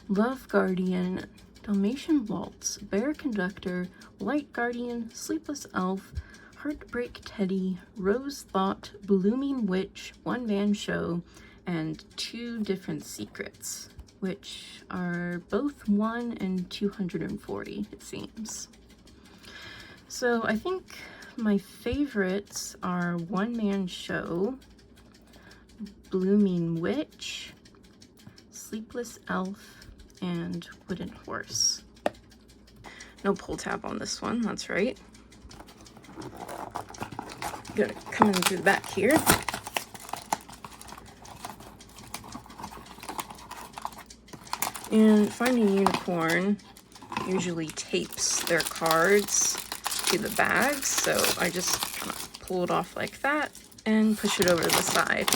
[SPEAKER 1] Love Guardian, Dalmatian Waltz, Bear Conductor, Light Guardian, Sleepless Elf, Heartbreak Teddy, Rose Thought, Blooming Witch, One Man Show, and 2 Different Secrets, which are both 1 and 240, it seems. So I think my favorites are One Man Show, Blooming Witch, Sleepless Elf, and Wooden Horse. No pull tab on this one, that's right. Gonna come in through the back here. And Finding Unicorn usually tapes their cards to the bags, so I just kind of pull it off like that and push it over to the side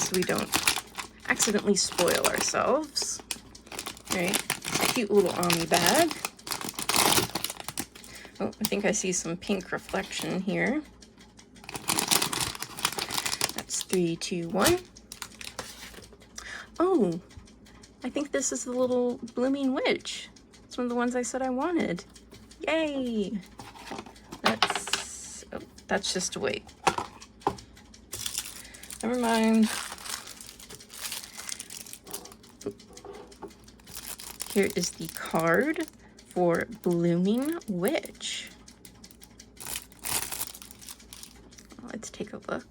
[SPEAKER 1] so we don't accidentally spoil ourselves. Right, cute little Ami bag. Oh, I think I see some pink reflection here. That's 3, 2, 1. Oh, I think this is the little Blooming Witch. It's one of the ones I said I wanted. Yay! That's just a wait. Never mind. Here is the card for Blooming Witch. Let's take a look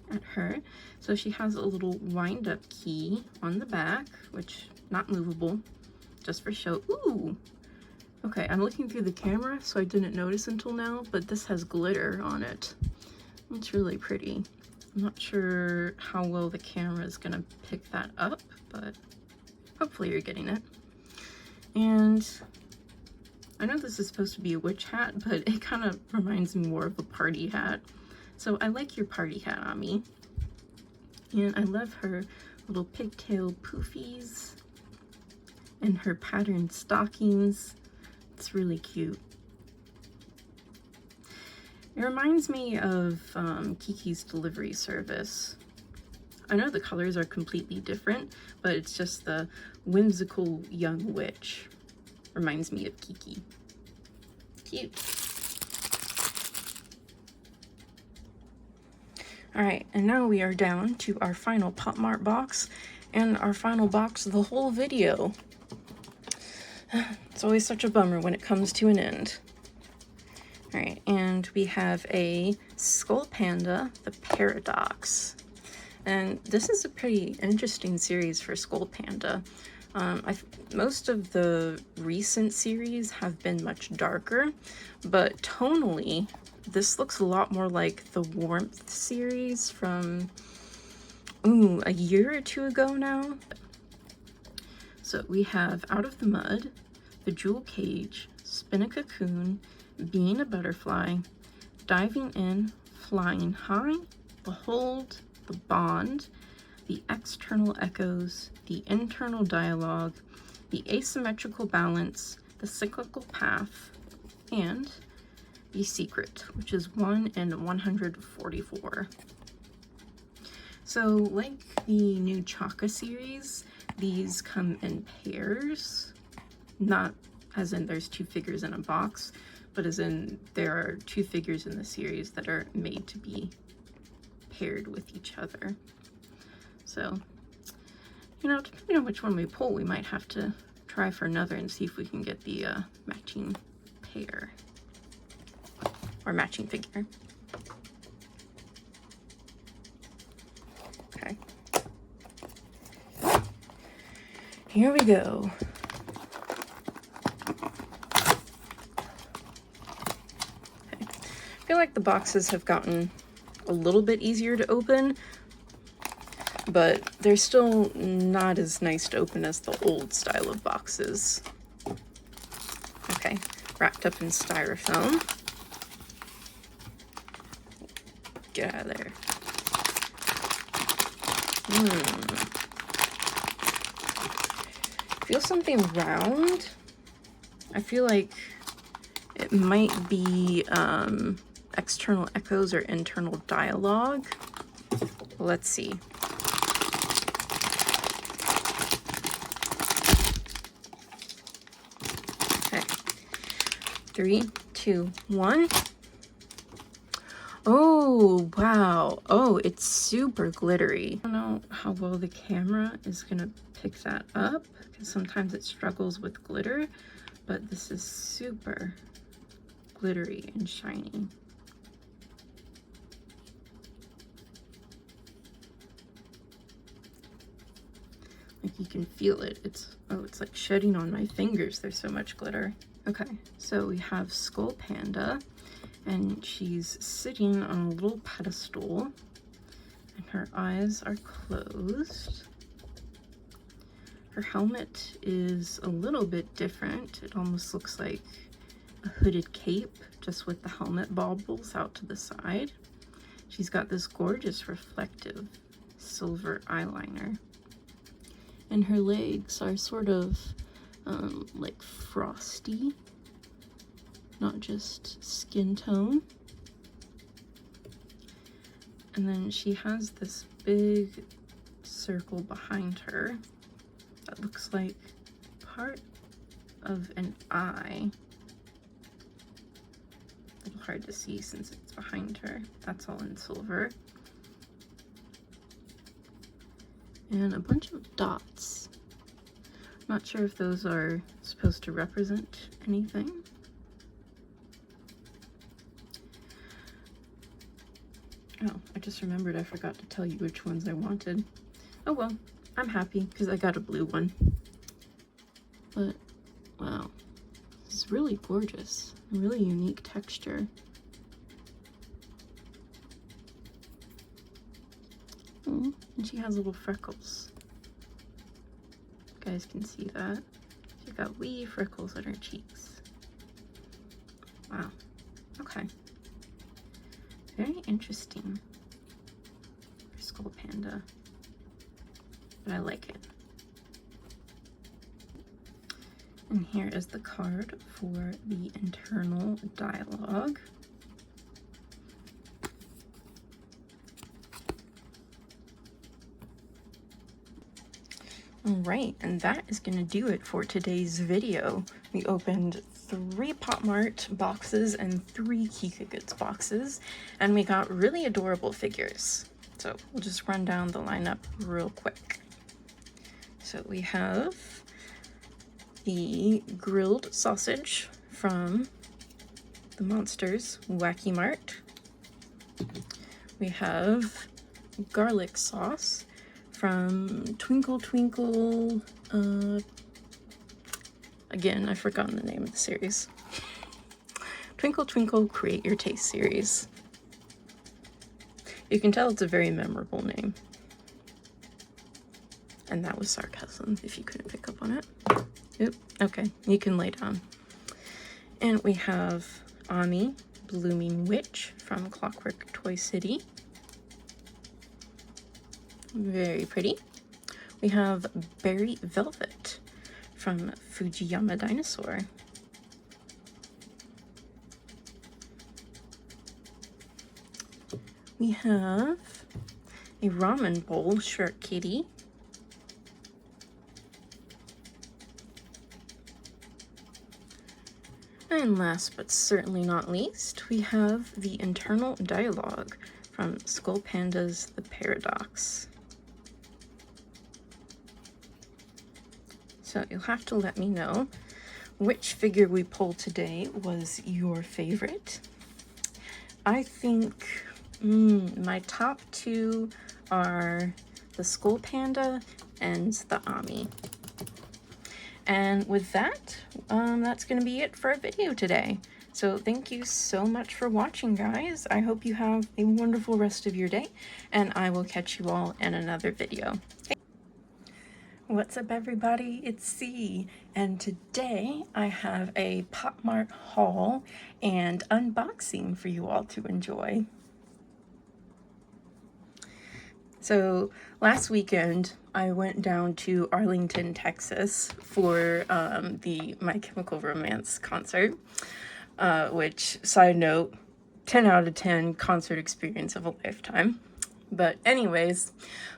[SPEAKER 1] at her. So she has a little wind-up key on the back, which not movable, just for show. Ooh! Okay, I'm looking through the camera, so I didn't notice until now, but this has glitter on it. It's really pretty. I'm not sure how well the camera is gonna pick that up, but hopefully you're getting it. And I know this is supposed to be a witch hat, but it kind of reminds me more of a party hat. So I like your party hat, Ami. And I love her little pigtail poofies and her patterned stockings. It's really cute. It reminds me of Kiki's delivery service. I know the colors are completely different, but it's just the whimsical young witch. Reminds me of Kiki. Cute. Alright, and now we are down to our final Pop Mart box, and our final box of the whole video. It's always such a bummer when it comes to an end. Alright, and we have a Skull Panda, the Paradox. And this is a pretty interesting series for Skull Panda. Most of the recent series have been much darker, but tonally, this looks a lot more like the Warmth series from, a year or 2 ago now. So we have Out of the Mud, The Jewel Cage, Spin a Cocoon, Being a Butterfly, Diving In, Flying High, The Hold, The Bond, The External Echoes, The Internal Dialogue, The Asymmetrical Balance, The Cyclical Path, and The Secret, which is 1 in 144. So like the new Chaka series, these come in pairs, not as in there's 2 figures in a box, but as in there are 2 figures in the series that are made to be paired with each other. So, depending on which one we pull, we might have to try for another and see if we can get the matching pair or matching figure. Okay. Here we go. Okay. I feel like the boxes have gotten a little bit easier to open, but they're still not as nice to open as the old style of boxes. Okay, wrapped up in styrofoam. Get out of there. Feel something round. I feel like it might be external echoes or internal dialogue. Let's see. 3, 2, 1. Oh, wow. Oh, it's super glittery. I don't know how well the camera is gonna pick that up, because sometimes it struggles with glitter, but this is super glittery and shiny. Like, you can feel it. It's like shedding on my fingers. There's so much glitter. Okay, so we have Skull Panda, and she's sitting on a little pedestal, and her eyes are closed. Her helmet is a little bit different. It almost looks like a hooded cape, just with the helmet baubles out to the side. She's got this gorgeous reflective silver eyeliner. And her legs are sort of like frosty, not just skin tone. And then she has this big circle behind her that looks like part of an eye. A little hard to see since it's behind her. That's all in silver. And a bunch of dots. Not sure if those are supposed to represent anything. Oh, I just remembered I forgot to tell you which ones I wanted. Oh well, I'm happy because I got a blue one. But, wow, this is really gorgeous. A really unique texture. Oh, and she has little freckles. You guys can see that. She's got wee freckles on her cheeks. Wow. Okay. Very interesting for Skull Panda. But I like it. And here is the card for the internal dialogue. Alright, and that is going to do it for today's video. We opened 3 Pop Mart boxes and 3 KikaGoods boxes, and we got really adorable figures. So we'll just run down the lineup real quick. So we have the grilled sausage from the Monsters Wacky Mart. We have garlic sauce from Twinkle Twinkle, again, I've forgotten the name of the series. Twinkle Twinkle Create Your Taste series. You can tell it's a very memorable name. And that was sarcasm, if you couldn't pick up on it. Oop, okay, you can lay down. And we have Ami, Blooming Witch from Clockwork Toy City. Very pretty. We have Berry Velvet from Fujiyama Dinosaur. We have a ramen bowl Shark Kitty. And last but certainly not least, we have the internal dialogue from Skull Panda's The Paradox. So you'll have to let me know which figure we pulled today was your favorite. I think my top 2 are the Skull Panda and the Ami. And with that, that's going to be it for our video today. So thank you so much for watching, guys. I hope you have a wonderful rest of your day, and I will catch you all in another video. What's up, everybody? It's C, and today I have a Pop Mart haul and unboxing for you all to enjoy. So last weekend I went down to Arlington, Texas for the My Chemical Romance concert, which, side note, 10 out of 10 concert experience of a lifetime. But anyways,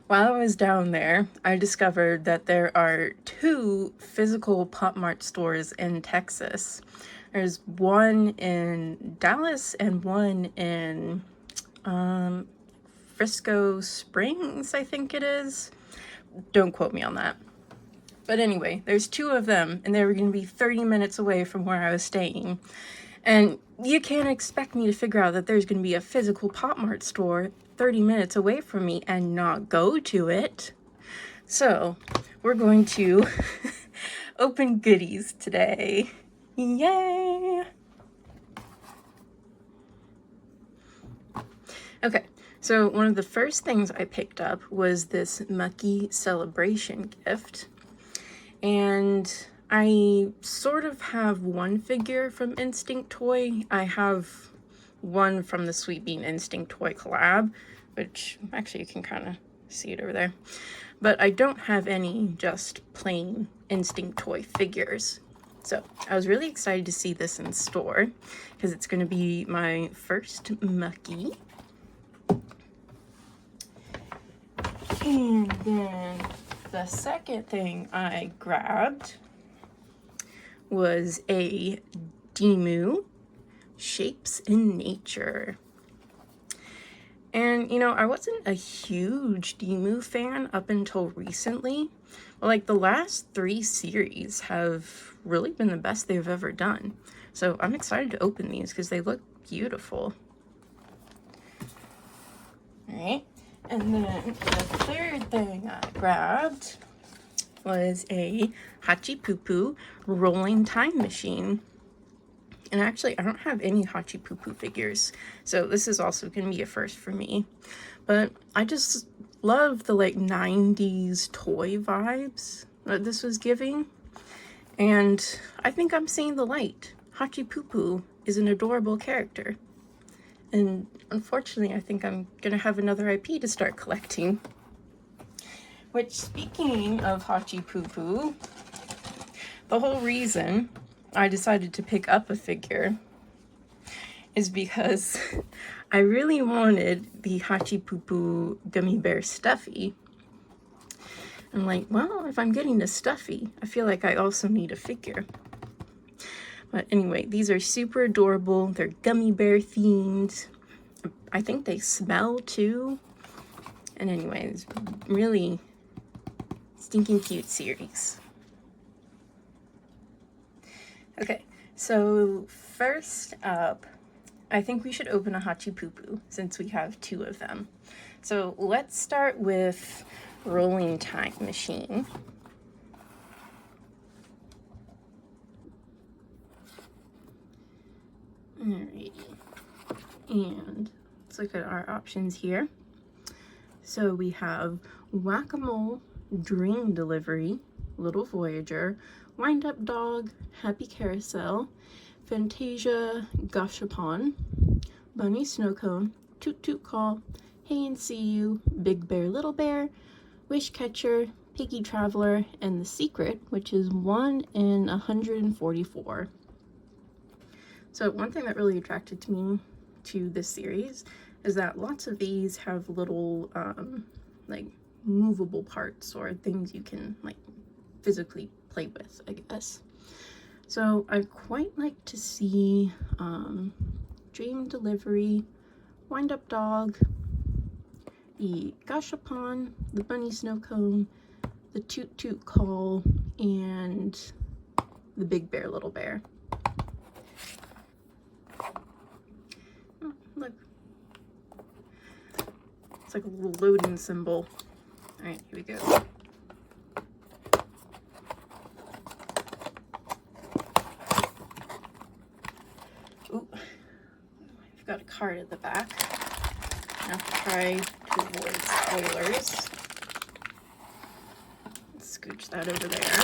[SPEAKER 1] while I was down there, I discovered that there are 2 physical Pop Mart stores in Texas. There's one in Dallas and one in Frisco Springs, I think it is. Don't quote me on that. But anyway, there's 2 of them, and they were going to be 30 minutes away from where I was staying. And you can't expect me to figure out that there's going to be a physical Pop Mart store 30 minutes away from me and not go to it. So we're going to open goodies today. Yay! Okay, so one of the first things I picked up was this Mucky Celebration gift. And I sort of have one figure from Instinct Toy. I have one from the Sweet Bean Instinct Toy collab, which actually you can kind of see it over there. But I don't have any just plain Instinct Toy figures. So I was really excited to see this in store because it's going to be my first Mucky. And then the second thing I grabbed was a Demu Shapes in Nature. And, you know, I wasn't a huge Demu fan up until recently. But, like, the last 3 series have really been the best they've ever done. So I'm excited to open these because they look beautiful. Alright, and then the third thing I grabbed was a Hachi Poo Poo rolling time machine. And actually, I don't have any Hachi Poo Poo figures, so this is also going to be a first for me. But I just love the, like, 90s toy vibes that this was giving. And I think I'm seeing the light. Hachi Poo Poo is an adorable character. And unfortunately, I think I'm going to have another IP to start collecting. Which, speaking of Hachi Poo Poo, the whole reason I decided to pick up a figure is because I really wanted the Hachi Poo Poo Gummy Bear Stuffy. I'm like, well, if I'm getting a Stuffy, I feel like I also need a figure. But anyway, these are super adorable. They're gummy bear themed. I think they smell too. And anyway, it's really stinking cute series. Okay, so first up, I think we should open a Hachi Poo Poo since we have 2 of them. So let's start with Rolling Time Machine. Alrighty, and let's look at our options here. So we have Whack-A-Mole, Dream Delivery, Little Voyager, Wind Up Dog, Happy Carousel, Fantasia Gashapon, Bunny Snowcone, Toot Toot Call, Hey and See You, Big Bear Little Bear, Wish Catcher, Piggy Traveler, and The Secret, which is 1 in 144. So one thing that really attracted me to this series is that lots of these have little like movable parts or things you can like physically play with, I guess. So I'd quite like to see Dream Delivery, Wind Up Dog, the Gashapon, the Bunny Snowcone, the Toot Toot Call, and the Big Bear Little Bear. Oh, look. It's like a little loading symbol. Alright, here we go. Ooh, I've got a card at the back. I have to try to avoid spoilers. Let's scooch that over there.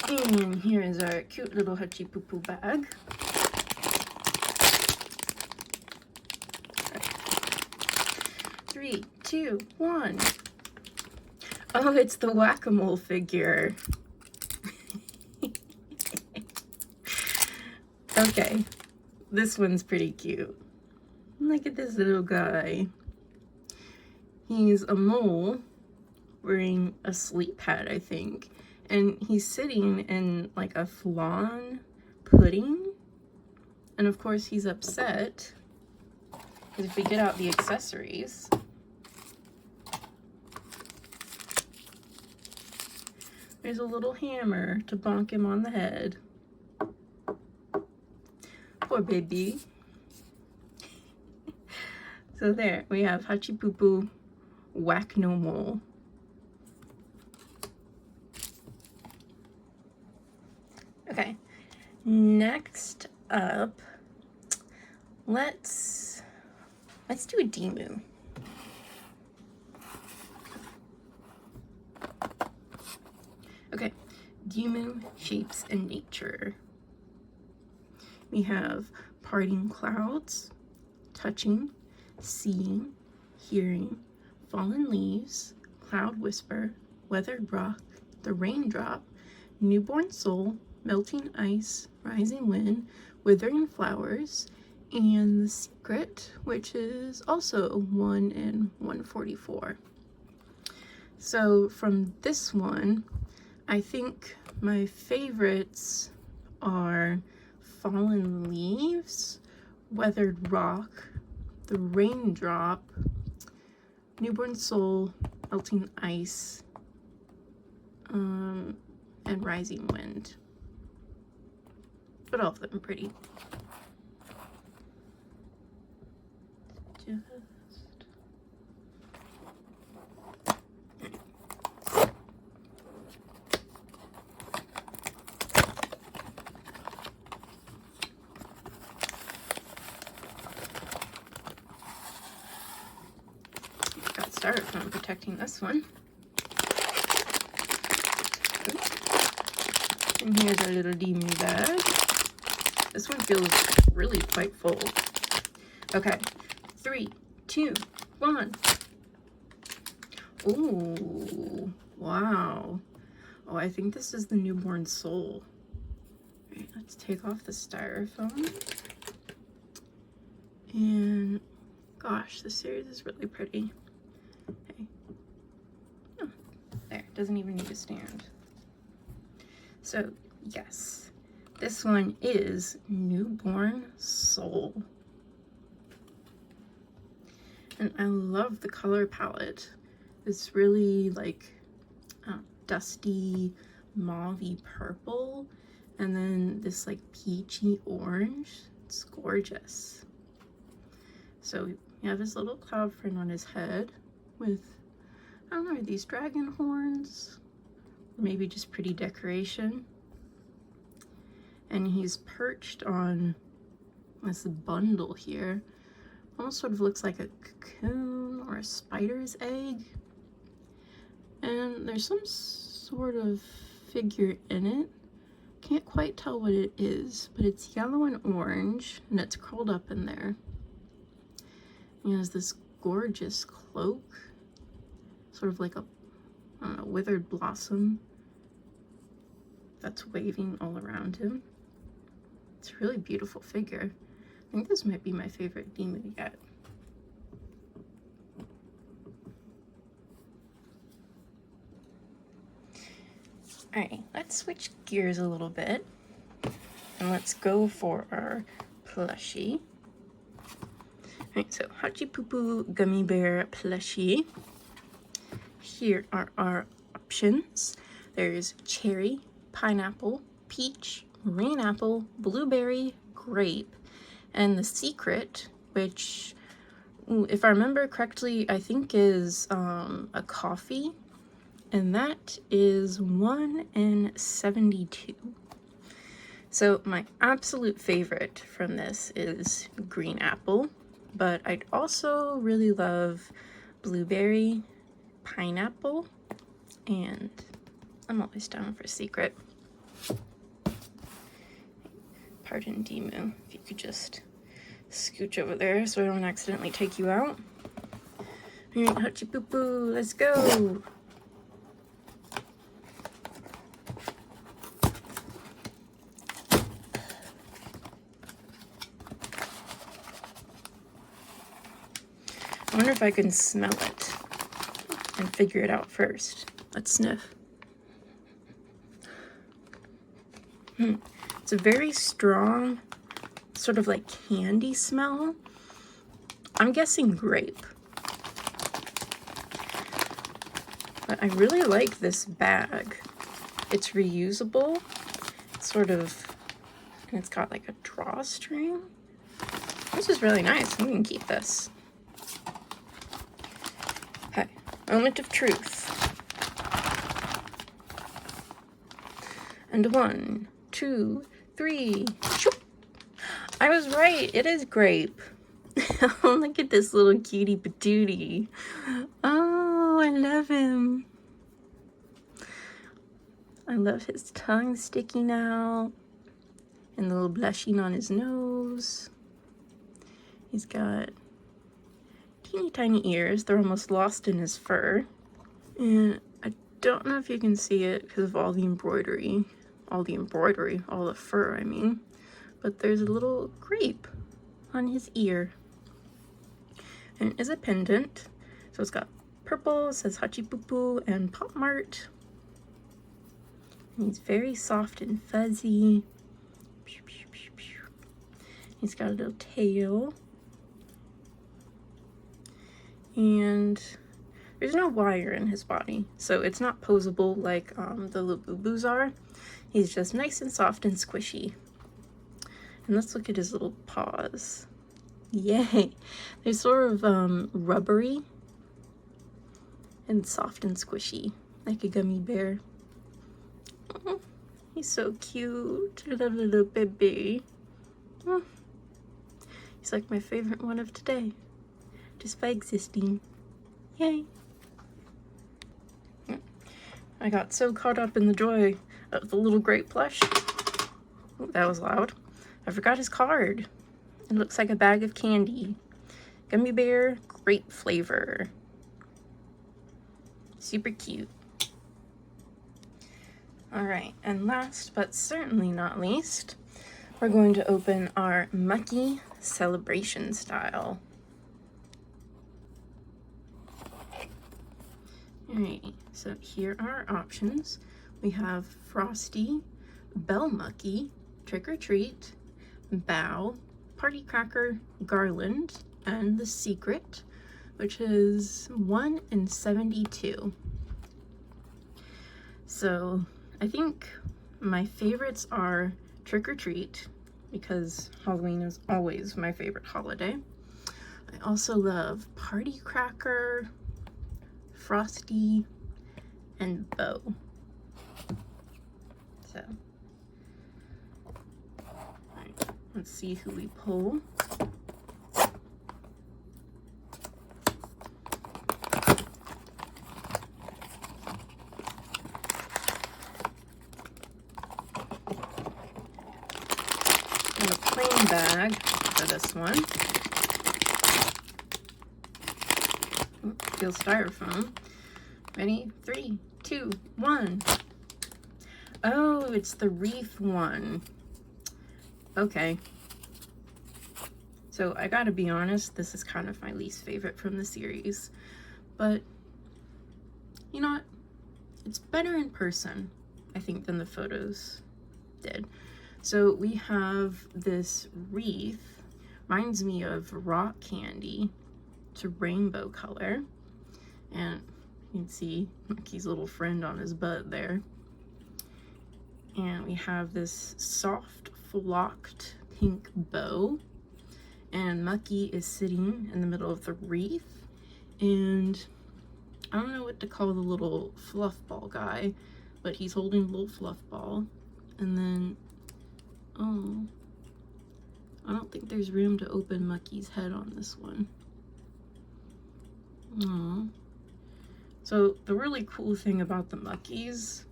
[SPEAKER 1] And here is our cute little Hachi Poo Poo bag. Okay. 3, 2, 1. Oh, it's the Whack-A-Mole figure. Okay, this one's pretty cute. Look at this little guy. He's a mole wearing a sleep pad, I think. And he's sitting in like a flan pudding. And of course he's upset because if we get out the accessories, there's a little hammer to bonk him on the head. Poor baby. So there, we have Hachipupu Whack No Mole. Okay, next up, let's do a Demu. Okay, Demu Shapes in Nature. We have parting clouds, touching, seeing, hearing, fallen leaves, cloud whisper, weathered rock, the raindrop, newborn soul, melting ice, rising wind, withering flowers, and the secret, which is also 1 in 144. So from this one, I think my favorites are fallen leaves, weathered rock, the raindrop, newborn soul, melting ice, and rising wind. But all of them are pretty. Got started from protecting this one. And here's our little Demu bag. This one feels really quite full. Okay, 3, 2, 1. Ooh, wow. Oh, I think this is the newborn soul. All right, let's take off the styrofoam. And gosh, this series is really pretty. Okay. Oh, there, doesn't even need a stand. So, yes, this one is Newborn Soul. And I love the color palette. It's really like dusty, mauve-y purple, and then this like peachy orange. It's gorgeous. So we have his little cloud print on his head with, I don't know, are these dragon horns? Maybe just pretty decoration. And he's perched on this bundle here. Almost sort of looks like a cocoon or a spider's egg. And there's some sort of figure in it. Can't quite tell what it is, but it's yellow and orange, and it's curled up in there. He has this gorgeous cloak, sort of like a, I don't know, withered blossom that's waving all around him. It's a really beautiful figure. I think this might be my favorite Demu yet. Alright, let's switch gears a little bit and let's go for our plushie. Alright, so Hachipupu Gummy Bear plushie. Here are our options. There's cherry, pineapple, peach, green apple, blueberry, grape, and the secret, which, if I remember correctly, I think is a coffee, and that is 1 in 72. So my absolute favorite from this is green apple, but I'd also really love blueberry, pineapple, and I'm always down for secret. Pardon, Demu, if you could just scooch over there so I don't accidentally take you out. All right, Hachipupu, let's go. wonder if I can smell it and figure it out first. Let's sniff. It's a very strong, sort of like candy smell. I'm guessing grape. But I really like this bag. It's reusable. It's sort of, and it's got like a drawstring. This is really nice. I'm gonna keep this. Okay, moment of truth. And 1, 2, 3. Shoop. I was right. It is grape. Oh, look at this little cutie patootie. Oh, I love him. I love his tongue sticking out and the little blushing on his nose. He's got teeny tiny ears. They're almost lost in his fur. And I don't know if you can see it because of all the embroidery. All the fur, I mean. But there's a little grape on his ear. And it is a pendant. So it's got purple, it says Hachi Poo Poo and Pop Mart. And he's very soft and fuzzy. He's got a little tail. And there's no wire in his body, so it's not posable like the Labubus are. He's just nice and soft and squishy. And let's look at his little paws. Yay! They're sort of rubbery and soft and squishy, like a gummy bear. Oh, he's so cute. I love the little baby. Oh, he's like my favorite one of today, just by existing. Yay! I got so caught up in the joy of the little grape plush. Oh, that was loud. I forgot his card. It looks like a bag of candy. Gummy bear, grape flavor. Super cute. Alright, and last but certainly not least, we're going to open our Mucky Celebration Style. Alright, so here are our options. We have Frosty, Bell Mucky, Trick or Treat, Bow, Party Cracker, Garland, and The Secret, which is 1 in 72. So I think my favorites are Trick or Treat, because Halloween is always my favorite holiday. I also love Party Cracker, Frosty, and Bow. So, alright, let's see who we pull. And a plain bag for this one. Ooh, feels styrofoam. Ready? 3, 2, 1. Oh, it's the wreath one. Okay. So I gotta be honest, this is kind of my least favorite from the series. But, you know what? It's better in person, I think, than the photos did. So we have this wreath. Reminds me of rock candy. It's a rainbow color. And you can see Mickey's little friend on his butt there. And we have this soft flocked pink bow. And Mucky is sitting in the middle of the wreath. And I don't know what to call the little fluff ball guy, but he's holding a little fluff ball. And then, oh, I don't think there's room to open Mucky's head on this one. Aww. So the really cool thing about the Muckies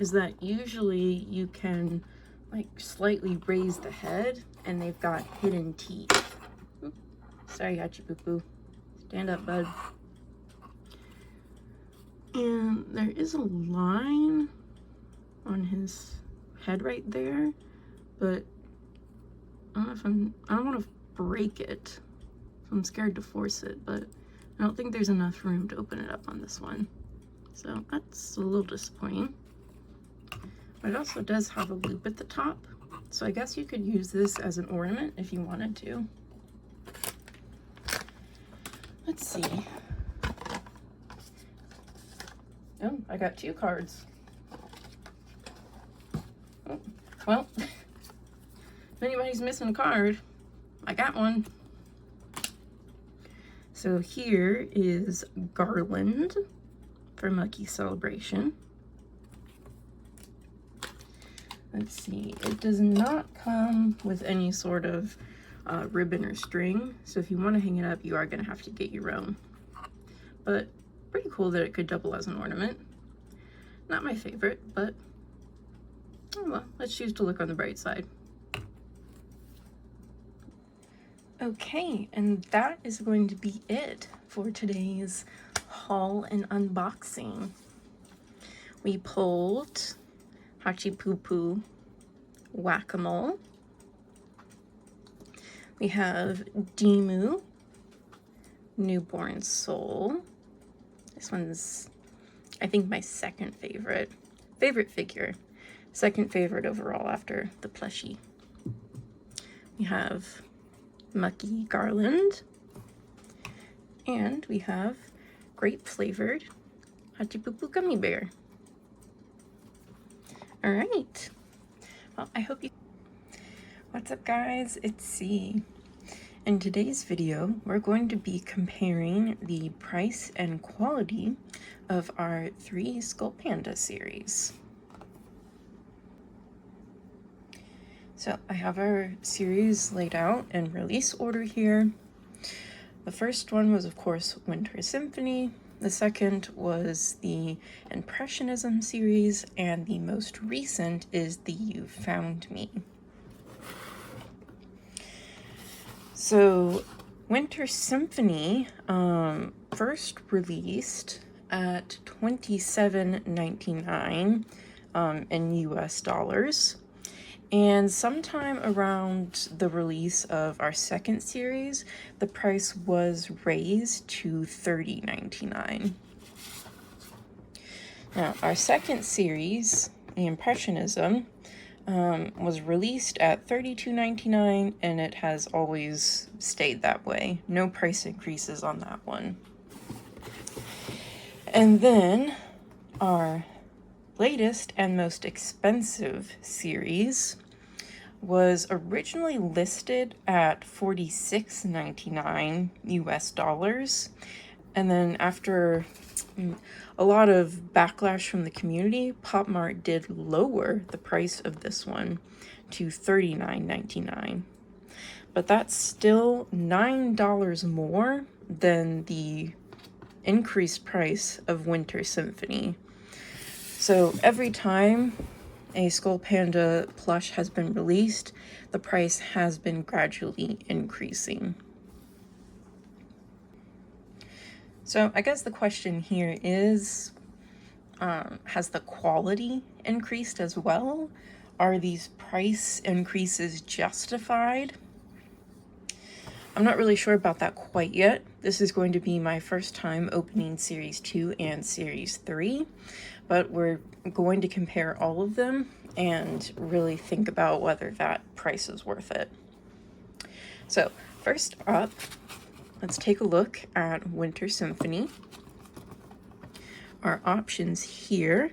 [SPEAKER 1] is that usually you can like slightly raise the head and they've got hidden teeth. Oop. Sorry, Hachi Poo Poo. Stand up, bud. And there is a line on his head right there, but I don't know if I don't want to break it. I'm scared to force it, but I don't think there's enough room to open it up on this one. So that's a little disappointing. But it also does have a loop at the top. So I guess you could use this as an ornament if you wanted to. Let's see. Oh, I got 2 cards. Oh, well, if anybody's missing a card, I got one. So here is Garland for Mucky Celebration. Let's see, it does not come with any sort of ribbon or string, so if you want to hang it up, you are going to have to get your own. But pretty cool that it could double as an ornament. Not my favorite, but oh well, let's choose to look on the bright side. Okay, and that is going to be it for today's haul and unboxing. We pulled Hachi Poo Poo Whack-A-Mole. We have Demu Newborn Soul. This one's, I think, my second favorite figure. Second favorite overall after the plushie. We have Mucky Garland. And we have grape flavored Hachi Poo Poo Gummy Bear. All right. Well, I hope you... What's up, guys? It's C. In today's video, we're going to be comparing the price and quality of our 3 Skull Panda series. So I have our series laid out in release order here. The first one was, of course, Winter Symphony. The second was the Impressionism series, and the most recent is the You Found Me. So, Winter Symphony first released at $27.99 in US dollars. And sometime around the release of our second series, the price was raised to $30.99. Now, our second series, the Impressionism, was released at $32.99, and it has always stayed that way. No price increases on that one. And then our latest and most expensive series was originally listed at $46.99 US dollars, and then after a lot of backlash from the community, Pop Mart did lower the price of this one to $39.99. But that's still $9 more than the increased price of Winter Symphony. So every time a Skull Panda plush has been released, the price has been gradually increasing. So I guess the question here is, has the quality increased as well? Are these price increases justified? I'm not really sure about that quite yet. This is going to be my first time opening Series 2 and Series 3, but we're going to compare all of them and really think about whether that price is worth it. So first up, let's take a look at Winter Symphony. Our options here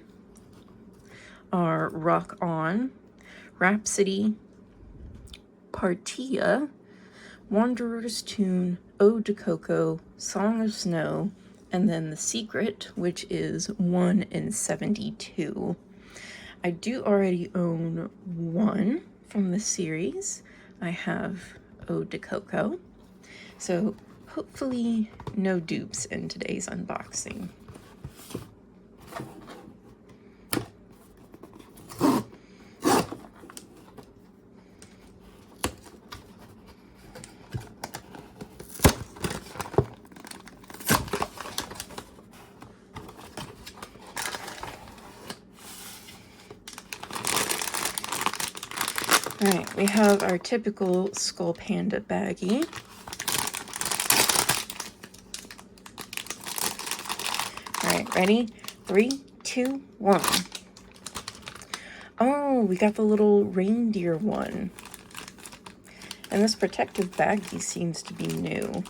[SPEAKER 1] are Rock On, Rhapsody, Partia, Wanderer's Tune, Ode to Coco, Song of Snow, and then The Secret, which is 1 in 72. I do already own one from the series. I have Ode to Coco. So hopefully no dupes in today's unboxing. Alright, we have our typical Skull Panda baggie. Ready? 3, 2, 1. Oh, we got the little reindeer one. And this protective baggie seems to be new,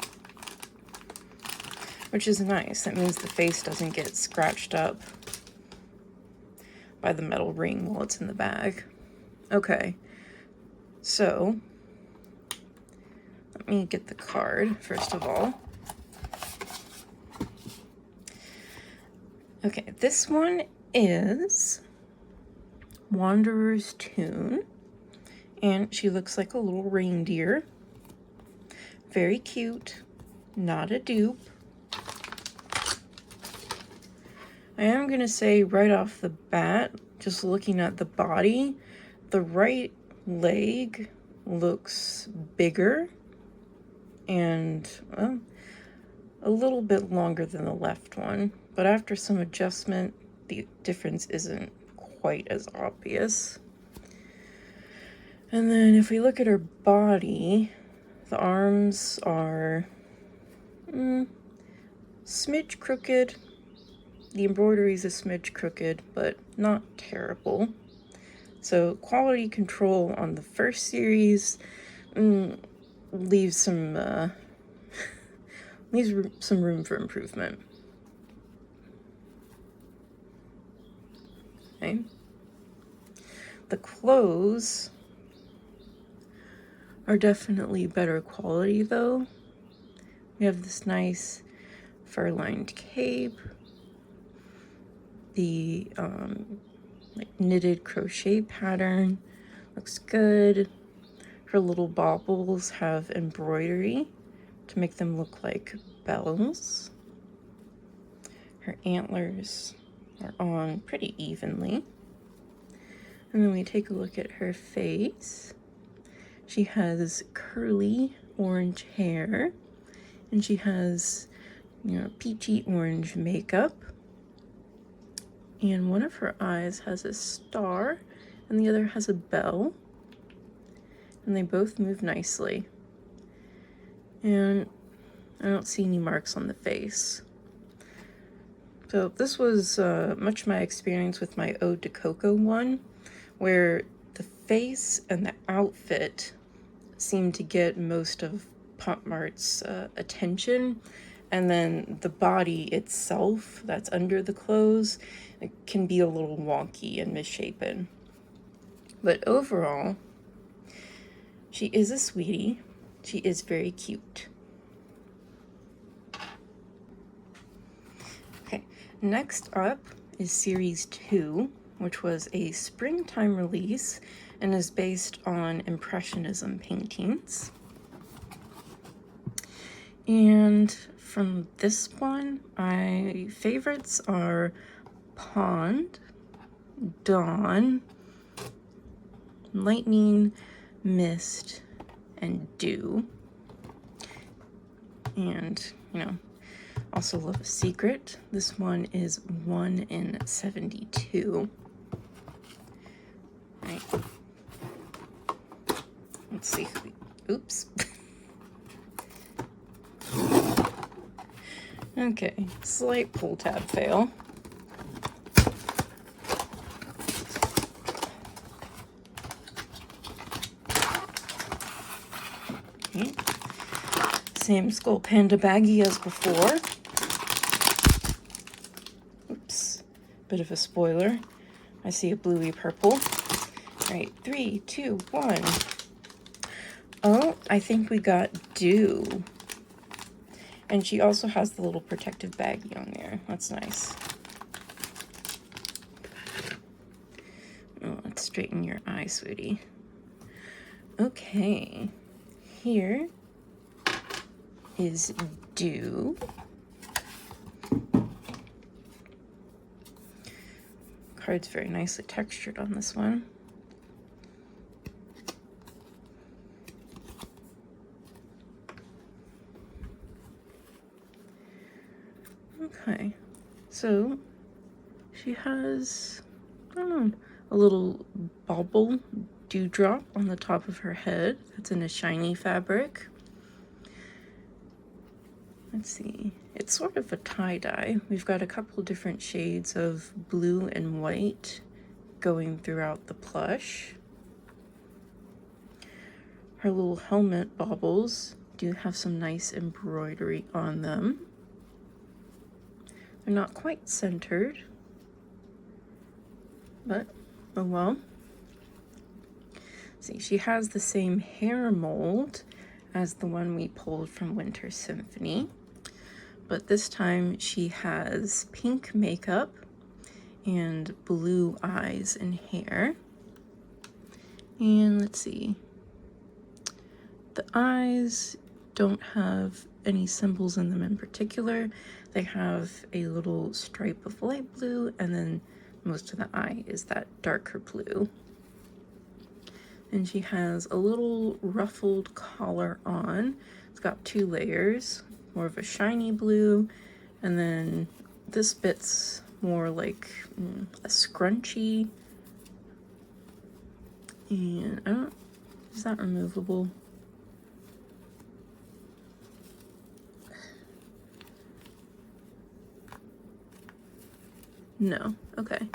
[SPEAKER 1] which is nice. That means the face doesn't get scratched up by the metal ring while it's in the bag. Okay, so let me get the card first of all. Okay, this one is Wanderer's Tune, and she looks like a little reindeer. Very cute, not a dupe. I am going to say right off the bat, just looking at the body, the right leg looks bigger and a little bit longer than the left one, but after some adjustment, the difference isn't quite as obvious. And then if we look at her body, the arms are smidge crooked. The embroidery is a smidge crooked, but not terrible. So quality control on the first series leaves some room for improvement. Okay. The clothes are definitely better quality though. We have this nice fur-lined cape, the like knitted crochet pattern looks good. Her little baubles have embroidery to make them look like bells. Her antlers are on pretty evenly. And then we take a look at her face. She has curly orange hair, and she has, peachy orange makeup. And one of her eyes has a star, and the other has a bell. And they both move nicely. And I don't see any marks on the face. So this was much my experience with my Ode to Coco one, where the face and the outfit seem to get most of Pop Mart's attention, and then the body itself that's under the clothes, it can be a little wonky and misshapen. But overall, she is a sweetie. She is very cute. Okay, next up is Series 2, which was a springtime release and is based on Impressionism paintings. And from this one, my favorites are Pond, Dawn, Lightning, Mist, and Dew. And, also love a secret. This one is 1 in 72. Right. Let's see who oops. Okay, slight pull tab fail. Okay. Same Skull Panda baggie as before. Oops, bit of a spoiler. I see a bluey purple. All right, 3, 2, 1. Oh, I think we got Dew. And she also has the little protective baggie on there. That's nice. Oh, let's straighten your eye, sweetie. Okay, here is Dew. Card's very nicely textured on this one. Okay, so she has, I don't know, a little bauble dewdrop on the top of her head that's in a shiny fabric. Let's see, It's sort of a tie-dye. We've got a couple different shades of blue and white going throughout the plush. Her little helmet baubles do have some nice embroidery on them. They're not quite centered, but oh well. See, she has the same hair mold as the one we pulled from Winter Symphony, but this time she has pink makeup and blue eyes and hair. And let's see, the eyes don't have any symbols in them in particular. They have a little stripe of light blue, and then most of the eye is that darker blue. And she has a little ruffled collar on. It's got 2 layers, more of a shiny blue, and then this bit's more like a scrunchie. And I don't, is that removable? No, okay.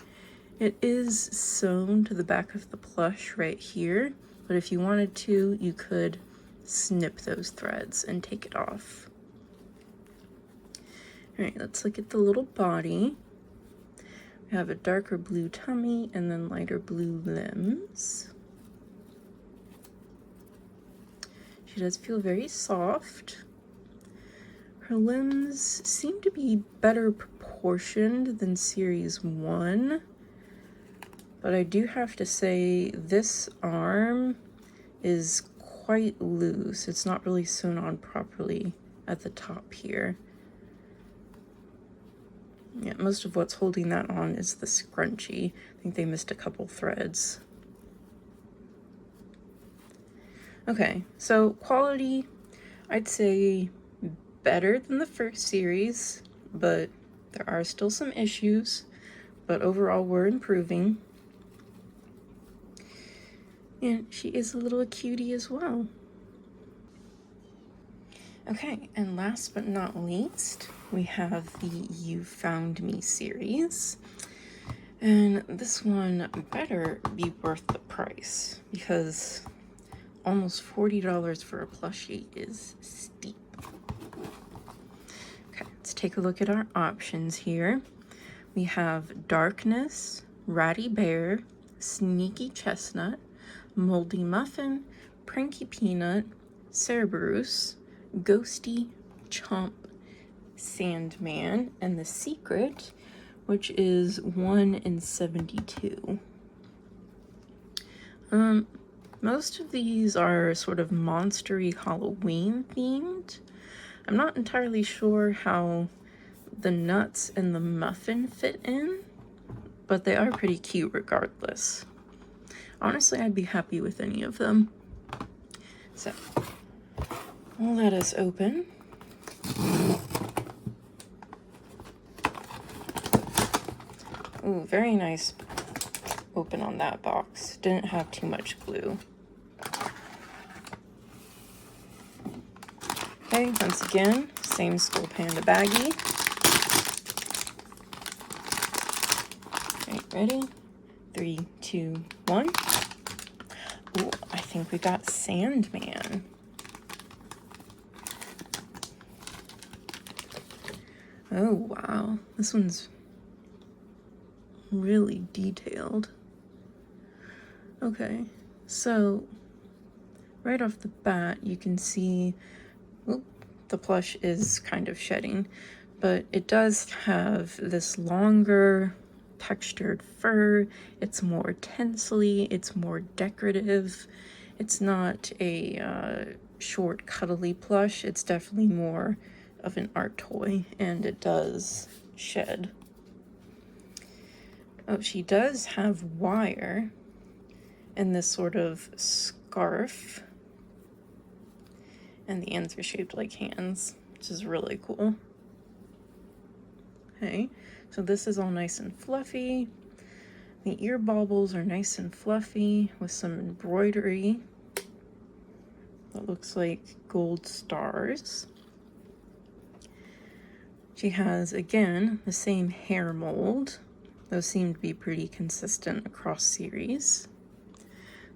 [SPEAKER 1] It is sewn to the back of the plush right here, but if you wanted to, you could snip those threads and take it off. All right, let's look at the little body. We have a darker blue tummy and then lighter blue limbs. She does feel very soft. Her limbs seem to be better proportioned than Series 1, but I do have to say this arm is quite loose. It's not really sewn on properly at the top here. Yeah, most of what's holding that on is the scrunchie. I think they missed a couple threads. Okay, so quality, I'd say better than the first series, but there are still some issues, but overall we're improving. And she is a little cutie as well. Okay, and last but not least, we have the You Found Me series. And this one better be worth the price, because almost $40 for a plushie is steep. Okay, let's take a look at our options here. We have Darkness, Ratty Bear, Sneaky Chestnut, Moldy Muffin, Pranky Peanut, Cerberus, Ghosty, Chomp, Sandman, and The Secret, which is 1 in 72. Most of these are sort of monstery Halloween themed. I'm not entirely sure how the nuts and the muffin fit in, but they are pretty cute regardless. Honestly, I'd be happy with any of them. So, let us open. Ooh, very nice open on that box. Didn't have too much glue. Okay, once again, same Skull Panda baggie. Okay, ready? 3, 2, 1. Ooh, I think we got Sandman. Oh, wow. This one's really detailed. Okay, so right off the bat, you can see the plush is kind of shedding, but it does have this longer textured fur. It's more tensely, it's more decorative. It's not a short cuddly plush. It's definitely more of an art toy, and it does shed. Oh, she does have wire and this sort of scarf, and the ends are shaped like hands, which is really cool. Okay, so this is all nice and fluffy. The ear baubles are nice and fluffy with some embroidery that looks like gold stars. She has, again, the same hair mold. Those seem to be pretty consistent across series.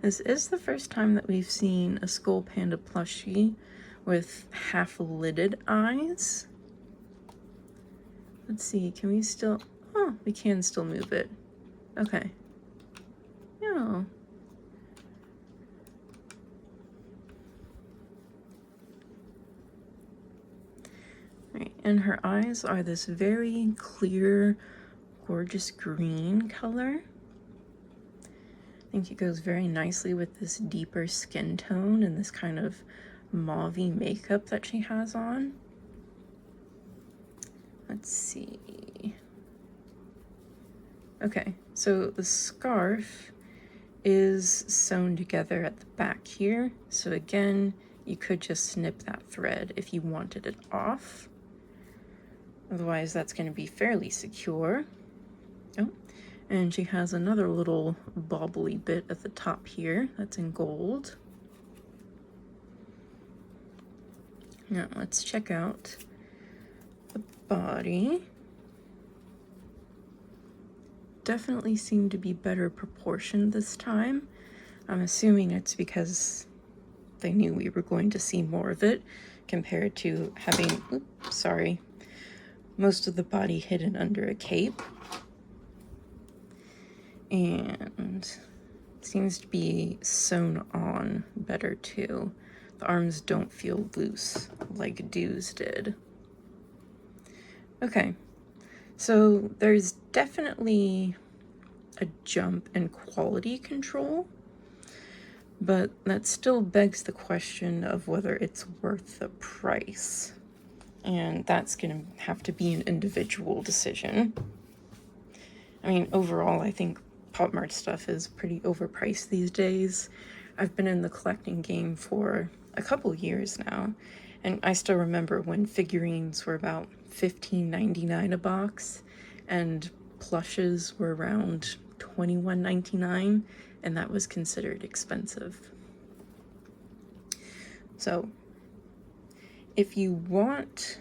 [SPEAKER 1] This is the first time that we've seen a Skull Panda plushie with half-lidded eyes. Let's see, can we still... Oh, we can still move it. Okay. Yeah. Right, and her eyes are this very clear, gorgeous green color. I think it goes very nicely with this deeper skin tone and this kind of mauve-y makeup that she has on. Let's see. Okay, so the scarf is sewn together at the back here. So again, you could just snip that thread if you wanted it off. Otherwise, that's going to be fairly secure. Oh, and she has another little bobbly bit at the top here that's in gold. Now, let's check out the body. Definitely seemed to be better proportioned this time. I'm assuming it's because they knew we were going to see more of it compared to having, oops, sorry, most of the body hidden under a cape. And seems to be sewn on better too. The arms don't feel loose like Dew's did. Okay, so there's definitely a jump in quality control, but that still begs the question of whether it's worth the price. And that's gonna have to be an individual decision. I mean, overall, I think Pop Mart stuff is pretty overpriced these days. I've been in the collecting game for a couple years now, and I still remember when figurines were about $15.99 a box, and plushes were around $21.99, and that was considered expensive. So, if you want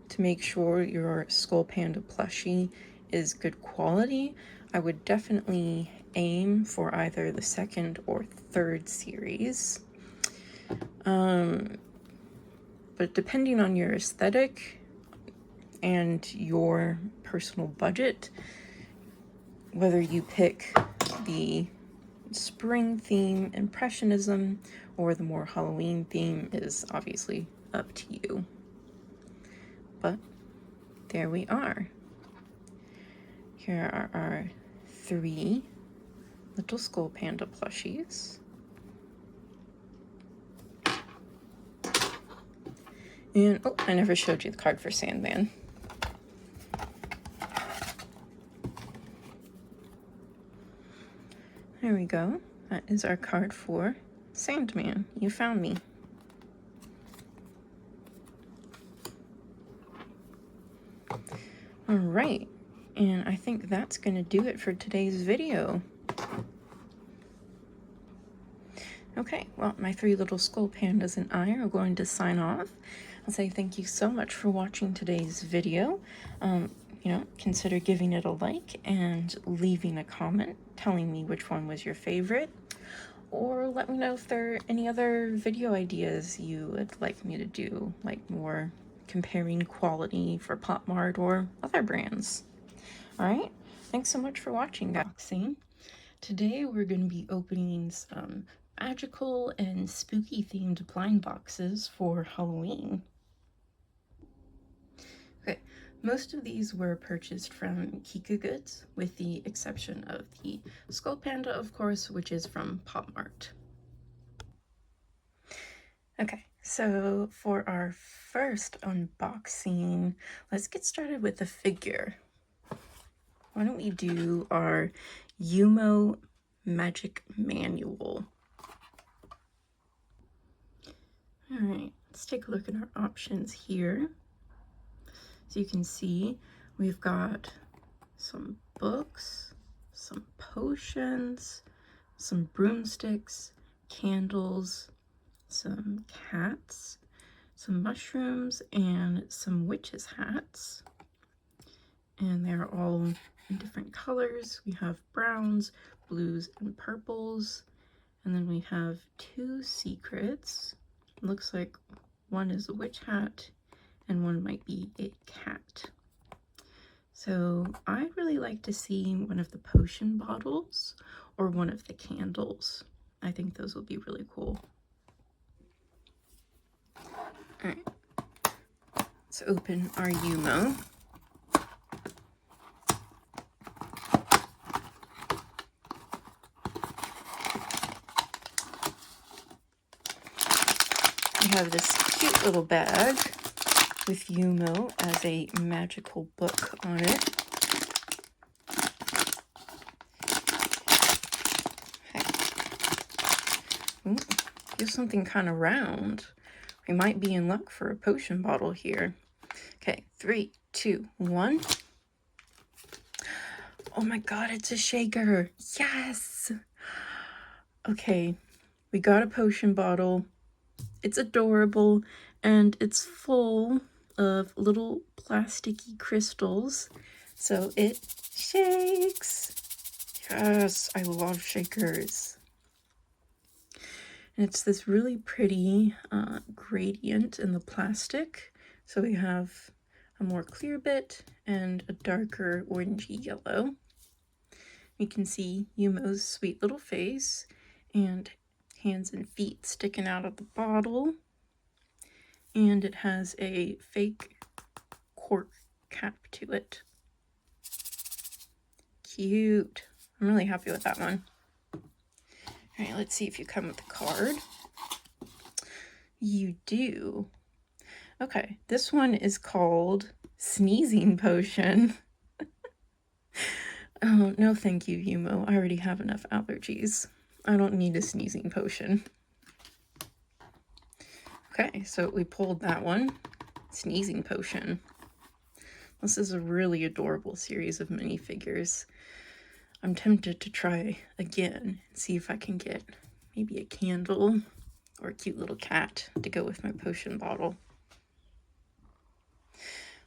[SPEAKER 1] to make sure your Skull Panda plushie is good quality, I would definitely aim for either the second or third series. But depending on your aesthetic and your personal budget, whether you pick the spring theme Impressionism or the more Halloween theme is obviously up to you. But there we are. Here are our 3 little Skull Panda plushies. And, oh, I never showed you the card for Sandman. There we go. That is our card for Sandman. You found me. All right. And I think that's going to do it for today's video. Okay, well, my 3 little Skull Pandas and I are going to sign off. I'll say thank you so much for watching today's video. Consider giving it a like and leaving a comment telling me which one was your favorite. Or let me know if there are any other video ideas you would like me to do, like more comparing quality for Pop Mart or other brands. Alright, thanks so much for watching, unboxing. Today we're going to be opening some magical and spooky themed blind boxes for Halloween. Okay, most of these were purchased from KikaGoods, with the exception of the Skull Panda, of course, which is from Pop Mart. Okay, so for our first unboxing, let's get started with the figure. Why don't we do our Yumo Magic Manual. Alright, let's take a look at our options here. So you can see we've got some books, some potions, some broomsticks, candles, some cats, some mushrooms, and some witches' hats. And they're all in different colors. We have browns, blues, and purples. And then we have 2 secrets. It looks like one is a witch hat and one might be a cat. So I'd really like to see one of the potion bottles or one of the candles. I think those will be really cool. Alright, let's open our Yumo. We have this cute little bag with Yumo as a magical book on it. Ooh, here's something kind of round. We might be in luck for a potion bottle here. Okay, 3, 2, 1. Oh my god, it's a shaker. Yes! Okay, we got a potion bottle. It's adorable, and it's full of little plasticky crystals, so it shakes. Yes, I love shakers. And it's this really pretty gradient in the plastic. So we have a more clear bit and a darker orangey yellow. You can see Yumo's sweet little face and hands and feet sticking out of the bottle. And it has a fake cork cap to it. Cute. I'm really happy with that one. Alright, let's see if you come with a card. You do. Okay, this one is called Sneezing Potion. Oh, no thank you, Yumo. I already have enough allergies. I don't need a sneezing potion. Okay, so we pulled that one. Sneezing Potion. This is a really adorable series of minifigures. I'm tempted to try again and see if I can get maybe a candle or a cute little cat to go with my potion bottle.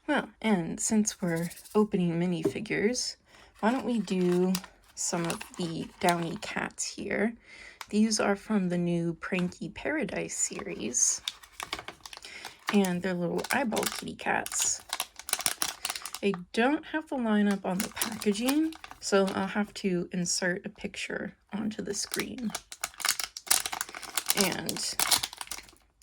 [SPEAKER 1] Well, and since we're opening minifigures, why don't we do some of the Downy cats here. These are from the new Pranky Paradise series, and they're little eyeball kitty cats. I don't have the lineup on the packaging, so I'll have to insert a picture onto the screen. And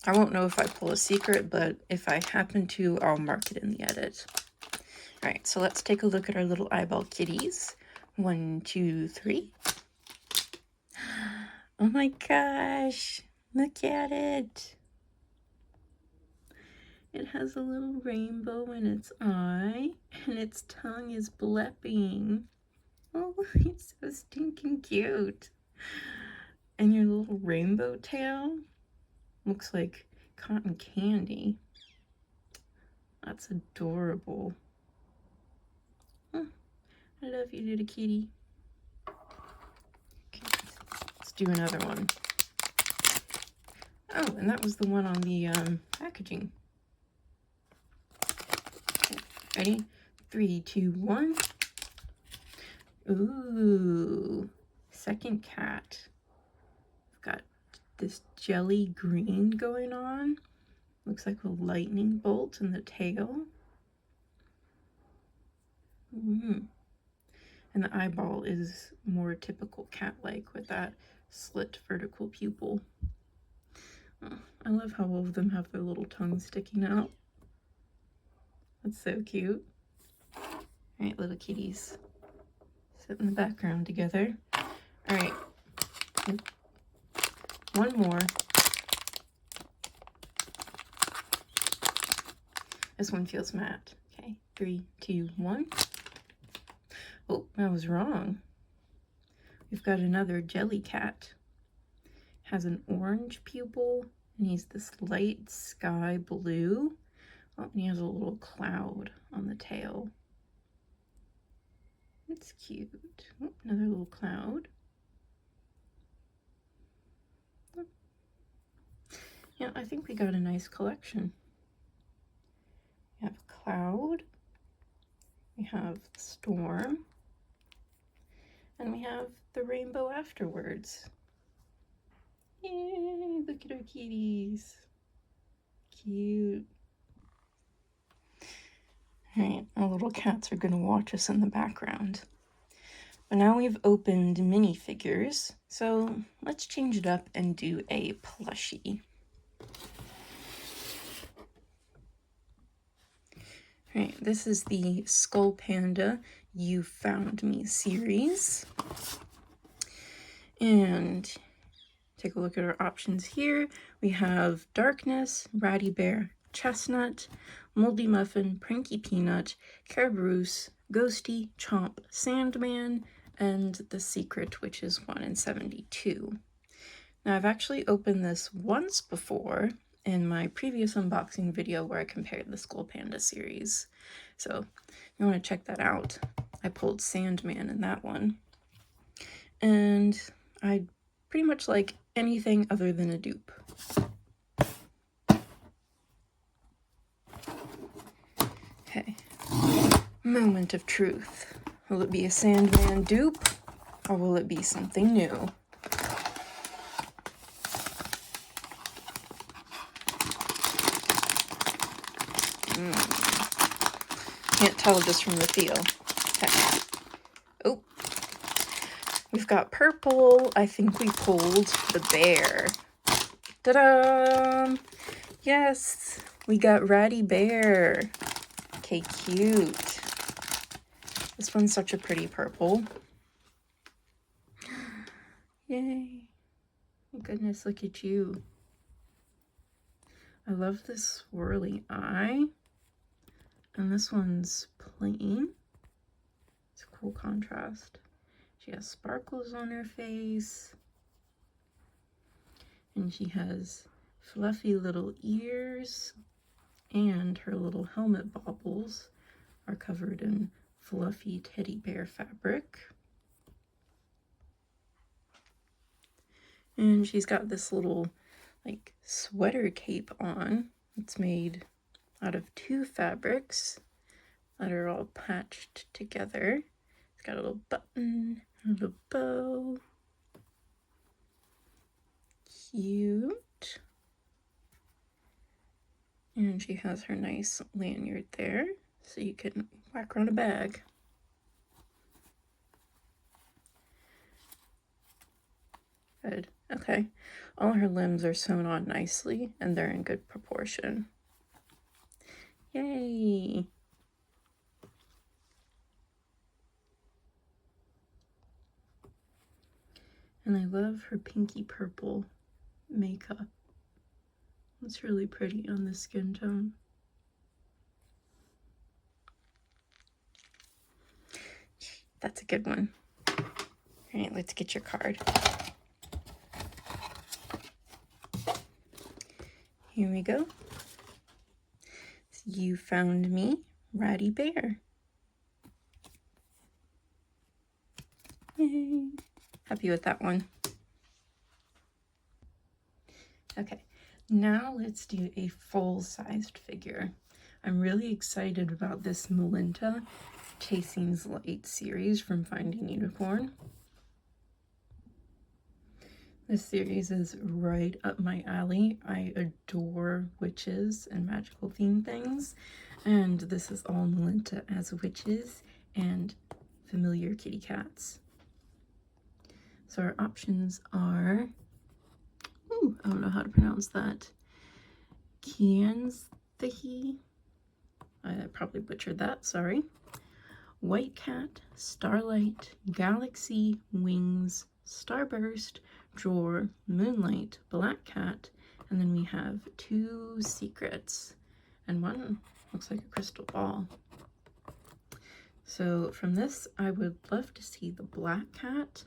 [SPEAKER 1] I won't know if I pull a secret, but if I happen to, I'll mark it in the edit. Alright, so let's take a look at our little eyeball kitties. 1, 2, 3. Oh my gosh, look at it. It has a little rainbow in its eye, and its tongue is blepping. Oh, it's so stinking cute. And your little rainbow tail looks like cotton candy. That's adorable. Oh, I love you, little kitty. Okay, let's do another one. Oh, and that was the one on the packaging. Okay, ready? 3, 2, 1. Ooh, second cat. We've got this jelly green going on. Looks like a lightning bolt in the tail. And the eyeball is more typical cat-like with that slit vertical pupil. Oh, I love how all of them have their little tongues sticking out. That's so cute. Alright, little kitties. Sit in the background together. Alright. One more. This one feels matte. Okay, 3, 2, 1. Oh, I was wrong. We've got another jelly cat. Has an orange pupil, and he's this light sky blue. Oh, and he has a little cloud on the tail. It's cute. Oh, another little cloud. Oh. Yeah, I think we got a nice collection. Cloud, we have Storm, and we have the rainbow afterwards. Yay, look at our kitties. Cute. Alright, our little cats are gonna watch us in the background. But now we've opened minifigures, so let's change it up and do a plushie. Alright, this is the Skull Panda You Found Me series. And take a look at our options here. We have Darkness, Ratty Bear, Chestnut, Moldy Muffin, Pranky Peanut, Caraboose, Ghosty, Chomp, Sandman, and The Secret, which is 1 in 72. Now, I've actually opened this once before in my previous unboxing video where I compared the Skull Panda series. So, if you want to check that out, I pulled Sandman in that one. And I pretty much like anything other than a dupe. Okay, moment of truth. Will it be a Sandman dupe, or will it be something new? Can't tell just from the feel. Okay. Oh, we've got purple. I think we pulled the bear. Ta-da! Yes, we got Ratty Bear. Okay, cute. This one's such a pretty purple. Yay. Oh goodness, look at you. I love this swirly eye. And this one's plain. It's a cool contrast. She has sparkles on her face. And she has fluffy little ears. And her little helmet baubles are covered in fluffy teddy bear fabric. And she's got this little like sweater cape on. It's made out of 2 fabrics that are all patched together. It's got a little button, a little bow. Cute. And she has her nice lanyard there, so you can whack her on a bag. Good. Okay. All her limbs are sewn on nicely, and they're in good proportion. Yay! And I love her pinky purple makeup. It's really pretty on the skin tone. That's a good one. All right, let's get your card. Here we go. You Found Me, Ratty Bear. Yay. Happy with that one. Okay, now let's do a full-sized figure. I'm really excited about this Melinda Chasing's Light series from Finding Unicorn. This series is right up my alley. I adore witches and magical themed things, and this is all Melinda as witches and familiar kitty cats. So our options are, I don't know how to pronounce that, Kiansthi, I probably butchered that, sorry. White Cat, Starlight, Galaxy, Wings, Starburst, Drawer, Moonlight, Black Cat, and then we have 2 secrets, and one looks like a crystal ball. So from this, I would love to see the Black Cat,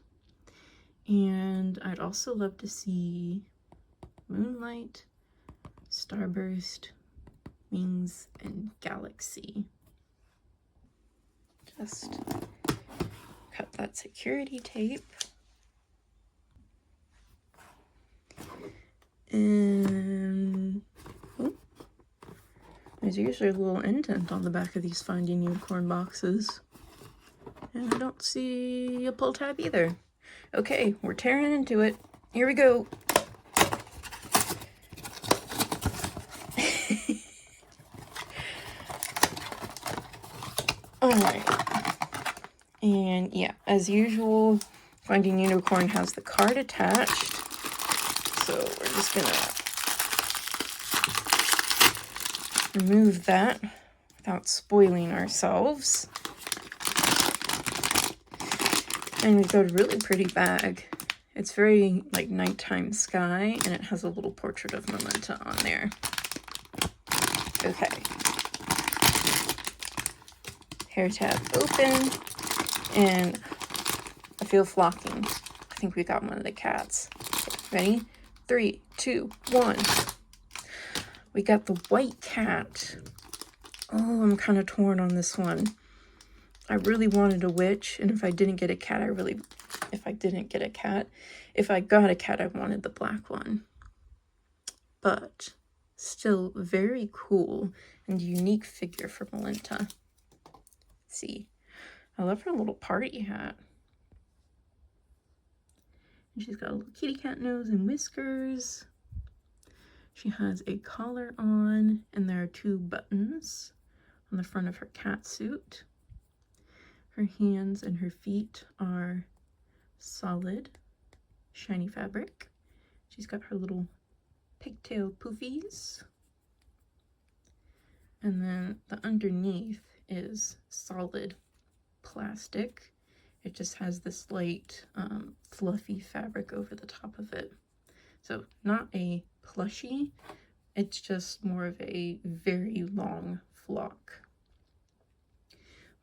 [SPEAKER 1] and I'd also love to see Moonlight, Starburst, Wings, and Galaxy. Just cut that security tape. And There's usually a little indent on the back of these Finding Unicorn boxes. And I don't see a pull tab either. Okay, we're tearing into it. Here we go. Alright. And yeah, as usual, Finding Unicorn has the card attached. So we're just gonna remove that without spoiling ourselves. And we've got a really pretty bag. It's very like nighttime sky, and it has a little portrait of Melinda on there. Okay. Hair tab open, and I feel flocking. I think we got one of the cats. Okay, ready? 3, 2, 1. We got the white cat. Oh, I'm kind of torn on this one. I really wanted a witch, and if I didn't get a cat, if I got a cat, I wanted the black one. But still very cool and unique figure for Melinda. See, I love her little party hat. And she's got a little kitty cat nose and whiskers. She has a collar on, and there are 2 buttons on the front of her cat suit. Her hands and her feet are solid, shiny fabric. She's got her little pigtail poofies. And then the underneath is solid plastic. It just has this light fluffy fabric over the top of it. So not a plushie, it's just more of a very long flock.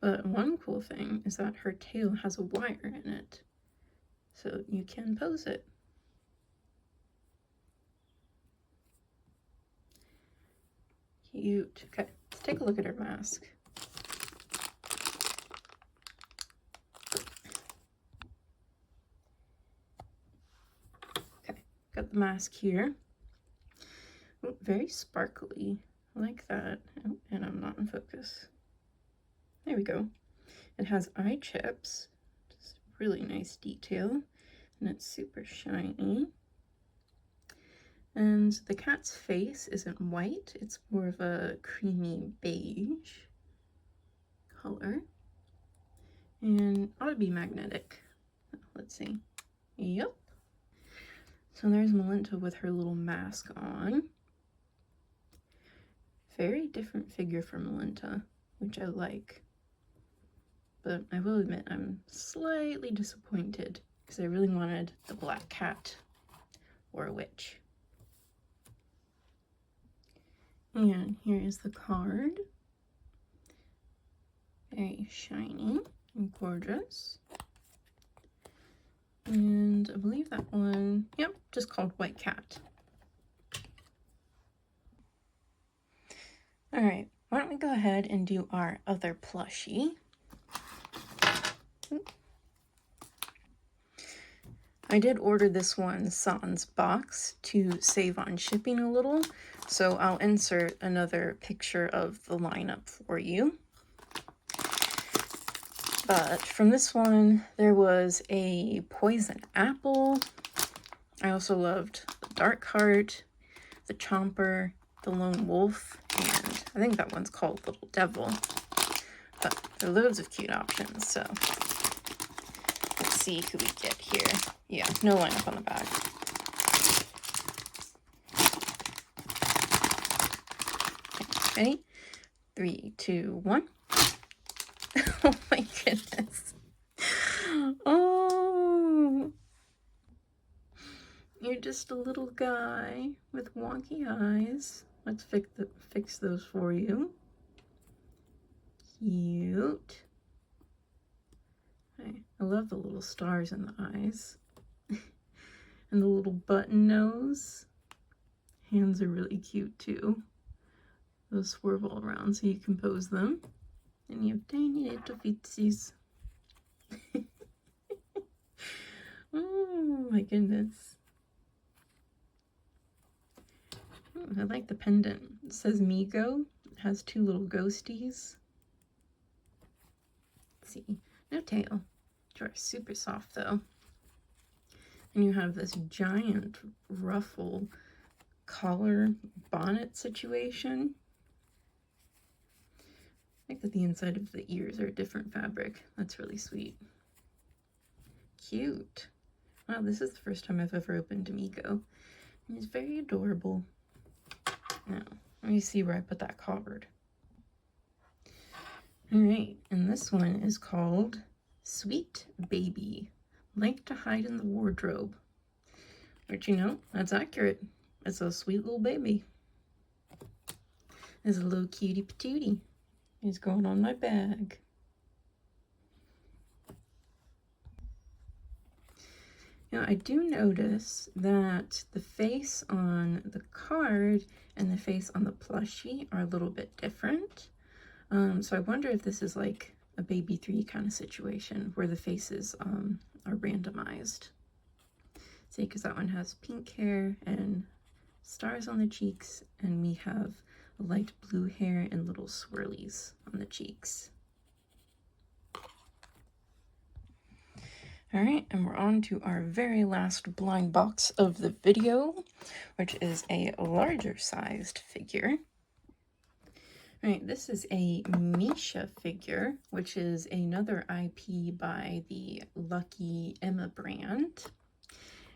[SPEAKER 1] But one cool thing is that her tail has a wire in it, so you can pose it. Cute. Okay, let's take a look at her mask. Okay, got the mask here. Ooh, very sparkly. I like that. Oh, and I'm not in focus. There we go. It has eye chips, just really nice detail, and it's super shiny. And the cat's face isn't white, it's more of a creamy beige color. And ought to be magnetic. Let's see. Yep. So there's Melinda with her little mask on. Very different figure for Melinda, which I like. But I will admit I'm slightly disappointed because I really wanted the black cat or a witch. And here is the card. Very shiny and gorgeous. And I believe that one, yep, just called White Cat. All right, why don't we go ahead and do our other plushie. I did order this one sans box to save on shipping a little, so I'll insert another picture of the lineup for you. But from this one, there was a poison apple. I also loved the dark heart, the chomper, the lone wolf, and I think that one's called Little Devil. But there are loads of cute options, so let's see who we get here. Yeah, no lineup on the back. Okay, ready? 3, 2, 1. Oh my goodness. Oh, you're just a little guy with wonky eyes. Let's fix those for you. Cute. Okay. I love the little stars in the eyes. And the little button nose. Hands are really cute too. Those swivel around so you can pose them. And you have tiny little footsies. Oh my goodness. Oh, I like the pendant. It says Migo. It has two little ghosties. Let's see, no tail. You are super soft though. And you have this giant ruffle collar bonnet situation. I like that the inside of the ears are a different fabric. That's really sweet. Cute. Wow, this is the first time I've ever opened Amigo. And it's very adorable. Now, let me see where I put that card. Alright, and this one is called Sweet Baby. Like to hide in the wardrobe. But you know, that's accurate. It's a sweet little baby. There's a little cutie patootie. He's going on my bag. Now, I do notice that the face on the card and the face on the plushie are a little bit different. So I wonder if this is like a baby 3 kind of situation where the faces are randomized. See, because that one has pink hair and stars on the cheeks, and we have light blue hair and little swirlies on the cheeks. All right, and we're on to our very last blind box of the video, which is a larger sized figure. All right, this is a Misha figure, which is another IP by the Lucky Emma brand.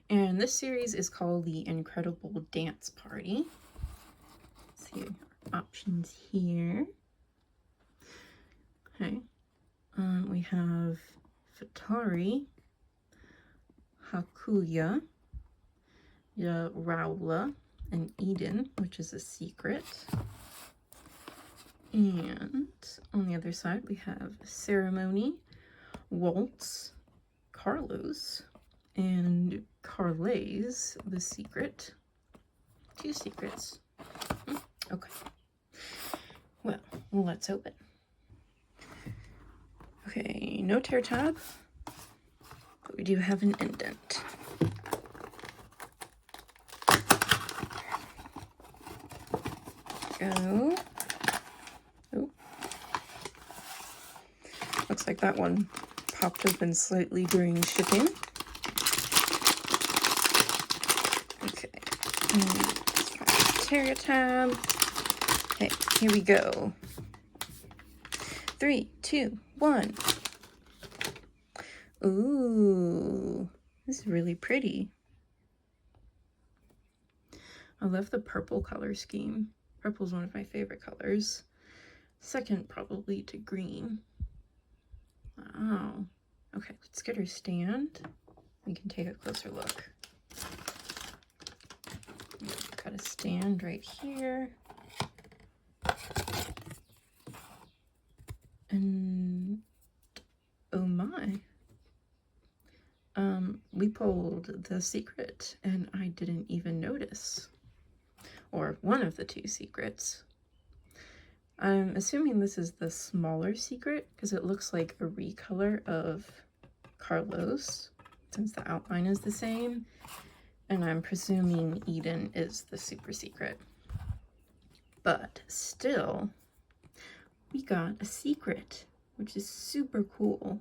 [SPEAKER 1] And this series is called The Incredible Dance Party. Let's see our options here. Okay, we have Fatari, Hakuya, Raula, and Eden, which is a secret. And on the other side, we have Ceremony, Waltz, Carlos, and Carles, the secret. 2 secrets. Okay. Well, let's open. Okay, no tear tab, but we do have an indent. Go. Oh. Looks like that one popped open slightly during shipping. Okay. Tear tab. Okay, here we go. 3, 2, 1. Ooh, this is really pretty. I love the purple color scheme. Purple is one of my favorite colors. Second, probably to green. Wow. Okay, let's get her stand. We can take a closer look. Got a stand right here. And oh my. We pulled the secret and I didn't even notice. Or one of the 2 secrets. I'm assuming this is the smaller secret because it looks like a recolor of Carlos since the outline is the same. And I'm presuming Eden is the super secret. But still, we got a secret, which is super cool.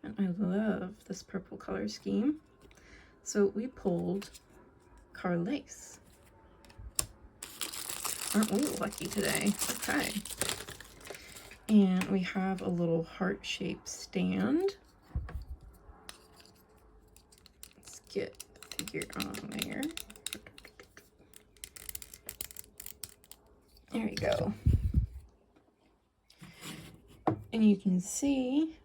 [SPEAKER 1] And I love this purple color scheme. So we pulled Carles. Aren't we lucky today? Okay. And we have a little heart-shaped stand. Let's get the figure on there. There we go. And you can see,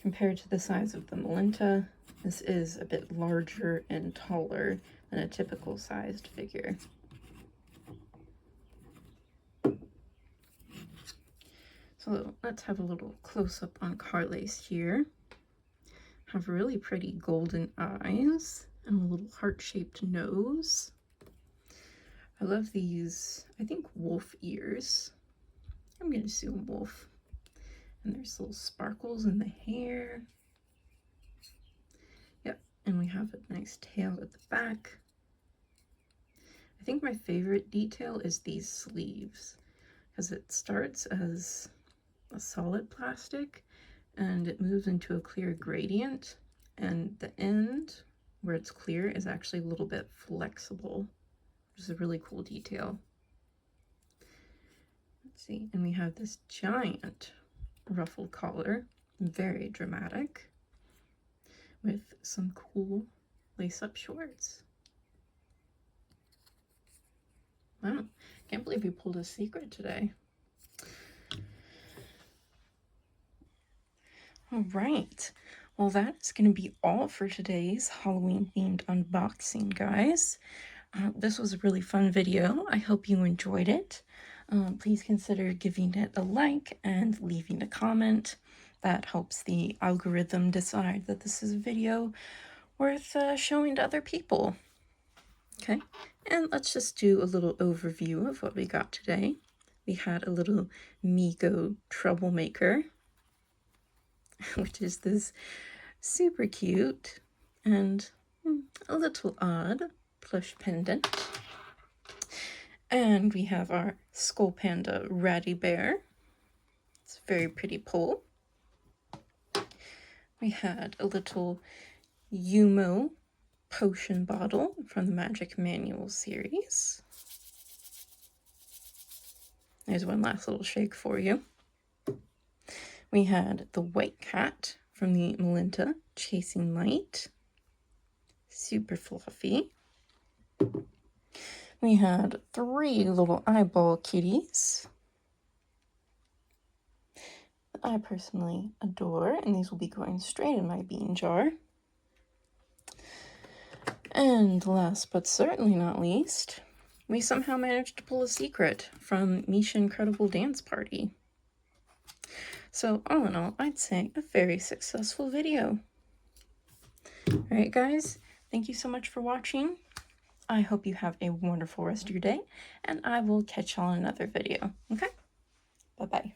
[SPEAKER 1] compared to the size of the Melinta, this is a bit larger and taller than a typical sized figure. So let's have a little close-up on Carles here. Have really pretty golden eyes and a little heart-shaped nose. I love these, I think, wolf ears. I'm gonna assume wolf. And there's little sparkles in the hair. Yep, and we have a nice tail at the back. I think my favorite detail is these sleeves. because it starts as a solid plastic and it moves into a clear gradient, and the end where it's clear is actually a little bit flexible, which is a really cool detail. Let's see, and we have this giant ruffled collar, very dramatic, with some cool lace-up shorts. Wow, can't believe you pulled a secret today. All right, well, that's going to be all for today's Halloween-themed unboxing, guys. This was a really fun video. I hope you enjoyed it. Please consider giving it a like and leaving a comment. That helps the algorithm decide that this is a video worth showing to other people. Okay, and let's just do a little overview of what we got today. We had a little Miko troublemaker, which is this super cute and a little odd plush pendant. And we have our Skull Panda Ratty Bear. It's a very pretty pull. We had a little Yumo potion bottle from the Magic Manual series. There's one last little shake for you. We had the White Cat from the Melinda Chasing Light. Super fluffy. We had 3 little eyeball kitties that I personally adore, and these will be going straight in my bean jar. And last but certainly not least, we somehow managed to pull a secret from Misha Incredible Dance Party. So all in all, I'd say a very successful video. Alright guys, thank you so much for watching. I hope you have a wonderful rest of your day, and I will catch y'all in another video. Okay? Bye-bye.